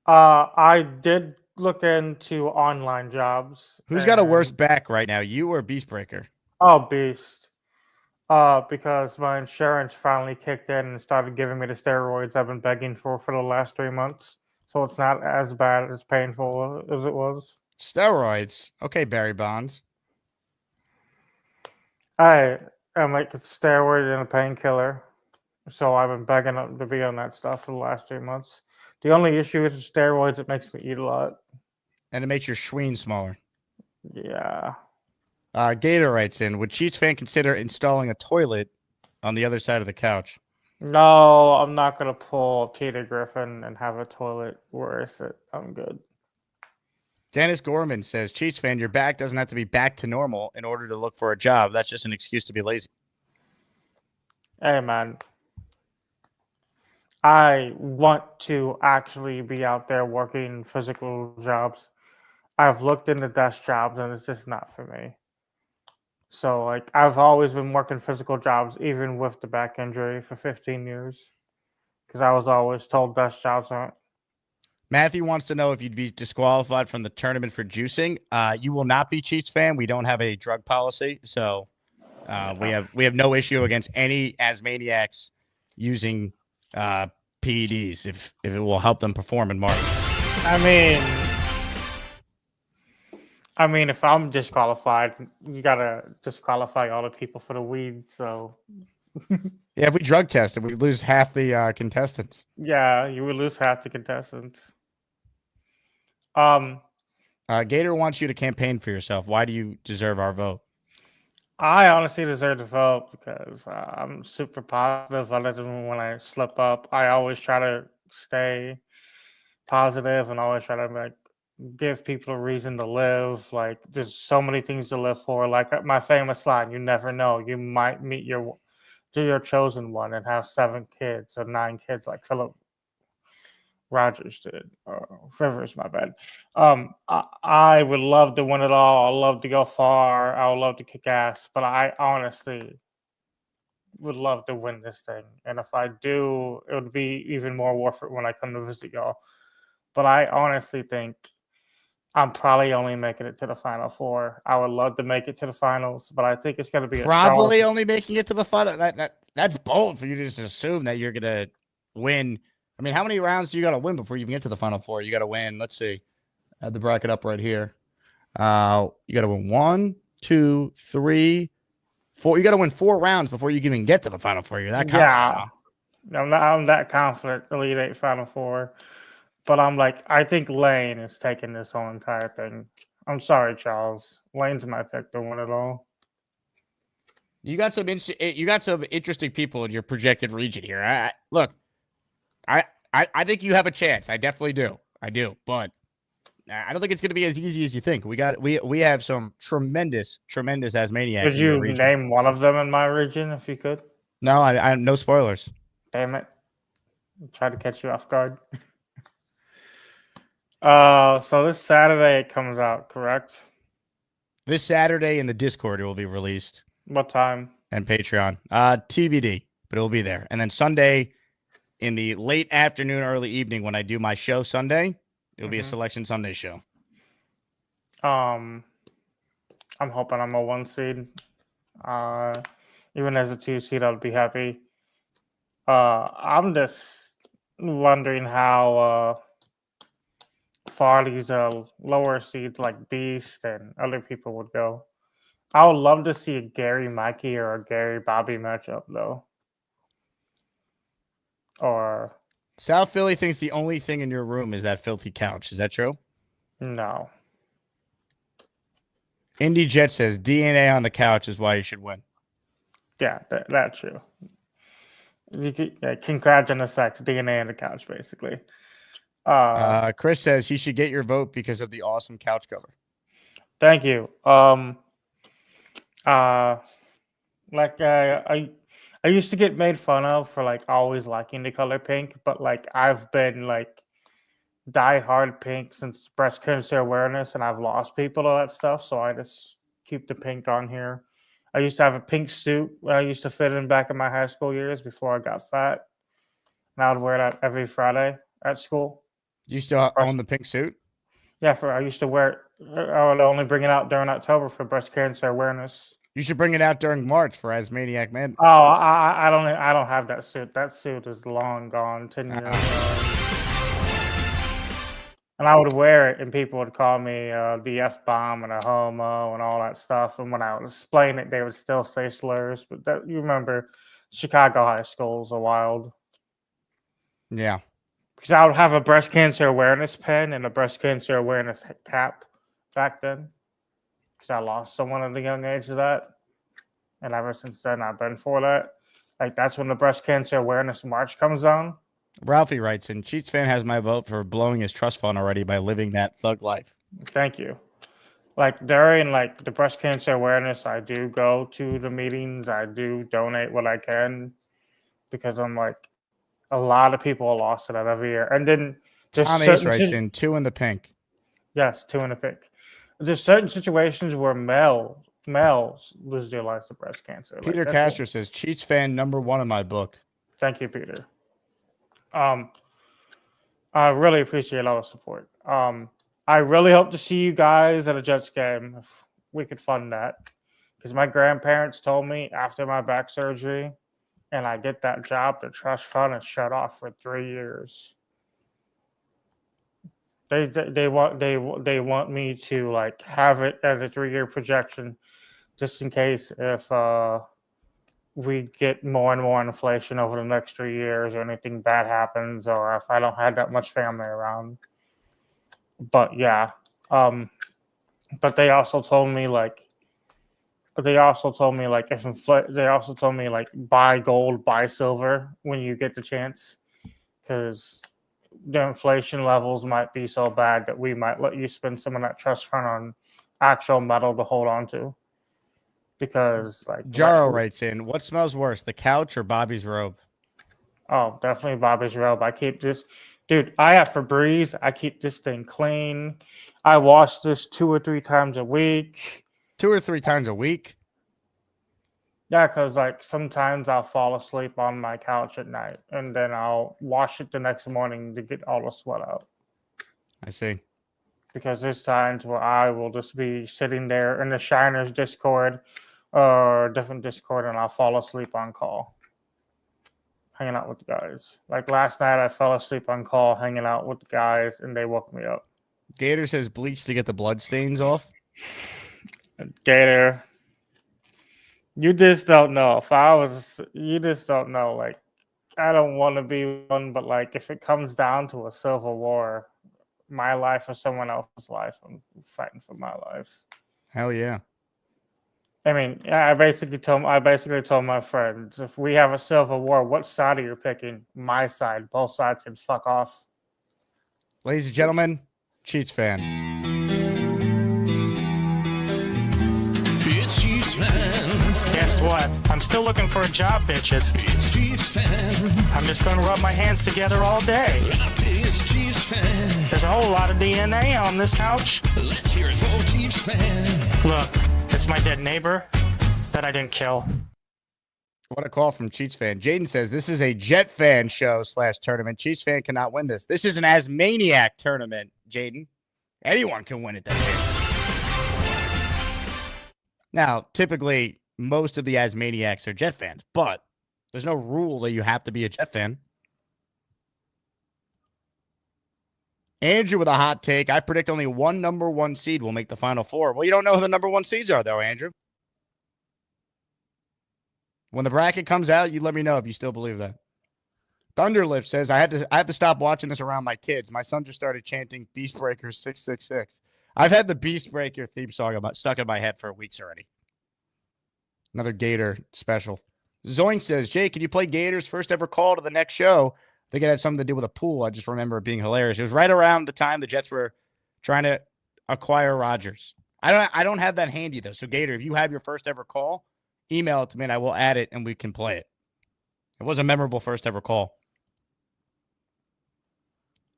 I did look into online jobs. Who's got a worse back right now, you or Beastbreaker? Oh, Beast. Because my insurance finally kicked in and started giving me the steroids I've been begging for the last 3 months. So it's not as bad, as painful as it was. Steroids? Okay, Barry Bonds. I'm like a steroid and a painkiller. So I've been begging them to be on that stuff for the last 3 months. The only issue is with steroids, it makes me eat a lot. And it makes your schween smaller. Yeah. Gator writes in, would Chiefs fan consider installing a toilet on the other side of the couch? No, I'm not going to pull Peter Griffin and have a toilet. Where is it? I'm good. Dennis Gorman says, Chiefs fan, your back doesn't have to be back to normal in order to look for a job. That's just an excuse to be lazy. Hey, man. I want to actually be out there working physical jobs. I've looked into desk jobs and it's just not for me. So, like, I've always been working physical jobs, even with the back injury for 15 years. Because I was always told desk jobs aren't. Matthew wants to know if you'd be disqualified from the tournament for juicing. You will not be, Chiefs fan. We don't have a drug policy. So, we have no issue against any Asmaniacs using PEDs if it will help them perform in March. I mean, if I'm disqualified, you gotta disqualify all the people for the weed. So Yeah, if we drug tested, we'd lose half the contestants. yeah, you would lose half the contestants. Gator wants you to campaign for yourself. Why do you deserve our vote? I honestly deserve to vote because I'm super positive. Other than when I slip up, I always try to stay positive and always try to like give people a reason to live. Like there's so many things to live for. Like my famous line, "You never know, you might meet your chosen one and have 7 kids or 9 kids like Philip Rogers did. Rivers, my bad. I would love to win it all. I love to go far. I would love to kick ass, but I honestly would love to win this thing. And if I do, it would be even more worth it when I come to visit y'all. But I honestly think I'm probably only making it to the Final Four. I would love to make it to the finals, but I think it's going to be Probably only making it to the final. That's bold for you to just assume that you're gonna win. I mean, how many rounds do you got to win before you can get to the Final Four? You got to win. Let's see. I have the bracket up right here. You got to win 1, 2, 3, 4. You got to win 4 rounds before you can even get to the Final Four. You're that confident. Yeah, I'm that confident. Elite 8 Final Four. But I'm like, I think Lane is taking this whole entire thing. I'm sorry, Charles. Lane's my pick to win it all. You got some interesting people in your projected region here. I think you have a chance. I definitely do. I do, but I don't think it's going to be as easy as you think. We have some tremendous Asmaniacs. Could you name one of them in my region if you could? No, I no spoilers. Damn it! Try to catch you off guard. So this Saturday it comes out, correct? This Saturday in the Discord it will be released. What time? And Patreon. TBD, but it will be there. And then Sunday in the late afternoon, early evening when I do my show Sunday, it will be a Selection Sunday show. I'm hoping I'm a 1 seed. Even as a 2 seed, I'd be happy. I'm just wondering how far these lower seeds like Beast and other people would go. I would love to see a Gary Mikey or a Gary Bobby matchup though. Or South Philly thinks the only thing in your room is that filthy couch. Is that true? No. Indy Jet says DNA on the couch is why you should win. Yeah, that's true. Congrats on the sex, DNA on the couch, basically. Chris says he should get your vote because of the awesome couch cover. Thank you. I used to get made fun of for like always liking the color pink, but like I've been like die-hard pink since breast cancer awareness, and I've lost people to that stuff, so I just keep the pink on here. I used to have a pink suit when I used to fit in back in my high school years before I got fat, and I would wear that every Friday at school. You still own the pink suit? Yeah, I used to wear it. I would only bring it out during October for breast cancer awareness. You should bring it out during March for Asmaniac Man. Oh, I don't have that suit. That suit is long gone, 10 years ago. And I would wear it, and people would call me the F-bomb and a homo and all that stuff. And when I would explain it, they would still say slurs. But you remember, Chicago high schools are wild. Yeah. Because I would have a breast cancer awareness pen and a breast cancer awareness cap back then. Because I lost someone at a young age of that. And ever since then, I've been for that. Like, that's when the breast cancer awareness march comes on. Ralphie writes in, Cheats fan has my vote for blowing his trust fund already by living that thug life. Thank you. Like, during, like, the breast cancer awareness, I do go to the meetings. I do donate what I can. Because I'm like, a lot of people lost it every year. And then there's Tom Ace writes in 2 in the pink. Yes, 2 in the pink. There's certain situations where males lose their lives to breast cancer. Peter Castro says, Cheats fan #1 in my book. Thank you, Peter. I really appreciate all the support. I really hope to see you guys at a Jets game if we could fund that. Because my grandparents told me after my back surgery and I get that job, the trust fund is shut off for 3 years. They want me to like have it at a 3-year projection, just in case if we get more and more inflation over the next 3 years, or anything bad happens, or if I don't have that much family around. But yeah, but they also told me like if they also told me like buy gold, buy silver when you get the chance, because the inflation levels might be so bad that we might let you spend some of that trust fund on actual metal to hold on to. Because like Jaro writes in, what smells worse, the couch or Bobby's robe? Oh, definitely Bobby's robe. I keep this, dude. I have Febreze. I keep this thing clean. I wash this 2 or 3 times a week. 2 or 3 times a week? Yeah, because like sometimes I'll fall asleep on my couch at night, and then I'll wash it the next morning to get all the sweat out. I see. Because there's times where I will just be sitting there in the Shiners Discord or different Discord, and I'll fall asleep on call, hanging out with the guys. Like last night, I fell asleep on call, hanging out with the guys, and they woke me up. Gator says bleach to get the blood stains off. Gator, you just don't know. You just don't know. Like, I don't want to be one, but like, if it comes down to a civil war, my life or someone else's life, I'm fighting for my life. Hell yeah. I mean, I basically told my friends, if we have a civil war, what side are you picking? My side. Both sides can fuck off. Ladies and gentlemen, Cheats fan. It's Chiefs fan. Guess what? I'm still looking for a job, bitches. It's Chiefs fan. I'm just going to rub my hands together all day. It's Chiefs fan. There's a whole lot of DNA on this couch. Let's hear it for Chiefs fan. Look, it's my dead neighbor that I didn't kill. What a call from Cheats fan. Jaden says this is a Jet fan show / tournament. Cheats fan cannot win this. This is an Asmaniac tournament, Jaden. Anyone can win it that day. Now, typically, most of the Asmaniacs are Jet fans, but there's no rule that you have to be a Jet fan. Andrew with a hot take. I predict only one number 1 seed will make the Final Four. Well, you don't know who the number 1 seeds are, though, Andrew. When the bracket comes out, you let me know if you still believe that. Thunderlip says, I have to stop watching this around my kids. My son just started chanting Beastbreaker 666. I've had the Beastbreaker theme song stuck in my head for weeks already. Another Gator special. Zoink says, Jay, can you play Gator's first ever call to the next show? I think it had something to do with a pool. I just remember it being hilarious. It was right around the time the Jets were trying to acquire Rodgers. I don't have that handy, though. So, Gator, if you have your first ever call, email it to me, and I will add it, and we can play it. It was a memorable first ever call.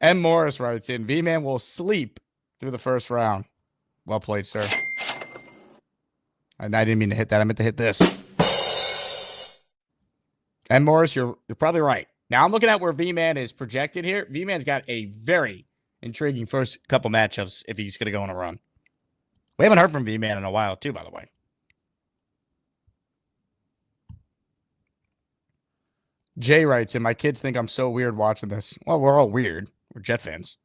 M. Morris writes in, V-Man will sleep through the first round. Well played, sir. And I didn't mean to hit that. I meant to hit this. M. Morris, you're probably right. Now, I'm looking at where V-Man is projected here. V-Man's got a very intriguing first couple matchups if he's going to go on a run. We haven't heard from V-Man in a while, too, by the way. Jay writes in, my kids think I'm so weird watching this. Well, we're all weird. We're Jet fans.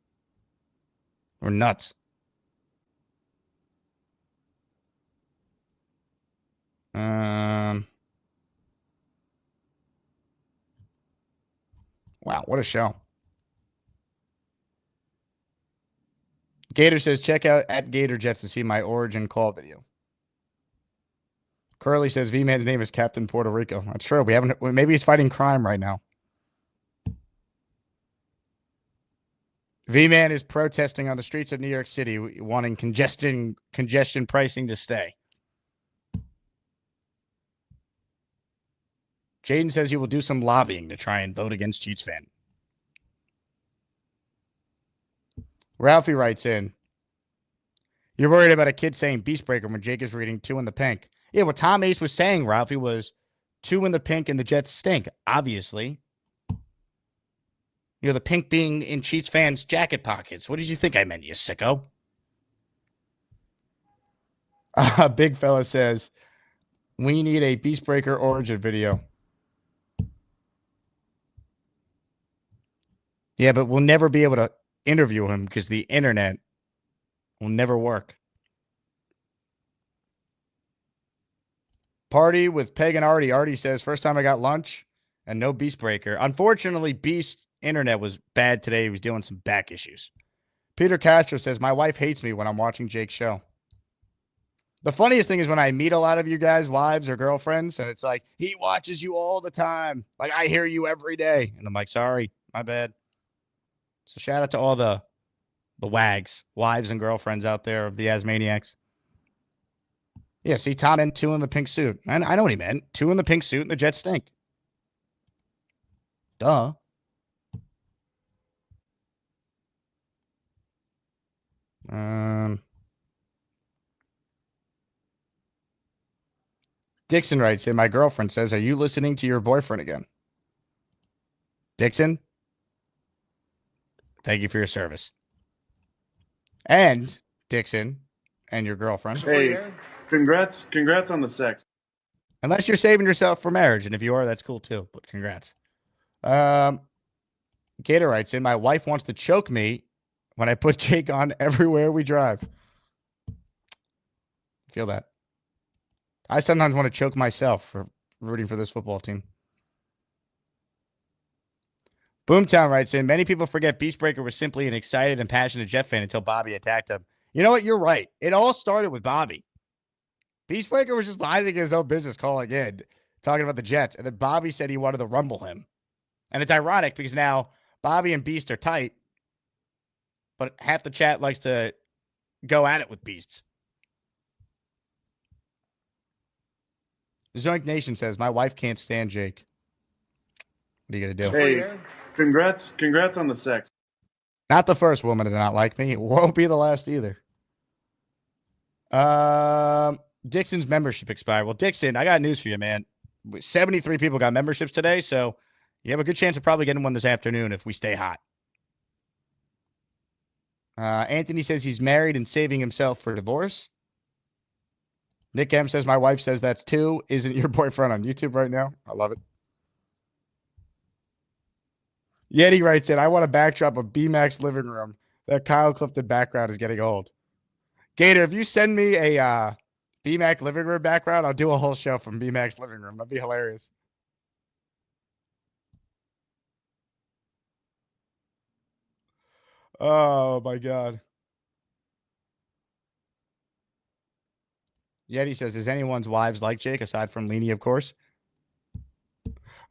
We're nuts. Wow, what a show. Gator says, check out at Gator Jets to see my origin call video. Curly says, V-Man's name is Captain Puerto Rico. That's true. Maybe he's fighting crime right now. V-Man is protesting on the streets of New York City, wanting congestion pricing to stay. Jaden says he will do some lobbying to try and vote against Cheats fan. Ralphie writes in, you're worried about a kid saying Beastbreaker when Jake is reading 2 in the pink. Yeah, what Tom Ace was saying, Ralphie, was 2 in the pink and the Jets stink, obviously. You know, the pink being in Cheats fans' jacket pockets. What did you think I meant, you sicko? Big fella says, we need a Beastbreaker origin video. Yeah, but we'll never be able to. interview him because the internet will never work. Party with Peg and Artie. Artie says, first time I got lunch and no Beast Breaker. Unfortunately, Beast internet was bad today. He was dealing some back issues. Peter Castro says, my wife hates me when I'm watching Jake's show. The funniest thing is when I meet a lot of you guys' wives or girlfriends, and it's like, he watches you all the time. Like, I hear you every day. And I'm like, sorry, my bad. So shout out to all the wags, wives and girlfriends out there of the Asmaniacs. Yeah, see, Tom meant 2 in the pink suit. I know what he meant. 2 in the pink suit and the Jets stink. Duh. Dixon writes in, my girlfriend says, are you listening to your boyfriend again? Dixon, thank you for your service. And Dixon and your girlfriend. Hey, congrats on the sex. Unless you're saving yourself for marriage. And if you are, that's cool too. But congrats. Gator writes in, my wife wants to choke me when I put Jake on everywhere we drive. Feel that. I sometimes want to choke myself for rooting for this football team. Boomtown writes in, many people forget Beastbreaker was simply an excited and passionate Jet fan until Bobby attacked him. You know what? You're right. It all started with Bobby. Beastbreaker was just minding his own business, calling in, talking about the Jets. And then Bobby said he wanted to rumble him. And it's ironic because now Bobby and Beast are tight, but half the chat likes to go at it with Beasts. Zoink Nation says, my wife can't stand Jake. What are you going to do? Hey, congrats on the sex. Not the first woman to not like me. It won't be the last either. Dixon's membership expired. Well, Dixon, I got news for you, man. 73 people got memberships today, so you have a good chance of probably getting one this afternoon if we stay hot. Anthony says he's married and saving himself for divorce. Nick M says, my wife says that's 2. Isn't your boyfriend on YouTube right now? I love it. Yeti writes in, I want a backdrop of B-Mac's living room. That Kyle Clifton background is getting old. Gator, if you send me a B-Mac living room background, I'll do a whole show from B-Mac's living room. That'd be hilarious. Oh, my God. Yeti says, is anyone's wives like Jake, aside from Leanie, of course?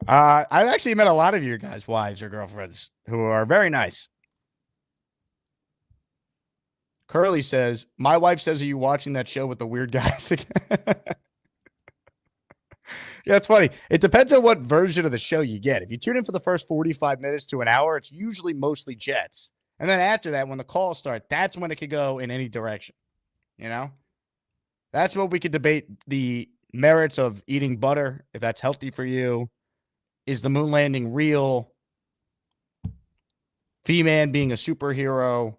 I've actually met a lot of your guys' wives or girlfriends who are very nice. Curly says, my wife says, are you watching that show with the weird guys again? Yeah, it's funny. It depends on what version of the show you get. If you tune in for the first 45 minutes to an hour, it's usually mostly Jets. And then after that, when the calls start, that's when it could go in any direction. You know? That's what we could debate the merits of eating butter, if that's healthy for you. Is the moon landing real? V-Man being a superhero?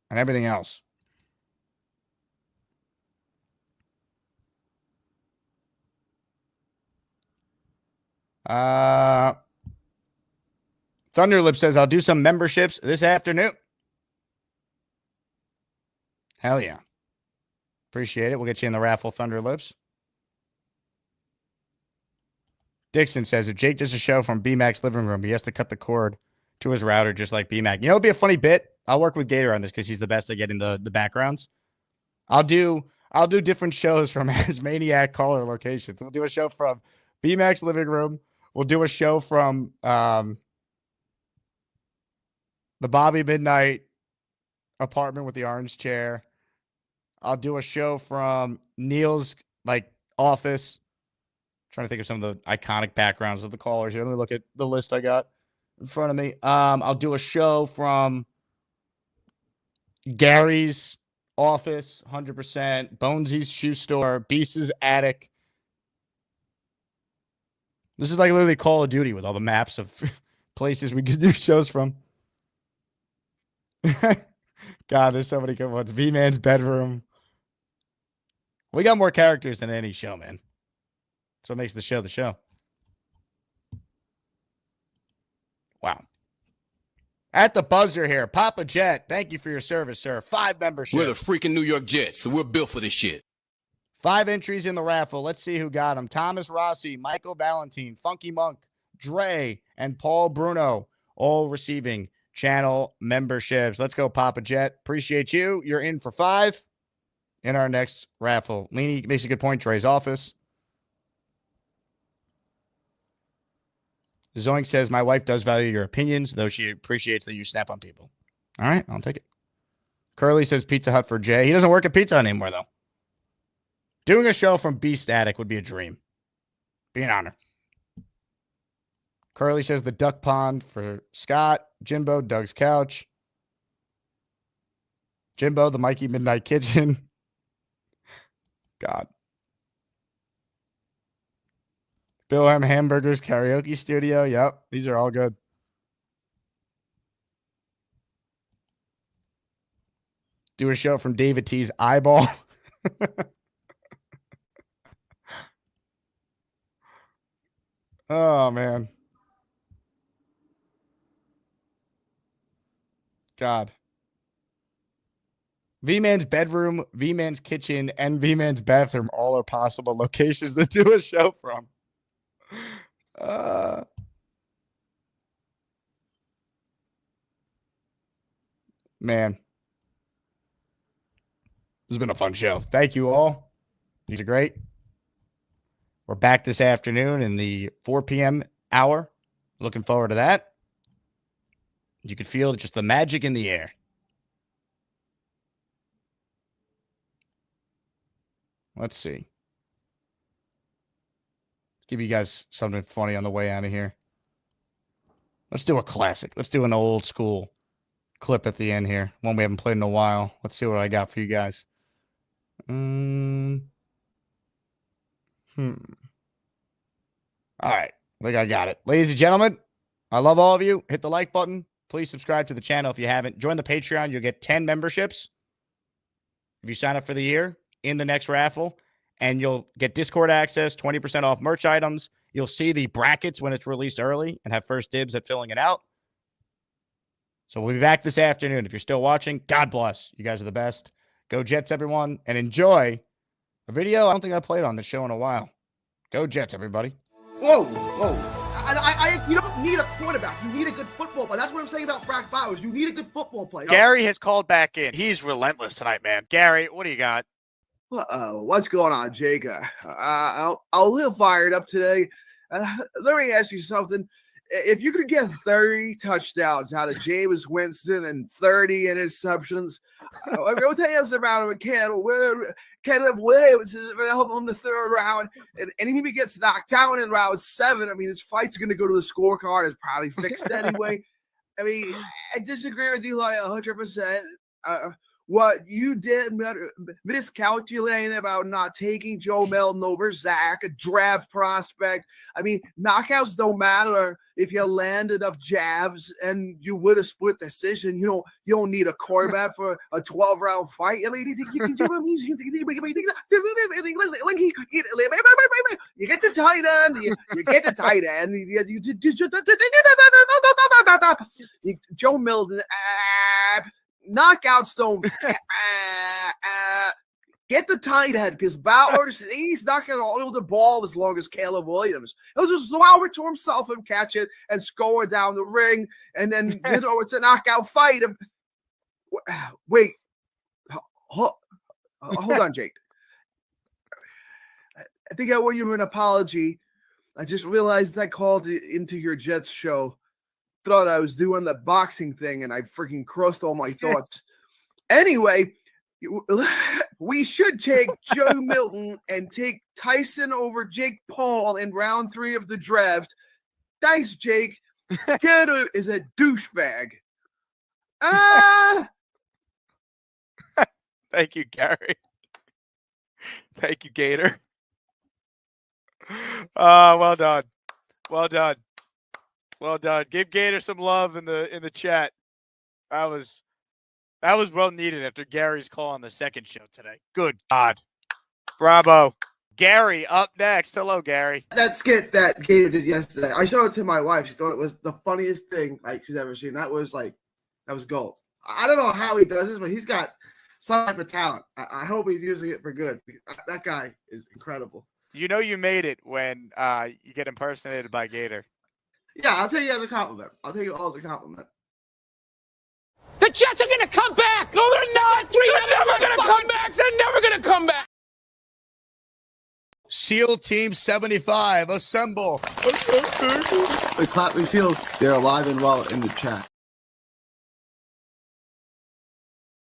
And everything else. Thunderlip says, I'll do some memberships this afternoon. Hell yeah. Appreciate it. We'll get you in the raffle, Thunderlips. Dixon says, if Jake does a show from B-Mac's living room, he has to cut the cord to his router just like B-Mac. You know, it'd be a funny bit. I'll work with Gator on this because he's the best at getting the backgrounds. I'll do different shows from his Maniac caller locations. We'll do a show from B-Mac's living room. We'll do a show from the Bobby Midnight apartment with the orange chair. I'll do a show from Neil's office. Trying to think of some of the iconic backgrounds of the callers here. Let me look at the list I got in front of me. I'll do a show from Gary's office, 100%. Bonesy's shoe store, Beast's attic. This is like literally Call of Duty with all the maps of places we could do shows from. God, there's so many good ones. V-Man's bedroom. We got more characters than any show, man. That's what makes the show the show. Wow. At the buzzer here, Papa Jet, thank you for your service, sir. 5 memberships. We're the freaking New York Jets, so we're built for this shit. 5 entries in the raffle. Let's see who got them. Thomas Rossi, Michael Valentine, Funky Monk, Dre, and Paul Bruno, all receiving channel memberships. Let's go, Papa Jet. Appreciate you. You're in for 5 in our next raffle. Leany makes a good point. Dre's office. Zoink says, my wife does value your opinions, though she appreciates that you snap on people. All right, I'll take it. Curly says Pizza Hut for Jay. He doesn't work at Pizza Hut anymore, though. Doing a show from B Static would be a dream. Be an honor. Curly says the duck pond for Scott. Jimbo, Doug's couch. Jimbo, the Mikey Midnight Kitchen. God. Bill M. Hamburgers Karaoke Studio. Yep, these are all good. Do a show from David T's eyeball. Oh, man. God. V-Man's bedroom, V-Man's kitchen, and V-Man's bathroom all are possible locations to do a show from. Man. This has been a fun show. Thank you all. These are great. We're back this afternoon in the 4 p.m. hour. Looking forward to that. You can feel just the magic in the air. Let's see. Let's give you guys something funny on the way out of here. Let's do a classic. Let's do an old school clip at the end here. One we haven't played in a while. Let's see what I got for you guys. All right. I think I got it. Ladies and gentlemen, I love all of you. Hit the like button. Please subscribe to the channel if you haven't. Join the Patreon. You'll get 10 memberships if you sign up for the year in the next raffle. And you'll get Discord access, 20% off merch items. You'll see the brackets when it's released early and have first dibs at filling it out. So we'll be back this afternoon. If you're still watching, God bless. You guys are the best. Go Jets, everyone, and enjoy a video I don't think I played on this show in a while. Go Jets, everybody. Whoa, whoa. You don't need a quarterback. You need a good football player. That's what I'm saying about Brock Bowers. You need a good football player. Gary has called back in. He's relentless tonight, man. Gary, what do you got? What's going on, Jake? I'm a little fired up today. Let me ask you something. If you could get 30 touchdowns out of Jameis Winston and 30 interceptions, I'm going to tell you something about him. Caleb Williams is going to help him in the 3rd round. And if he gets knocked down in round 7, I mean, his fight's going to go to the scorecard. It's probably fixed anyway. I mean, I disagree with you like 100%. What you did, miscalculating about not taking Joe Milton over Zach, a draft prospect. I mean, knockouts don't matter if you land enough jabs and you would have split decision. You don't need a quarterback for a 12-round fight. You get the tight end. You get the tight end. Joe Milton. Knockouts don't get the tight end because Bowers, he's not going to hold the ball as long as Caleb Williams. He'll just allow it to himself and catch it and score down the ring, and then it's a knockout fight. Wait, hold on, Jake. I think I owe you an apology. I just realized I called into your Jets show. Thought I was doing the boxing thing and I freaking crossed all my thoughts. Anyway, we should take Joe Milton and take Tyson over Jake Paul in round 3 of the draft. Thanks, Jake. Gator is a douchebag. Thank you, Gary. Thank you, Gator. Well done. Well done. Well done. Give Gator some love in the chat. That was well needed after Gary's call on the second show today. Good God. Bravo. Gary up next. Hello, Gary. That skit that Gator did yesterday, I showed it to my wife. She thought it was the funniest thing like she's ever seen. That was gold. I don't know how he does this, but he's got some type of talent. I hope he's using it for good. That guy is incredible. You know you made it when you get impersonated by Gator. Yeah, I'll take you as a compliment. I'll take you all as a compliment. The Jets are going to come back. No, they're not. They're never going to come back. They're never going to come back. SEAL Team 75, assemble. The Clapping Seals, they're alive and well in the chat.